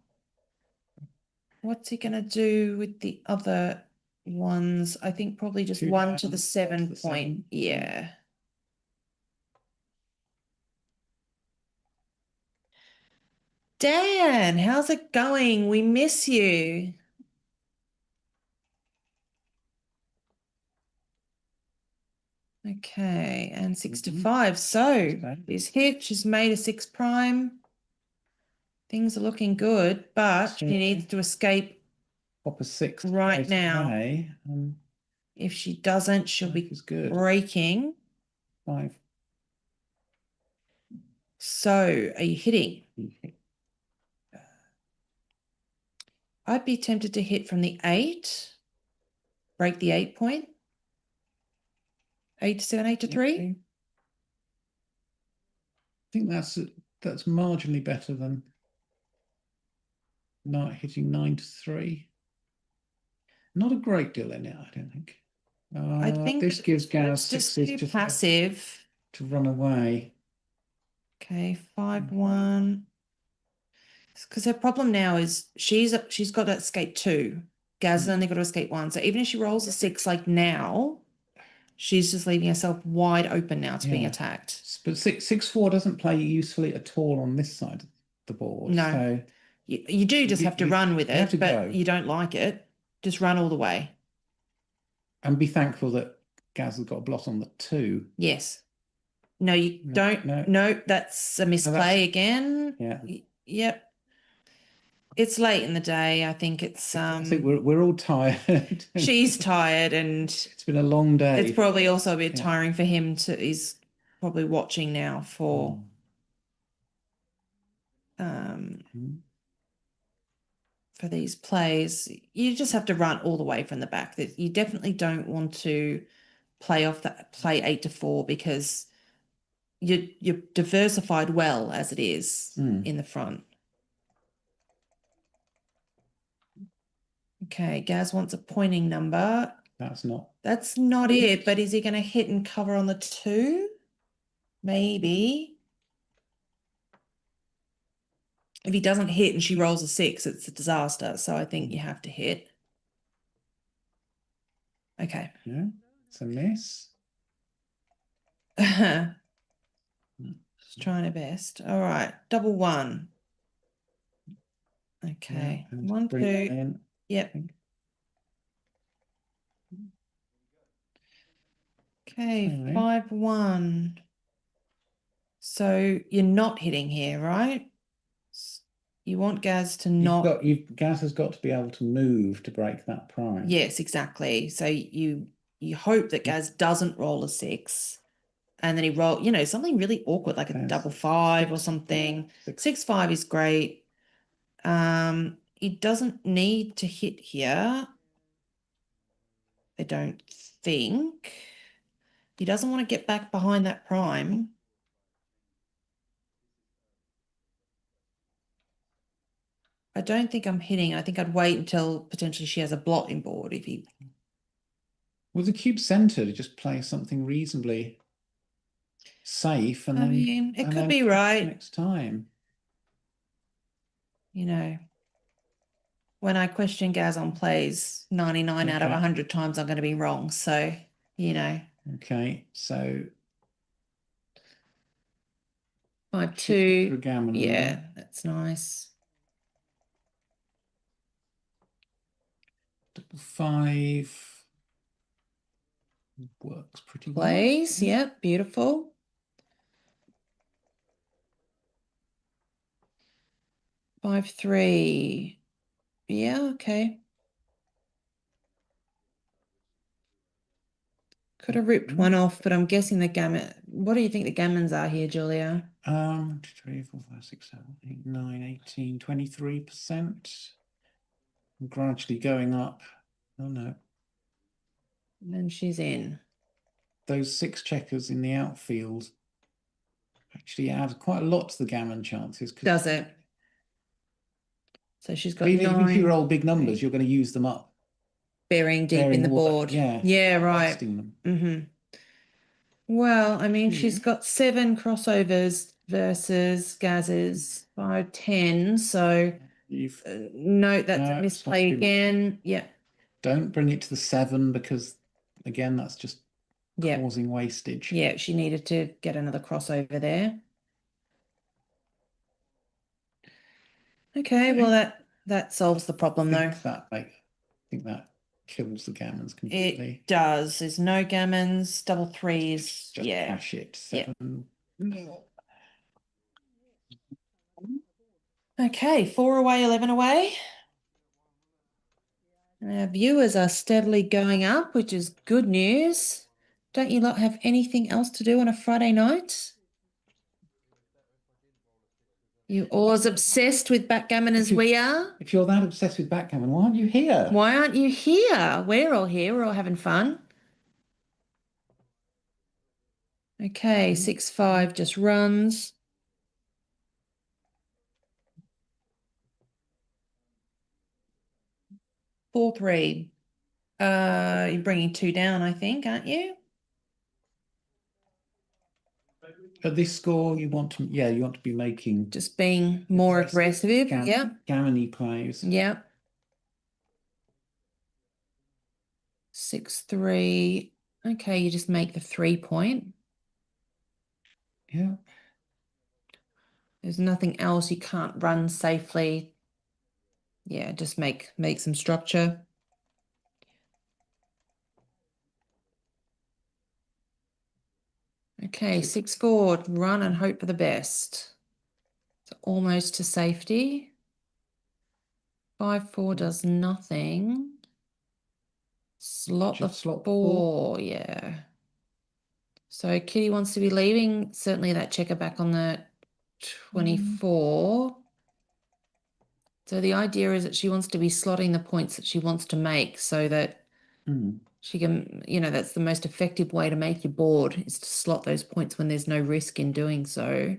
What's he going to do with the other ones? I think probably just 2 1 down, to the 7 point. Yeah. Dan, how's it going? We miss you. Okay, and 6 to 5. So Okay. he's hit, she's made a 6 prime. Things are looking good, but she needs to escape Pop a 6 right straight now. away, If she doesn't, she'll be is good. breaking. 5. So are you hitting? I'd be tempted to hit from the 8, break the 8 point. 8 to 7, 8 to 3. I think that's marginally better than not hitting 9 to 3. Not a great deal in it, I don't think. I think this gives Gaz just 6s too passive. to run away. Okay, 5-1. Because her problem now is she's got to escape 2. Gaz has only got to escape 1. So even if she rolls a 6 like now, she's just leaving herself wide open now to being Yeah. attacked. But 6-4 doesn't play usefully at all on this side of the board. No. So You do just have to run with have it, to but go. you don't like it. Just run all the way. and be thankful that Gaz has got a blot on the 2. Yes. No, you No, don't. no. No, that's a misplay again. Yeah. Yep. It's late in the day. I think it's I think we're all tired. she's tired and It's been a long day. it's probably also a bit tiring for him to he's probably watching now for for these plays. You just have to run all the way from the back. That you definitely don't want to play 8 to 4 because you're diversified well as it is in the front. Okay, Gaz wants a pointing number. That's not it, but is he going to hit and cover on the 2? Maybe. If he doesn't hit and she rolls a 6, it's a disaster. So I think you have to hit. Okay. Yeah, it's a miss. Just trying her best. All right, double 1. Okay, Yeah, 1, 2. Yep. Okay, 5-1. So you're not hitting here, right? You want Gaz to not. Gaz has got to be able to move to break that prime. Yes, exactly. So you hope that Gaz doesn't roll a 6, and then he roll, something really awkward like a double 5 or something. 6-5 is great. He doesn't need to hit here. I don't think. He doesn't want to get back behind that prime. I don't think I'm hitting. I think I'd wait until potentially she has a blot in board if he. With the cube centered, just play something reasonably safe, and then It could be right next time. When I question Gaz on plays 99 out of 100 times, I'm going to be wrong. So, Okay, so 5-2. gammon. Yeah, that's nice. 5 works pretty well. Plays, yep, beautiful. 5-3. Yeah, okay. Could have ripped one off, but I'm guessing the gammon. What do you think the gammons are here, Julia? 2, 3, 4, 5, 6, 7, 8, 9, 18, 23%. Gradually going up. Oh no. And she's in. Those 6 checkers in the outfield actually add quite a lot to the gammon chances. Does it? So she's got Even if you 9 roll big numbers, you're going to use them up. burying deep in Burying the water, board. yeah. Yeah, right. Testing them. Mm-hmm. Well, I mean, she's got 7 crossovers versus Gaz's 5, 10. So You've note that's No, a misplay stop him. again. Yeah. don't bring it to the 7 because again, that's just Yeah. causing wastage. Yeah, she needed to get another crossover there. Okay, well that solves the problem though. I think that kills the gammons completely. It does. There's no gammons, double threes. Just Yeah. cash it. Yeah. 7. Okay, 4 away, 11 away. And our viewers are steadily going up, which is good news. Don't you lot have anything else to do on a Friday night? You all as obsessed with backgammon as we are? If you're that obsessed with backgammon, why aren't you here? Why aren't you here? We're all here. We're all having fun. Okay, 6-5 just runs. 4-3. You're bringing 2 down, I think, aren't you? At this score, you want to be making Just being more aggressive. Yeah. gammony plays. Yeah. 6-3. Okay, you just make the 3-point. Yeah. There's nothing else. You can't run safely. Yeah, just make some structure. Okay, 6-4. Run and hope for the best. It's almost to safety. 5-4 does nothing. Slot the slot 4, yeah. So Kitty wants to be leaving. Certainly that checker back on the 24. So the idea is that she wants to be slotting the points that she wants to make so that she can, that's the most effective way to make your board is to slot those points when there's no risk in doing so.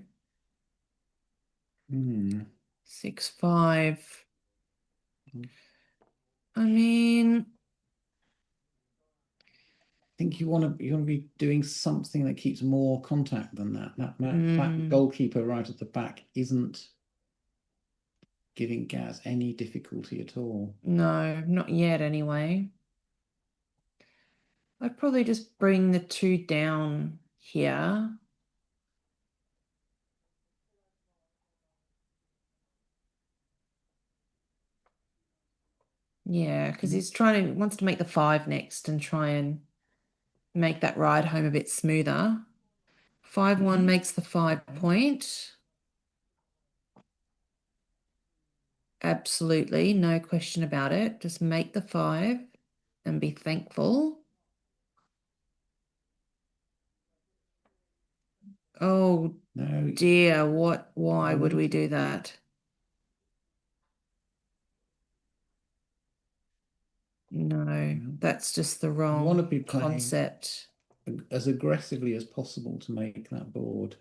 6-5. I mean, I think you want to be doing something that keeps more contact than that. That goalkeeper right at the back isn't giving Gaz any difficulty at all. No, not yet anyway. I'd probably just bring the 2 down here. Yeah, because wants to make the 5 next and try and make that ride home a bit smoother. 5-1 makes the 5-point. Absolutely, no question about it. Just make the 5 and be thankful. Oh No. dear, why would we do that? No, that's just the wrong You want to be playing concept. as aggressively as possible to make that board.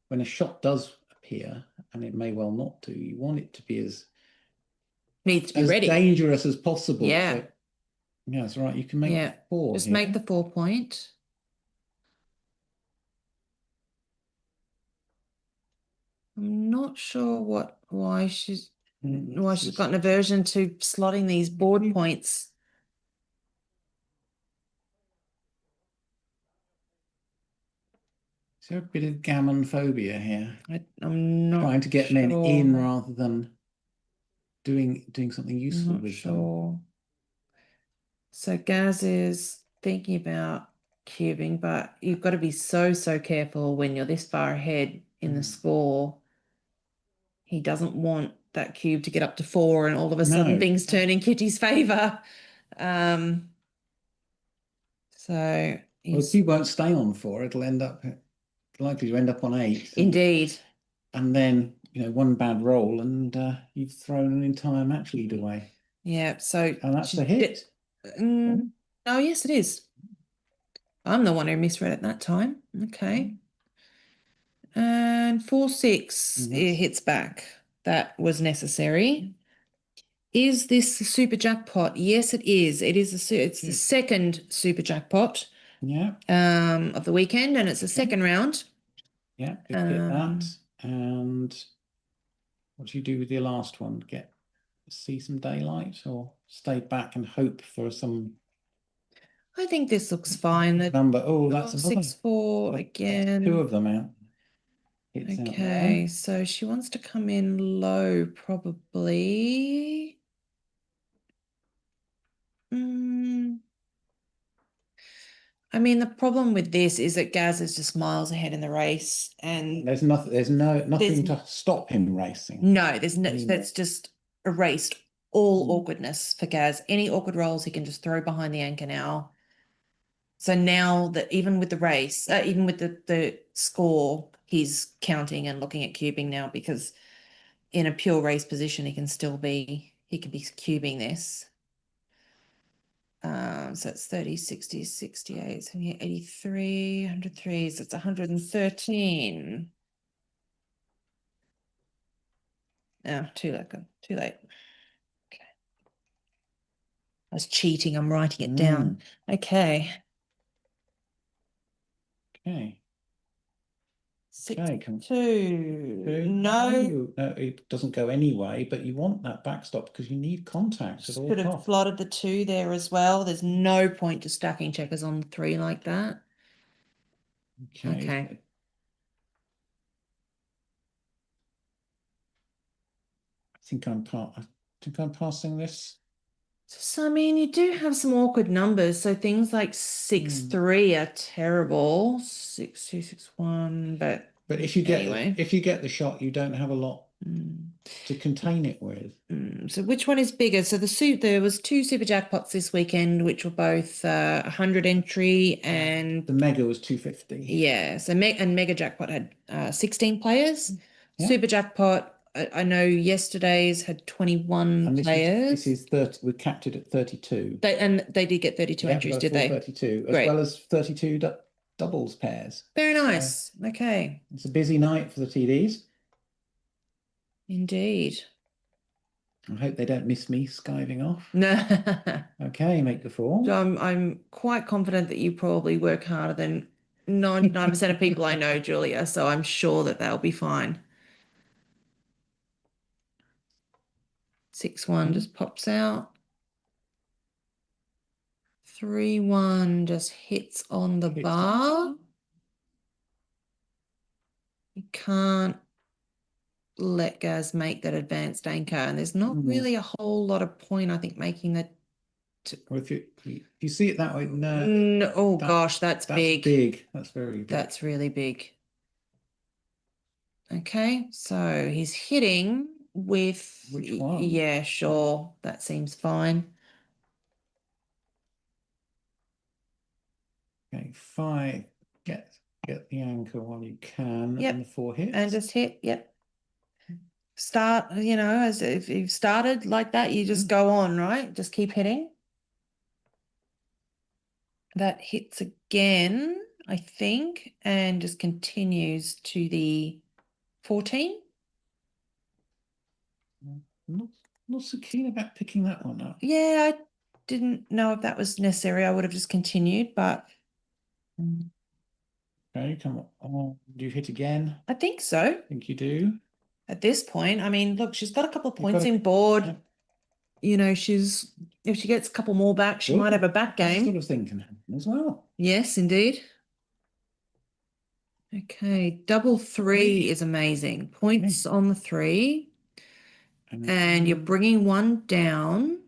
When a shot does appear, and it may well not do, you want it to be as ready, dangerous as possible. Yeah. So, yeah, that's right. You can make 4. Just here. make the 4-point. I'm not sure why she's got an aversion to slotting these board points. Is there a bit of gammon phobia here? I'm not trying to get men sure. in rather than doing something useful Not with sure. them. So Gaz is thinking about cubing, but you've got to be so careful when you're this far ahead in the score. He doesn't want that cube to get up to 4 and all of a sudden things turn in Kitty's favour. So Well, he's if you won't stay on 4, it'll end up likely to end up on 8. indeed. And then, one bad roll and you've thrown an entire match lead away. Yeah, so And that's she a hit. oh, yes, it is. I'm the one who misread it that time. Okay. And 4-6, it hits back. That was necessary. Is this the super jackpot? Yes, it is. It's the second super jackpot Yeah, of the weekend, and it's the second round. yeah, good to get that. And what do you do with your last one? See some daylight or stay back and hope for some I think this looks fine. The number? Oh, that's another 6-4 that's again. 2 of them out. Hits out there. Okay, so she wants to come in low, probably. I mean, the problem with this is that Gaz is just miles ahead in the race, and There's nothing to stop him racing. no, anymore. that's just erased all awkwardness for Gaz. Any awkward rolls he can just throw behind the anchor now. So now that even with the race, even with the score, he's counting and looking at cubing now, because in a pure race position he can be cubing this. So it's 30, 60, 68, 78, 83, 103, so it's 113. No, too late. Too late. Okay. I was cheating. I'm writing it down. Okay. Okay. 62. No. No, it doesn't go anyway, but you want that backstop because you need contact at all Could have costs. plotted the 2 there as well. There's no point to stacking checkers on the 3 like that. Okay. I think I'm passing this. So, I mean, you do have some awkward numbers. So things like 6-3 are terrible. 6-2, 6-1, but if you get anyway. if you get the shot, you don't have a lot to contain it with. So which one is bigger? So there was 2 super jackpots this weekend, which were both 100 entry, and the mega was 250. Yeah, so mega jackpot had 16 players. Yeah. Super jackpot, I know yesterday's had 21 And players. This is 30. We capped it at 32. They did get 32 entries, did they? 32, as Great. well as 32 doubles pairs. Very nice. Okay. It's a busy night for the TDs. Indeed. I hope they don't miss me skiving off. No. Okay, make the 4. So I'm quite confident that you probably work harder than 99% of people I know, Julia, so I'm sure that they'll be fine. 6-1 just pops out. 3-1 just hits on the bar. You can't let Gaz make that advanced anchor, and there's not really a whole lot of point, I think, making that. Well, if you see it that way, no. Oh gosh, that's big. That's very big. That's really big. Okay, so he's hitting with Which one? Yeah, sure. That seems fine. Okay, 5. Get the anchor while you can. Yep. And the 4 hits. And just hit, yep. Start, as if you've started like that, you just go on, right? Just keep hitting. That hits again, I think, and just continues to the 14. Not so keen about picking that one up. Yeah, I didn't know if that was necessary. I would have just continued, but Okay, come on. Do you hit again? I think so. I think you do. At this point, I mean, look, she's got a couple of points in board. Yeah. If she gets a couple more back, she might have a back game. That sort of thing can happen as well. Yes, indeed. Okay, double 3 is amazing. Points on the 3. And you're bringing 1 down.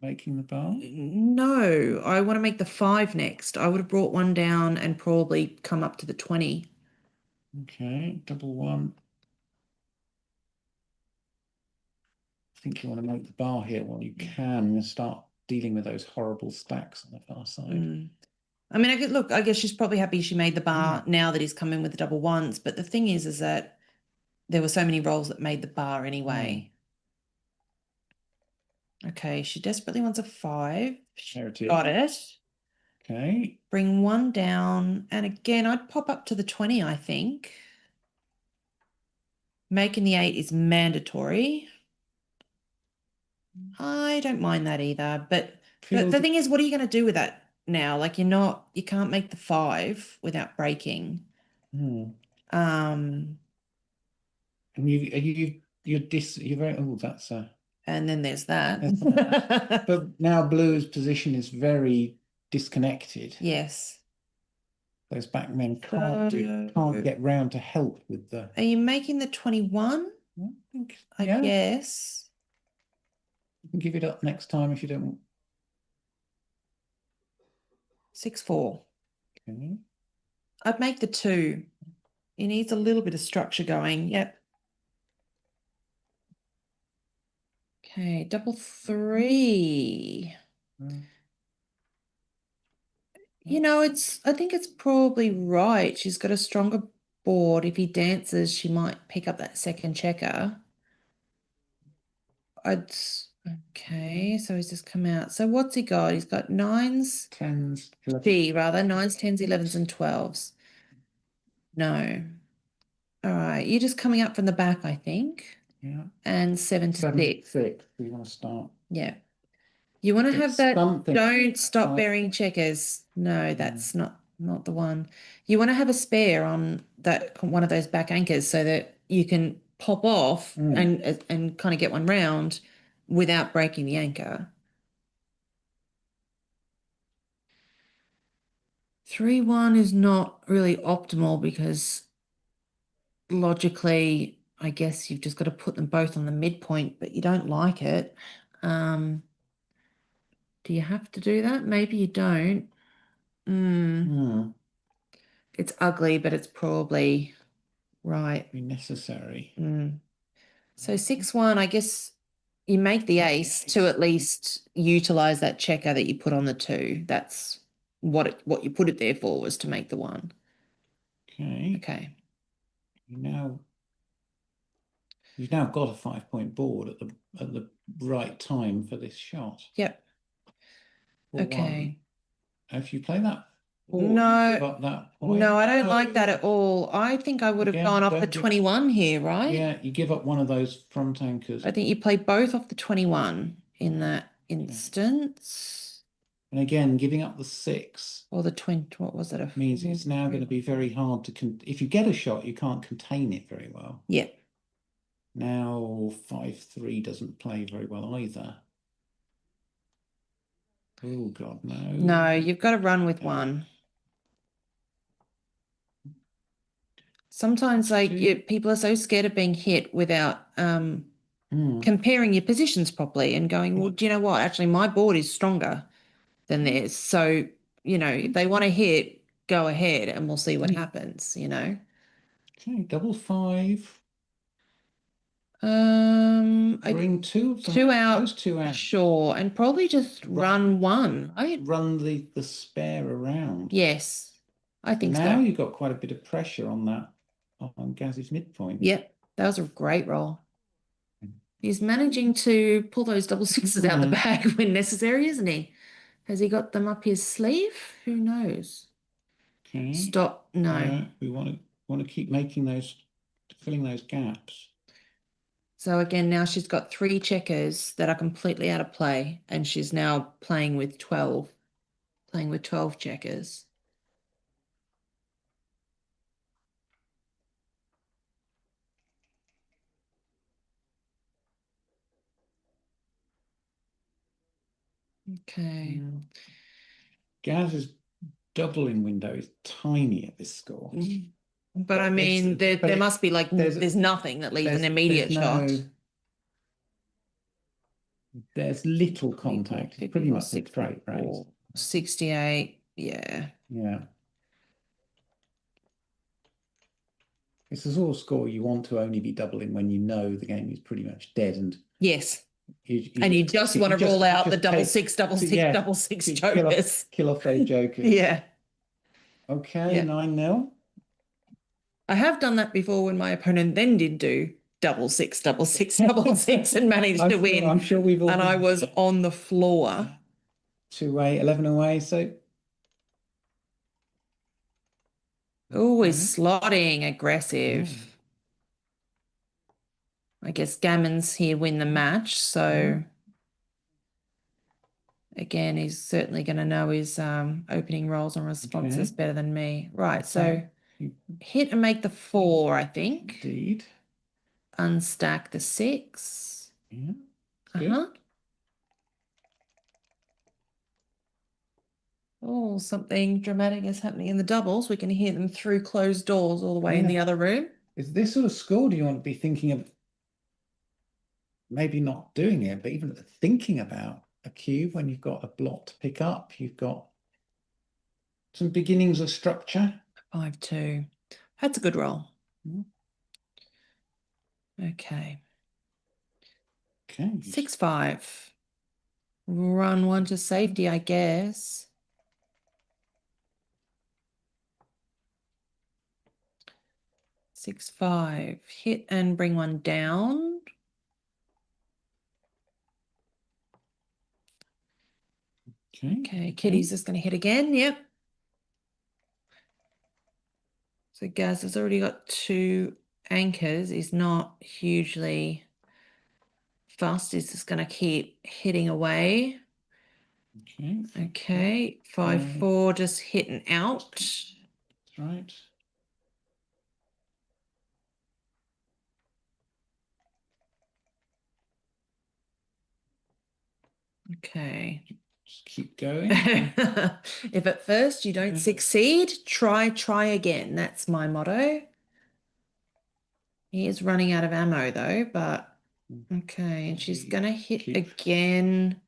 Making the bar? No, I want to make the 5 next. I would have brought 1 down and probably come up to the 20. Okay, double 1. I think you want to make the bar here while you can and start dealing with those horrible stacks on the far side. I mean, I guess she's probably happy she made the bar now that he's come in with the double ones. But the thing is that there were so many rolls that made the bar anyway. Okay, she desperately wants a 5. She There it is. got it. Okay. Bring 1 down. And again, I'd pop up to the 20, I think. Making the 8 is mandatory. I don't mind that either. But the thing is, what are you going to do with that now? Like you can't make the 5 without breaking. Hmm. And And you're very, oh, that's then there's that. but now blue's position is very disconnected. Yes. Those backmen can't get round to help with the. Are you making the 21? I guess. You can give it up next time if you don't want. 6-4. Okay. I'd make the 2. He needs a little bit of structure going. Yep. Okay, double 3. You know, I think it's probably right. She's got a stronger board. If he dances, she might pick up that second checker. Okay, so he's just come out. So what's he got? He's got 9s, 10s, 11s. B rather, 9s, 10s, 11s, and 12s. No. All right, you're just coming up from the back, I think. Yeah. And 7 to 6. 6. We want to start. Yeah. You want to have that. Something. Don't stop burying checkers. No, that's not the one. You want to have a spare on that one of those back anchors so that you can pop off and kind of get one round without breaking the anchor. 3-1 is not really optimal because logically, I guess you've just got to put them both on the midpoint, but you don't like it. Do you have to do that? Maybe you don't. It's ugly, but it's probably right. Be necessary. So 6-1, I guess you make the ace to at least utilize that checker that you put on the 2. That's what you put it there for, was to make the 1. Okay. You've now got a 5-point board at the right time for this shot. Yep. Okay. If you play that board, No, give up that point. no, I don't like that at all. I think I would have gone off the 21 here, right? Yeah, you give up one of those front anchors. I think you play both off the 21 in that instance. And again, giving up the 6 or the 20. What was it? Means it's now going to be very hard to if you get a shot, you can't contain it very well. Yeah. Now 5-3 doesn't play very well either. Oh God, no. No, you've got to run with 1. Sometimes people are so scared of being hit without comparing your positions properly and going, well, do you know what? Actually, my board is stronger than theirs. So, if they want to hit, go ahead and we'll see what happens, Okay, double 5. Bring 2 out. Those 2 out. Sure, and probably just run 1. Run the spare around. Yes, I think so. Now you've got quite a bit of pressure on that, on Gaz's midpoint. Yep, that was a great roll. He's managing to pull those double 6s out the bag when necessary, isn't he? Has he got them up his sleeve? Who knows? Okay. Stop. No. We want to keep making filling those gaps. So again, now she's got 3 checkers that are completely out of play, and she's now playing with 12 checkers. Okay. Gaz's doubling window is tiny at this score. But I mean, there must be there's nothing that leaves an immediate shot. There's little contact. It's pretty much a straight race. 68, yeah. Yeah. It's the sort of score you want to only be doubling when you know the game is pretty much dead and yes. You just want to roll out the double 6 jokers. Kill off those jokers. Yeah. Okay, Yeah. 9-0. I have done that before when my opponent then did do double six, double six, double six and managed to win. I'm sure we've all And I was on the floor. 2-8, 11 away. So Oh, he's slotting aggressive. I guess Gammon's here win the match, so again, he's certainly going to know his opening roles and responses better than me. Right, so hit and make the 4, I think. Indeed. Unstack the 6. Yeah. Oh, something dramatic is happening in the doubles. We can hear them through closed doors all the way in the other room. Is this sort of score? Do you want to be thinking of maybe not doing it, but even thinking about a cube when you've got a block to pick up? You've got some beginnings of structure. 5-2. That's a good roll. Okay. Okay. 6-5. Run one to safety, I guess. 6-5. Hit and bring one down. Okay, Kitty's just going to hit again. Yep. So Gaz has already got 2 anchors. He's not hugely fast. He's just going to keep hitting away. Okay. 5-4, just hitting out. That's right. Okay. Just keep going. If at first you don't succeed, try again. That's my motto. He is running out of ammo though, but okay. And she's going to hit again.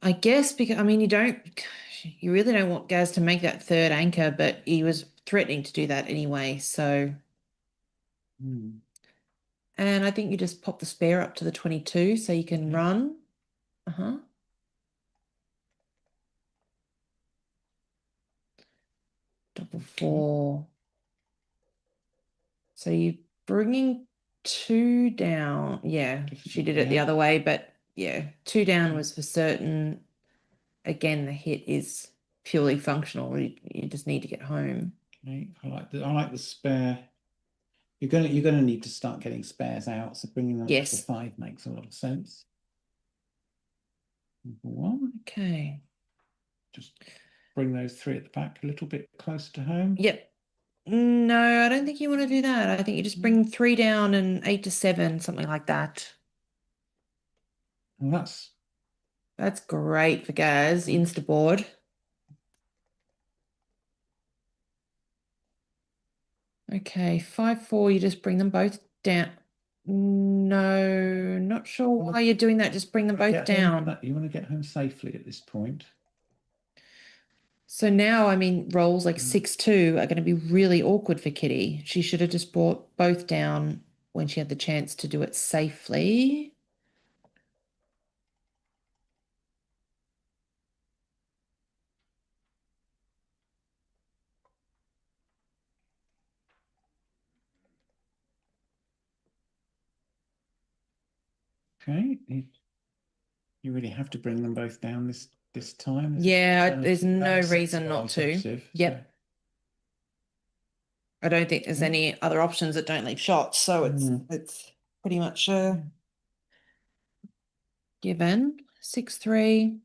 I guess because, I mean, you really don't want Gaz to make that 3rd anchor, but he was threatening to do that anyway. So, and I think you just pop the spare up to the 22 so you can run. Double 4. So you're bringing 2 down. Yeah, she did it the other way, but yeah, 2 down was for certain. Again, the hit is purely functional. You just need to get home. Okay, I like the spare. You're gonna need to start getting spares out. So bringing them up to 5 makes a lot of sense. Number 1. Okay. Just bring those 3 at the back a little bit closer to home. Yep. No, I don't think you want to do that. I think you just bring 3 down and 8 to 7, something like that. Well, that's great for Gaz, Instaboard. Okay, 5-4, you just bring them both down. No, not sure why you're doing that. Just bring them both down. You want to get home safely at this point. So now, I mean, rolls like 6-2 are going to be really awkward for Kitty. She should have just brought both down when she had the chance to do it safely. Okay, you really have to bring them both down this time. Yeah, there's no reason not to. Yep. I don't think there's any other options that don't leave shots, so it's pretty much given. 6-3.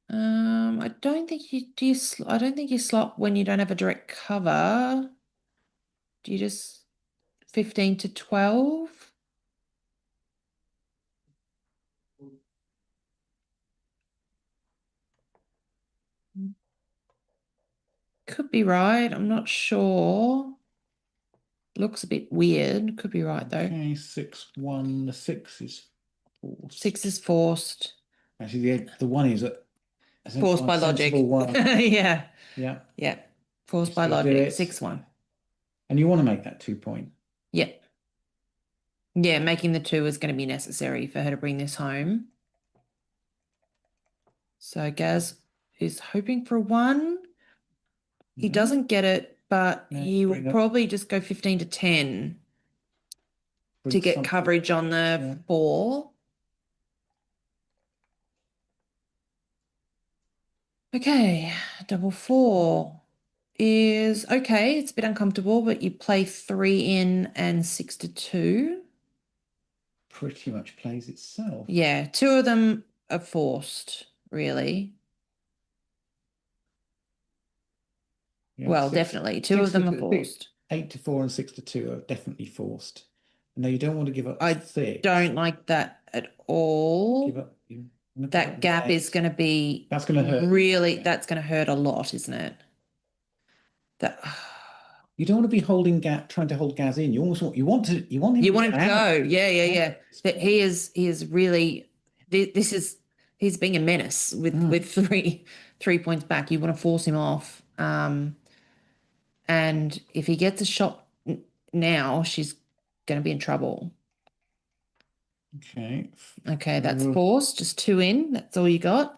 I don't think I don't think you slot when you don't have a direct cover. Do you just 15 to 12? Could be right. I'm not sure. Looks a bit weird. Could be right though. Okay, 6-1. The 6 is forced. 6 is forced. Actually, the 1 is forced by logic. Yeah. Yeah. Yeah. Forced by logic. 6-1. And you want to make that 2 point. Yeah. Yeah, making the 2 is going to be necessary for her to bring this home. So Gaz is hoping for a 1. He No. doesn't get it, but No, he will bring up- probably just go 15 to 10 to bring get something- coverage on the yeah. 4. Okay, double 4 is okay. It's a bit uncomfortable, but you play 3 in and 6 to 2. Pretty much plays itself. Yeah, 2 of them are forced, really. Yeah, Well, six- definitely. 2 six of them to are two- forced. 8 to 4 and 6 to 2 are definitely forced. No, you don't want to give up I 6. Don't like that at all. Give up. You wanna give That up gap is eight. going to be That's going to hurt. really, Yeah. that's going to hurt a lot, isn't it? That You don't want to be holding trying to hold Gaz in. You almost want him you want him to to get out. go. Yeah, yeah, yeah. Yeah. But he is really he's being a menace with Mm. with 3 points back. You want to force him off. And if he gets a shot now, she's going to be in trouble. Okay. Okay, that's Mm. forced. Just 2 in. That's all you got.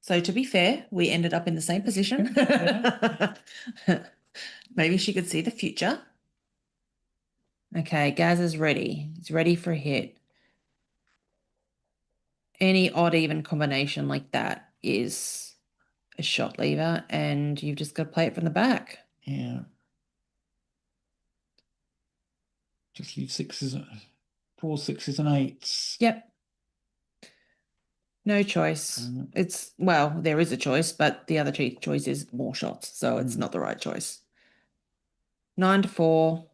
So to be fair, we ended up in the same position. Maybe she could see the future. Okay, Gaz is ready. He's ready for a hit. Any odd even combination like that is a shot lever, and you've just got to play it from the back. Yeah. Just leave 6s, 4 6s and 8s. Yep. No choice. It's, well, there is a choice, but the other choice is more shots, so it's not the right choice. 9 to 4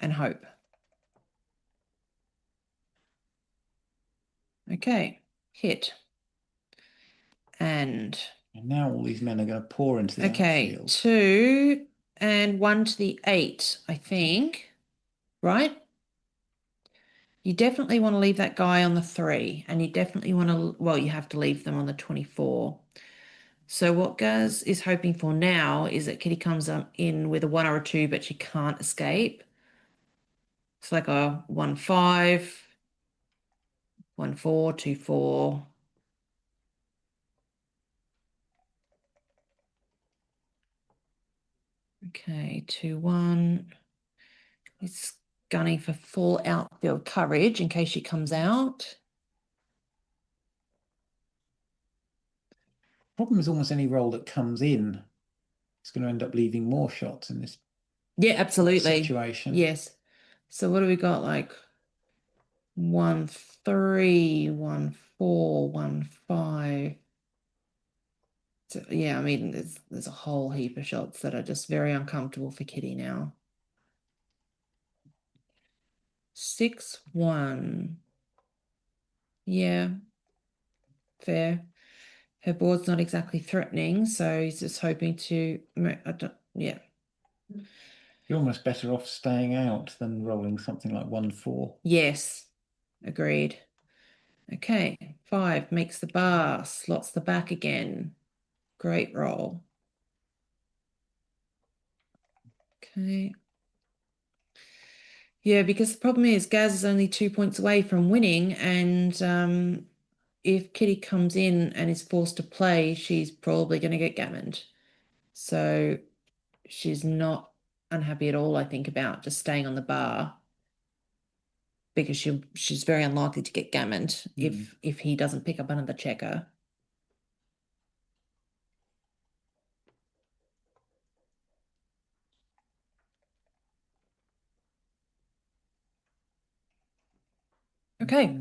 and hope. Okay, hit. And now all these men are going to pour into the outfield. 2 and 1 to the 8, I think. Right? You definitely want to leave that guy on the 3, and you definitely want to, well, you have to leave them on the 24. So what Gaz is hoping for now is that Kitty comes in with a 1 or a 2, but she can't escape. It's like a 1 5, 1 4, 2 4. Okay, 2 1. It's gunning for full outfield coverage in case she comes out. Problem is almost any roll that comes in is going to end up leaving more shots in this situation. Yes. So what do we got? Like 1 3, 1 4, 1 5. So, yeah, I mean, there's a whole heap of shots that are just very uncomfortable for Kitty now. 6 1. Yeah, fair. Her board's not exactly threatening, so he's just hoping to. Yeah. You're almost better off staying out than rolling something like 1 4. Yes, agreed. Okay, 5 makes the bar, slots the back again. Great roll. Okay. Yeah, because the problem is Gaz is only 2 points away from winning, and if Kitty comes in and is forced to play, she's probably going to get gammoned. So she's not unhappy at all, I think, about just staying on the bar, because she's very unlikely to get gammoned if he doesn't pick up another checker. Okay.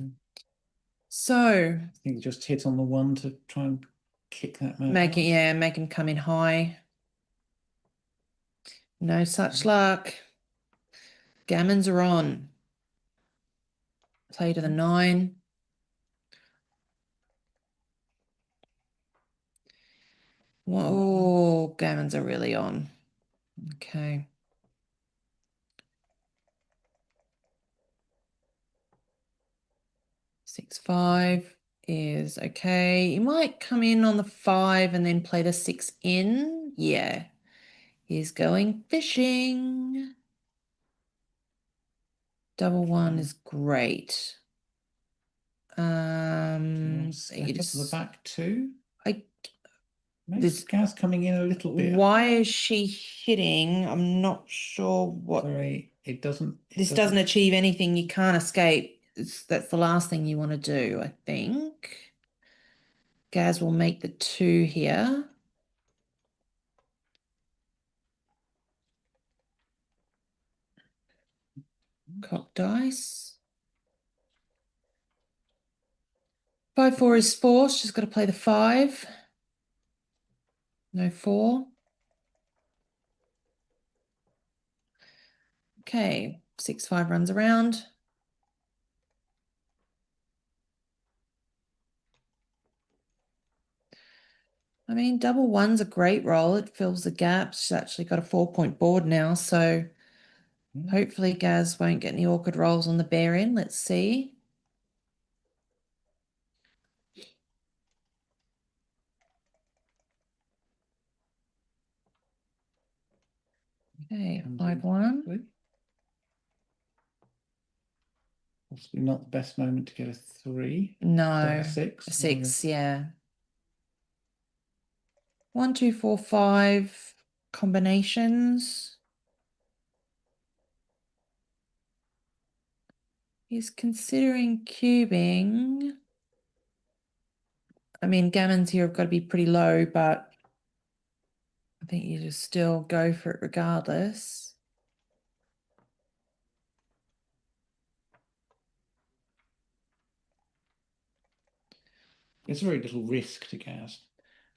So I think just hit on the 1 to try and kick that man. make him come in high. No such luck. Gammons are on. Play to the 9. Whoa, gammons are really on. Okay. Six 5 is okay. You might come in on the 5 and then play the 6 in. Yeah. He's going fishing. Double 1 is great. Step you up to the just, back two. I, Maybe this, Gaz coming in a little bit. why is she hitting? I'm not sure what. Sorry, it doesn't. This doesn't achieve anything. You can't escape. That's the last thing you want to do, I think. Gaz will make the 2 here. Cock dice. 5-4 is forced. She's got to play the 5. No 4. Okay, 6-5 runs around. I mean, double 1's a great roll. It fills the gaps. She's actually got a 4-point board now, so hopefully Gaz won't get any awkward rolls on the bear in. Let's see. Okay, 5-1. Possibly not the best moment to get a 3. No, A 6. a 6, yeah. 1, 2, 4, 5 combinations. He's considering cubing. I mean, gammons here have got to be pretty low, but I think you just still go for it regardless. It's very little risk to Gaz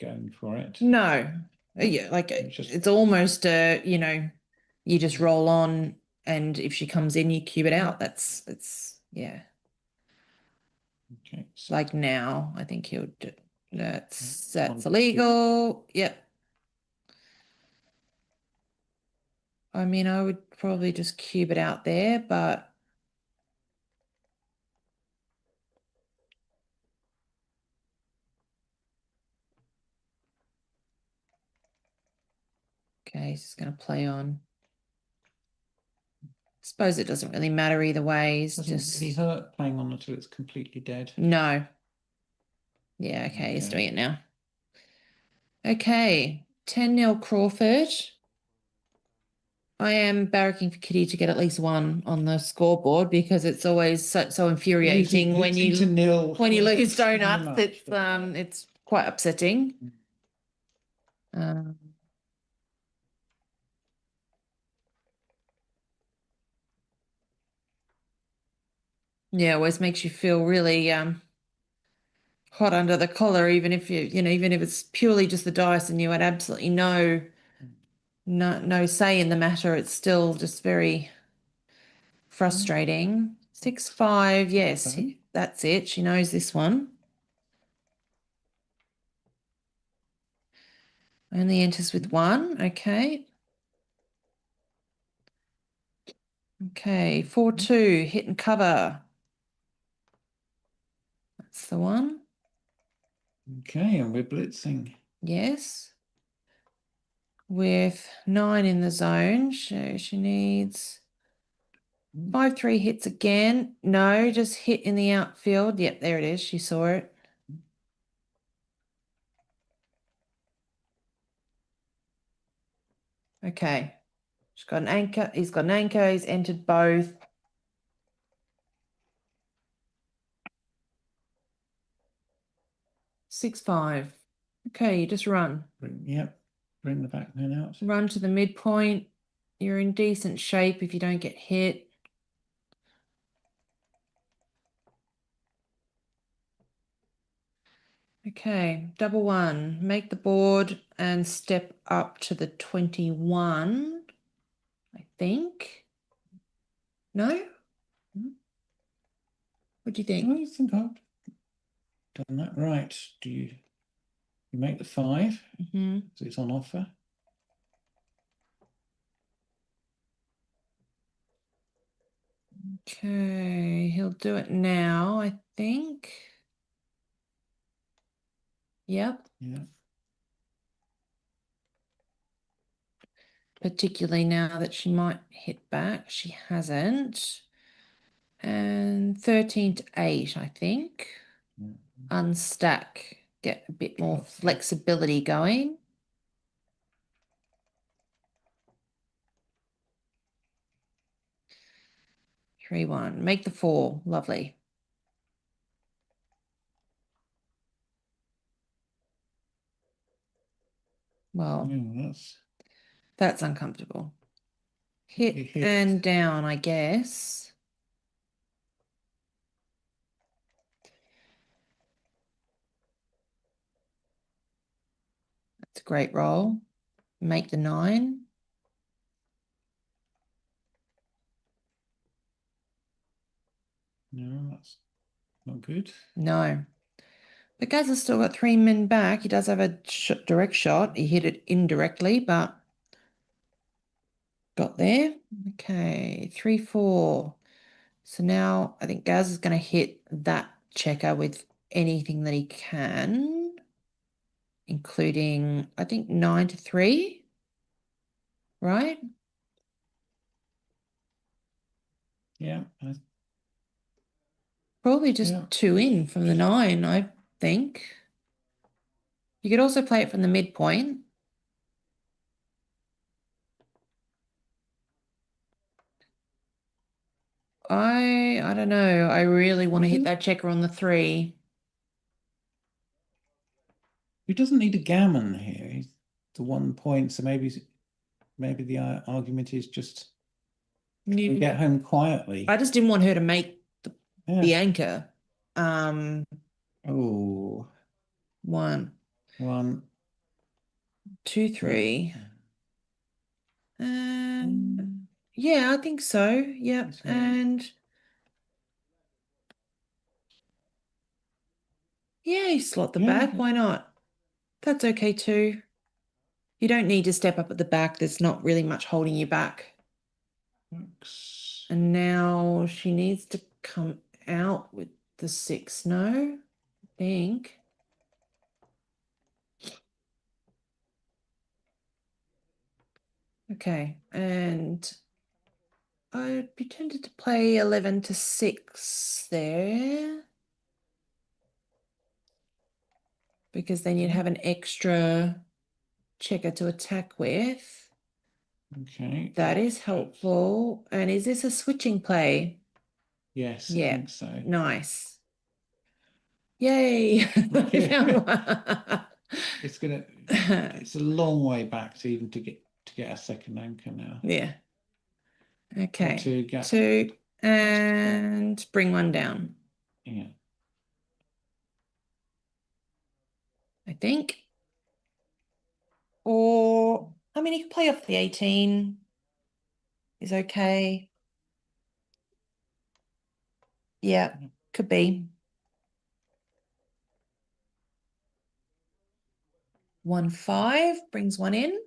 going for it. No, yeah, like it's almost you know, you just roll on, and if she comes in, you cube it out. That's yeah. Okay, so Like now, I think he'll do. That's 1, 2. illegal. Yep. I mean, I would probably just cube it out there, but okay, he's going to play on. Suppose it doesn't really matter either way. He's just Doesn't really hurt playing on until it's completely dead. no. Yeah, okay, he's doing it now. Okay, 10-0 Crawford. I am barracking for Kitty to get at least 1 on the scoreboard because it's always so infuriating when you to nil. when you lose Very donuts. much, It's quite upsetting. Yeah, always makes you feel really hot under the collar, even if even if it's purely just the dice and you had absolutely no say in the matter. It's still just very frustrating. 6-5, yes, that's it. She knows this one. Only enters with 1. Okay. Okay, 4-2, hit and cover. That's the one. Okay, and we're blitzing. Yes. With 9 in the zone, she needs 5-3 hits again. No, just hit in the outfield. Yep, there it is. She saw it. Okay. She's got an anchor. He's got an anchor. He's entered both. Six, 5. Okay, you just run. Yep. Bring the backman out. Run to the midpoint. You're in decent shape if you don't get hit. Okay, double 1. Make the board and step up to the 21, I think. No? What do you think? I think I've done that right. Do you make the 5? Mm-hmm. So it's on offer. Okay, he'll do it now, I think. Yep. Yeah. Particularly now that she might hit back. She hasn't. And 13 to 8, I think. Unstack, get a bit more flexibility going. Three, 1, make the 4, lovely. Well, Yeah, that's uncomfortable. Hit It hit. and down, I guess. That's a great roll. Make the 9. No, that's not good. No. But Gaz has still got 3 men back. He does have a direct shot. He hit it indirectly, but got there. Okay, 3, 4. So now I think Gaz is going to hit that checker with anything that he can, including, I think, 9 to 3, right? Yeah. Probably just Yeah. 2 in from the 9, I think. You could also play it from the midpoint. I don't know. I really want to hit that checker on the 3. He doesn't need a gammon here. He's the 1 point, so maybe the argument is just to get home quietly. I just didn't want her to make the Yeah. anchor. Oh, 1, 1, 2, 3. Yeah, I think so. Yep. That's right. And yeah, you slot the Yeah. back. Why not? That's okay too. You don't need to step up at the back. There's not really much holding you back. Works. And now she needs to come out with the 6. No, I think. Okay, and I'd be tempted to play 11 to 6 there, because then you'd have an extra checker to attack with. Okay. That is helpful. And is this a switching play? Yes, I Yeah. think so. Nice. Yay. I found one. It's a long way back to even to get a second anchor now. Yeah. Okay. To get 2 and bring 1 down, yeah. I think. Or, I mean, you can play off the 18. Is okay. Yeah, could be. 1, 5 brings 1 in.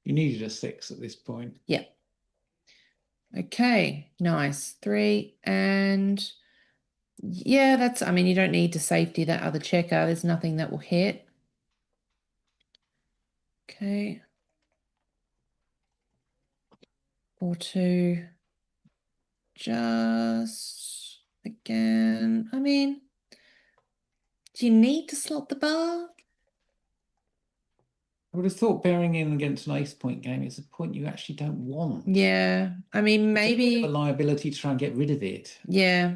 You needed a 6 at this point. Yeah. Okay, nice. 3 and yeah, that's, I mean, you don't need to safety that other checker. There's nothing that will hit. Okay. 4, 2. Just again, I mean, do you need to slot the bar? I would have thought bearing in against an ace point game is a point you actually don't want. Yeah, I mean, It's a bit maybe of a liability to try and get rid of it. Yeah.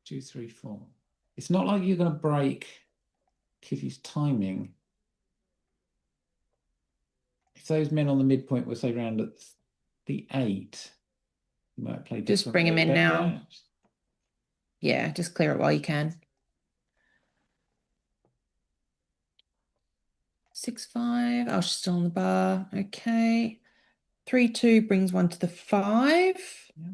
2, 3, 4. It's not like you're going to break Kitty's timing. If those men on the midpoint were, say, round at the 8, you might play differently. Just bring him in But now. Yeah, just clear it while you can. 6, 5. Oh, she's still on the bar. Okay. 3, 2 brings 1 to the 5. Yeah.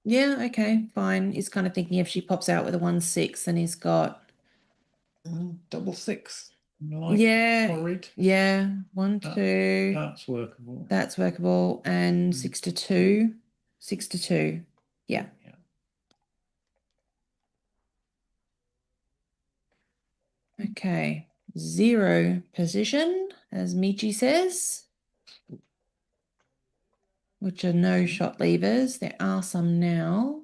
Yeah, okay, fine. He's kind of thinking if she pops out with a 1, 6, then he's got double 6. Like yeah, horrid. yeah. 1, 2. That's workable. That's workable. And 6 to 2. 6 to 2. Yeah. Okay, 0 position, as Michi says, which are no shot levers. There are some now.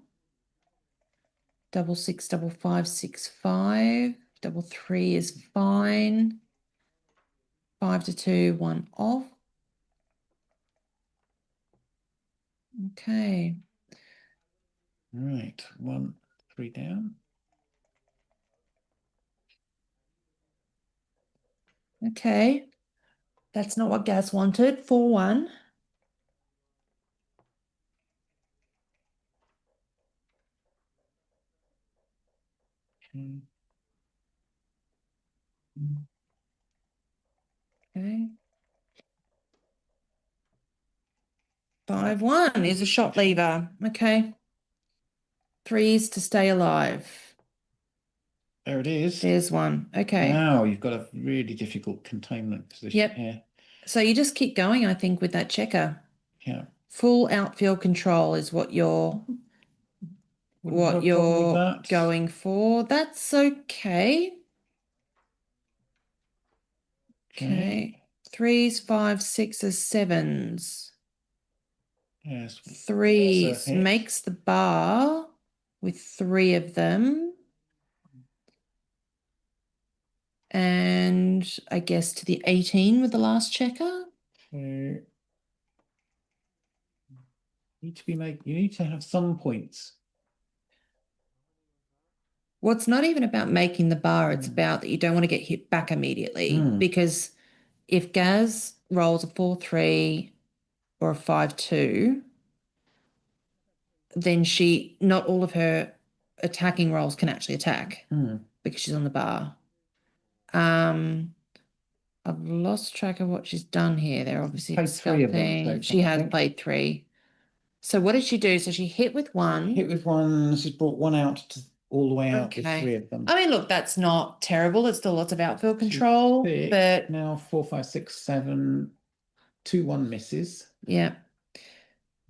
6 6 5 5 6 5. 3 is fine. 5 to 2, 1 off. Okay. Right, 1, 3 down. Okay. That's not what Gaz wanted. 4 1. Okay. Okay. 5 1 is a shot lever. Okay. 3s to stay alive. There it is. There's one. Okay. Now you've got a really difficult containment position Yep. here. So you just keep going, I think, with that checker. Yeah. Full outfield control is what you're Wouldn't have a problem with that. going for. That's okay. Okay. 3s, 5s, 6s, 7s. Yes. 3s That's a hit. makes the bar with 3 of them. And I guess to the 18 with the last checker. You need to have some points. Well, it's not even about making the bar. It's about that you don't want to get hit back immediately. Because if Gaz rolls a 4-3 or a 5-2, then not all of her attacking rolls can actually attack because she's on the bar. I've lost track of what she's done here. They're obviously Played 3 of them so discussing. far, She I has think. played 3. So what did she do? So she hit with 1. Hit with 1. She's brought 1 out all the way out with 3 of them. I mean, look, that's not terrible. There's still lots of outfield control, but now 4, 5, 6, 7, 2, 1 misses. yeah,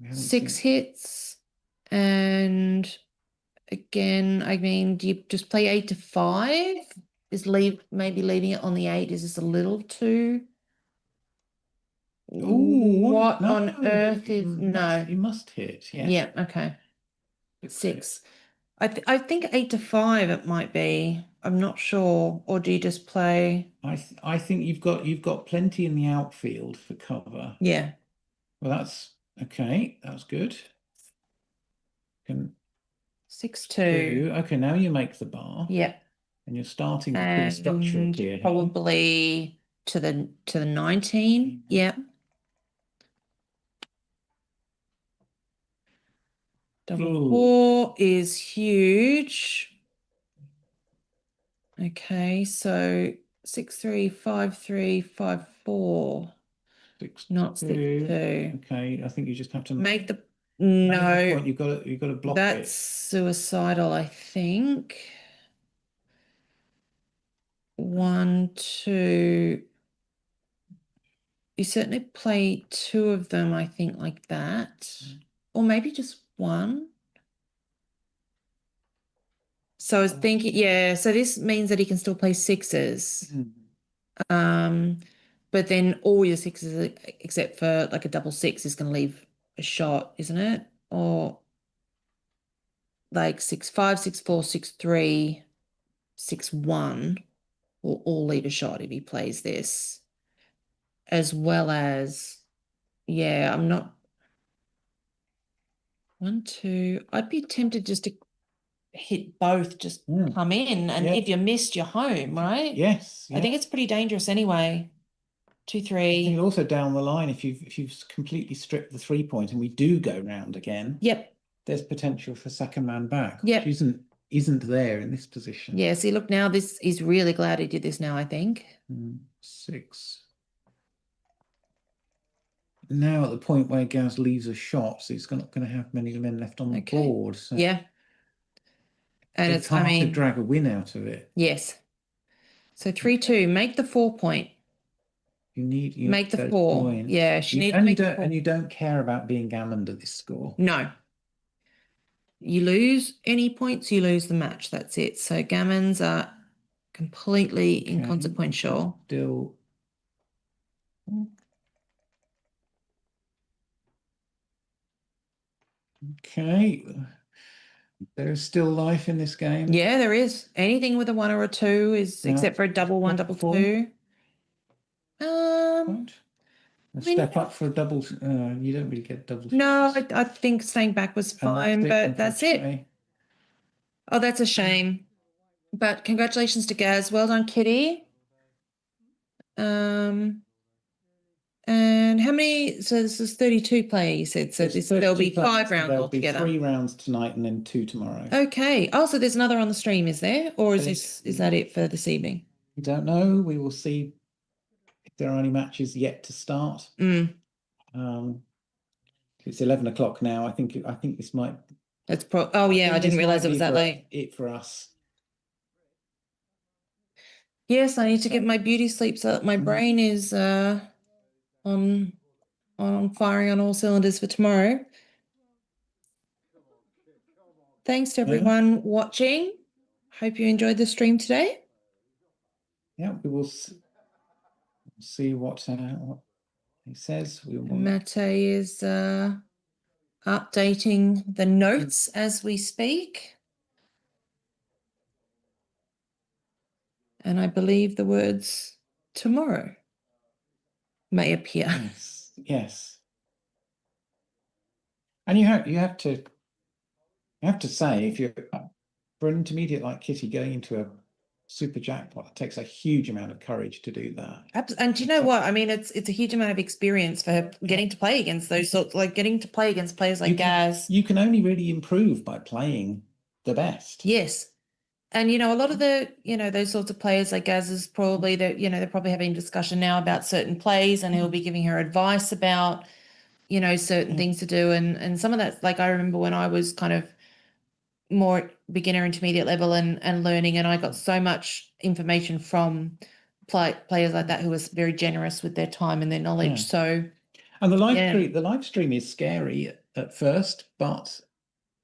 We haven't 6 seen- hits. And again, I mean, do you just play 8 to 5? Maybe leaving it on the 8 is just a little too. What no, on earth is no? You must hit. Yeah. Yeah. Okay. 6. I think 8 to 5 it might be. I'm not sure. Or do you just play? I think you've got plenty in the outfield for cover. Yeah. Well, that's okay. That's good. 6-2. Okay, now you make the bar. Yep. And you're starting to put a structure And here. probably to the 19. Yep. Double 4 is huge. Okay, so 6-3, 5-3, 5-4. 6, Not 6-2. Okay, I think you just have to Make the point. You've got to block that's it. suicidal, I think. 1, 2. You certainly play 2 of them, I think, like that. Or maybe just 1. So I was thinking, yeah, so this means that he can still play 6s. But then all your 6s, except for like a double 6, is going to leave a shot, isn't it? Or like 6-5, 6-4, 6-3, 6-1 will all leave a shot if he plays this. As well as, yeah, I'm not. 1, 2. I'd be tempted just to hit both, just come in, and if you missed, you're home, right? Yes. I think it's pretty dangerous anyway. 2, 3. I think also down the line, if you've completely stripped the 3 point and we do go round again, Yep. there's potential for second man back, Yep. which isn't there in this position. Yeah, see, look, now he's really glad he did this now, I think. 6. Now at the point where Gaz leaves a shot, so he's not going to have many men left on the board. So yeah. And it's hard to drag a win out of it. Yes. So 3-2, make the 4 point. You make the those 4. points. Yeah, she needs to and make you the don't 4. and you don't care about being gammoned at this score. No. You lose any points, you lose the match. That's it. So gammons are completely Okay, inconsequential. Still. Okay. There's still life in this game. Yeah, there is. Anything with a 1 or a 2 is, Yeah. except for a double 1, double Four. 2. Right. A mean, step up for a double. You don't really get double. No, shots. I think staying back was And that's fine, it, but that's it. unfortunately. Oh, that's a shame. But congratulations to Gaz. Well done, Kitty. And how many? So this is 32 player, you said. So There's there'll be 32 5 players, rounds there'll altogether. be 3 rounds tonight and then 2 tomorrow. Okay. Oh, so there's another on the stream, is there? Or is that it for this evening? We don't know. We will see if there are any matches yet to start. Mm. It's 11 o'clock now. I think this might. That's oh yeah, I didn't realize it was that late. It for us. Yes, I need to get my beauty sleep so that my brain is on firing on all cylinders for tomorrow. Thanks to everyone watching. Hope you enjoyed the stream today. Yeah, we will see what he says. Mate is updating the notes as we speak. And I believe the words tomorrow may appear. Yes, yes. And you have to say, if you're for an intermediate like Kitty going into a super jackpot, it takes a huge amount of courage to do that. And do you know what? I mean, it's a huge amount of experience for her getting to play against those sorts, like getting to play against players like Gaz. You can only really improve by playing the best. Yes. And, a lot of the, those sorts of players like Gaz is probably that, they're probably having a discussion now about certain plays and he'll be giving her advice about, certain things to do. And some of that, like I remember when I was kind of more beginner intermediate level and learning, and I got so much information from players like that who was very generous with their time and their knowledge. So, and the live stream is scary at first, but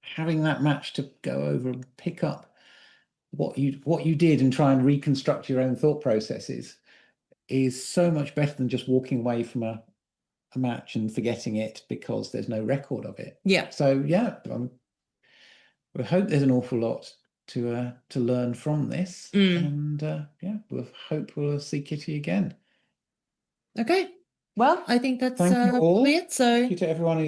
having that match to go over and pick up what you did and try and reconstruct your own thought processes is so much better than just walking away from a match and forgetting it because there's no record of it. Yeah. So yeah, we hope there's an awful lot to learn from this, and we'll hope we'll see Kitty again. Okay. Well, I think that's Thank you all. it. So thank you to everyone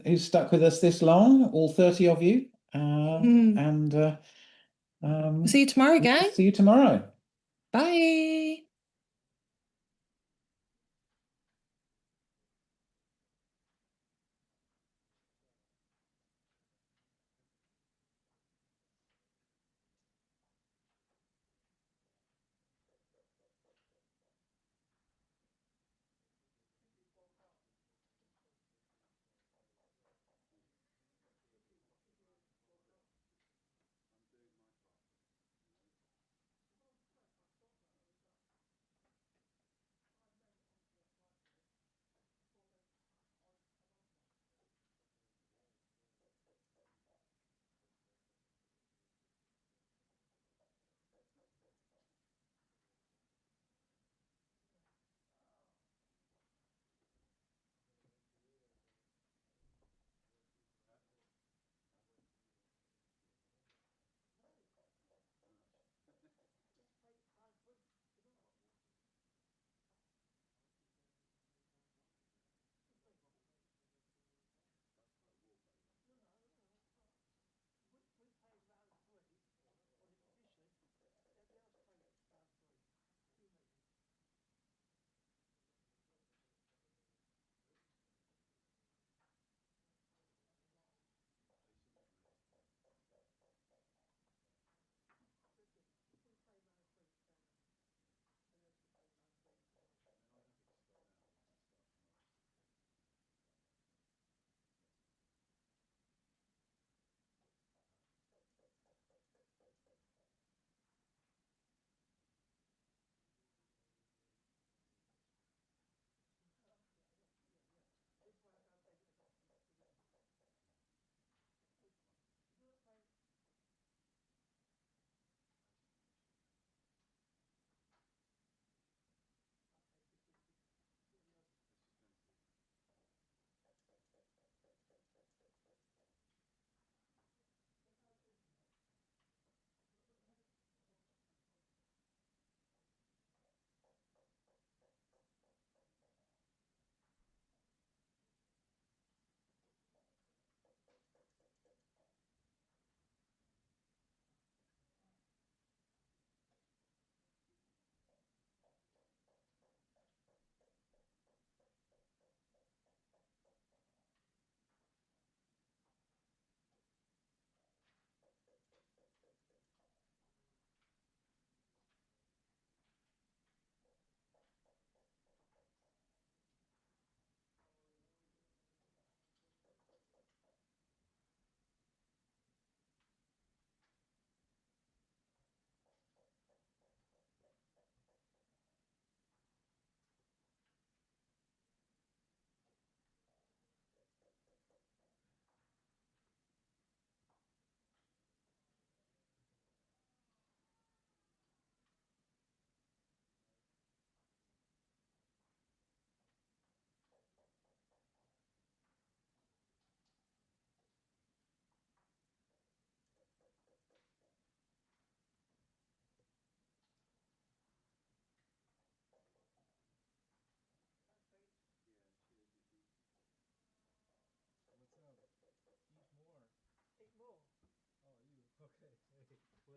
who's stuck with us this long, all 30 of you. And see you tomorrow, gang. See you tomorrow. Bye.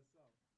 myself.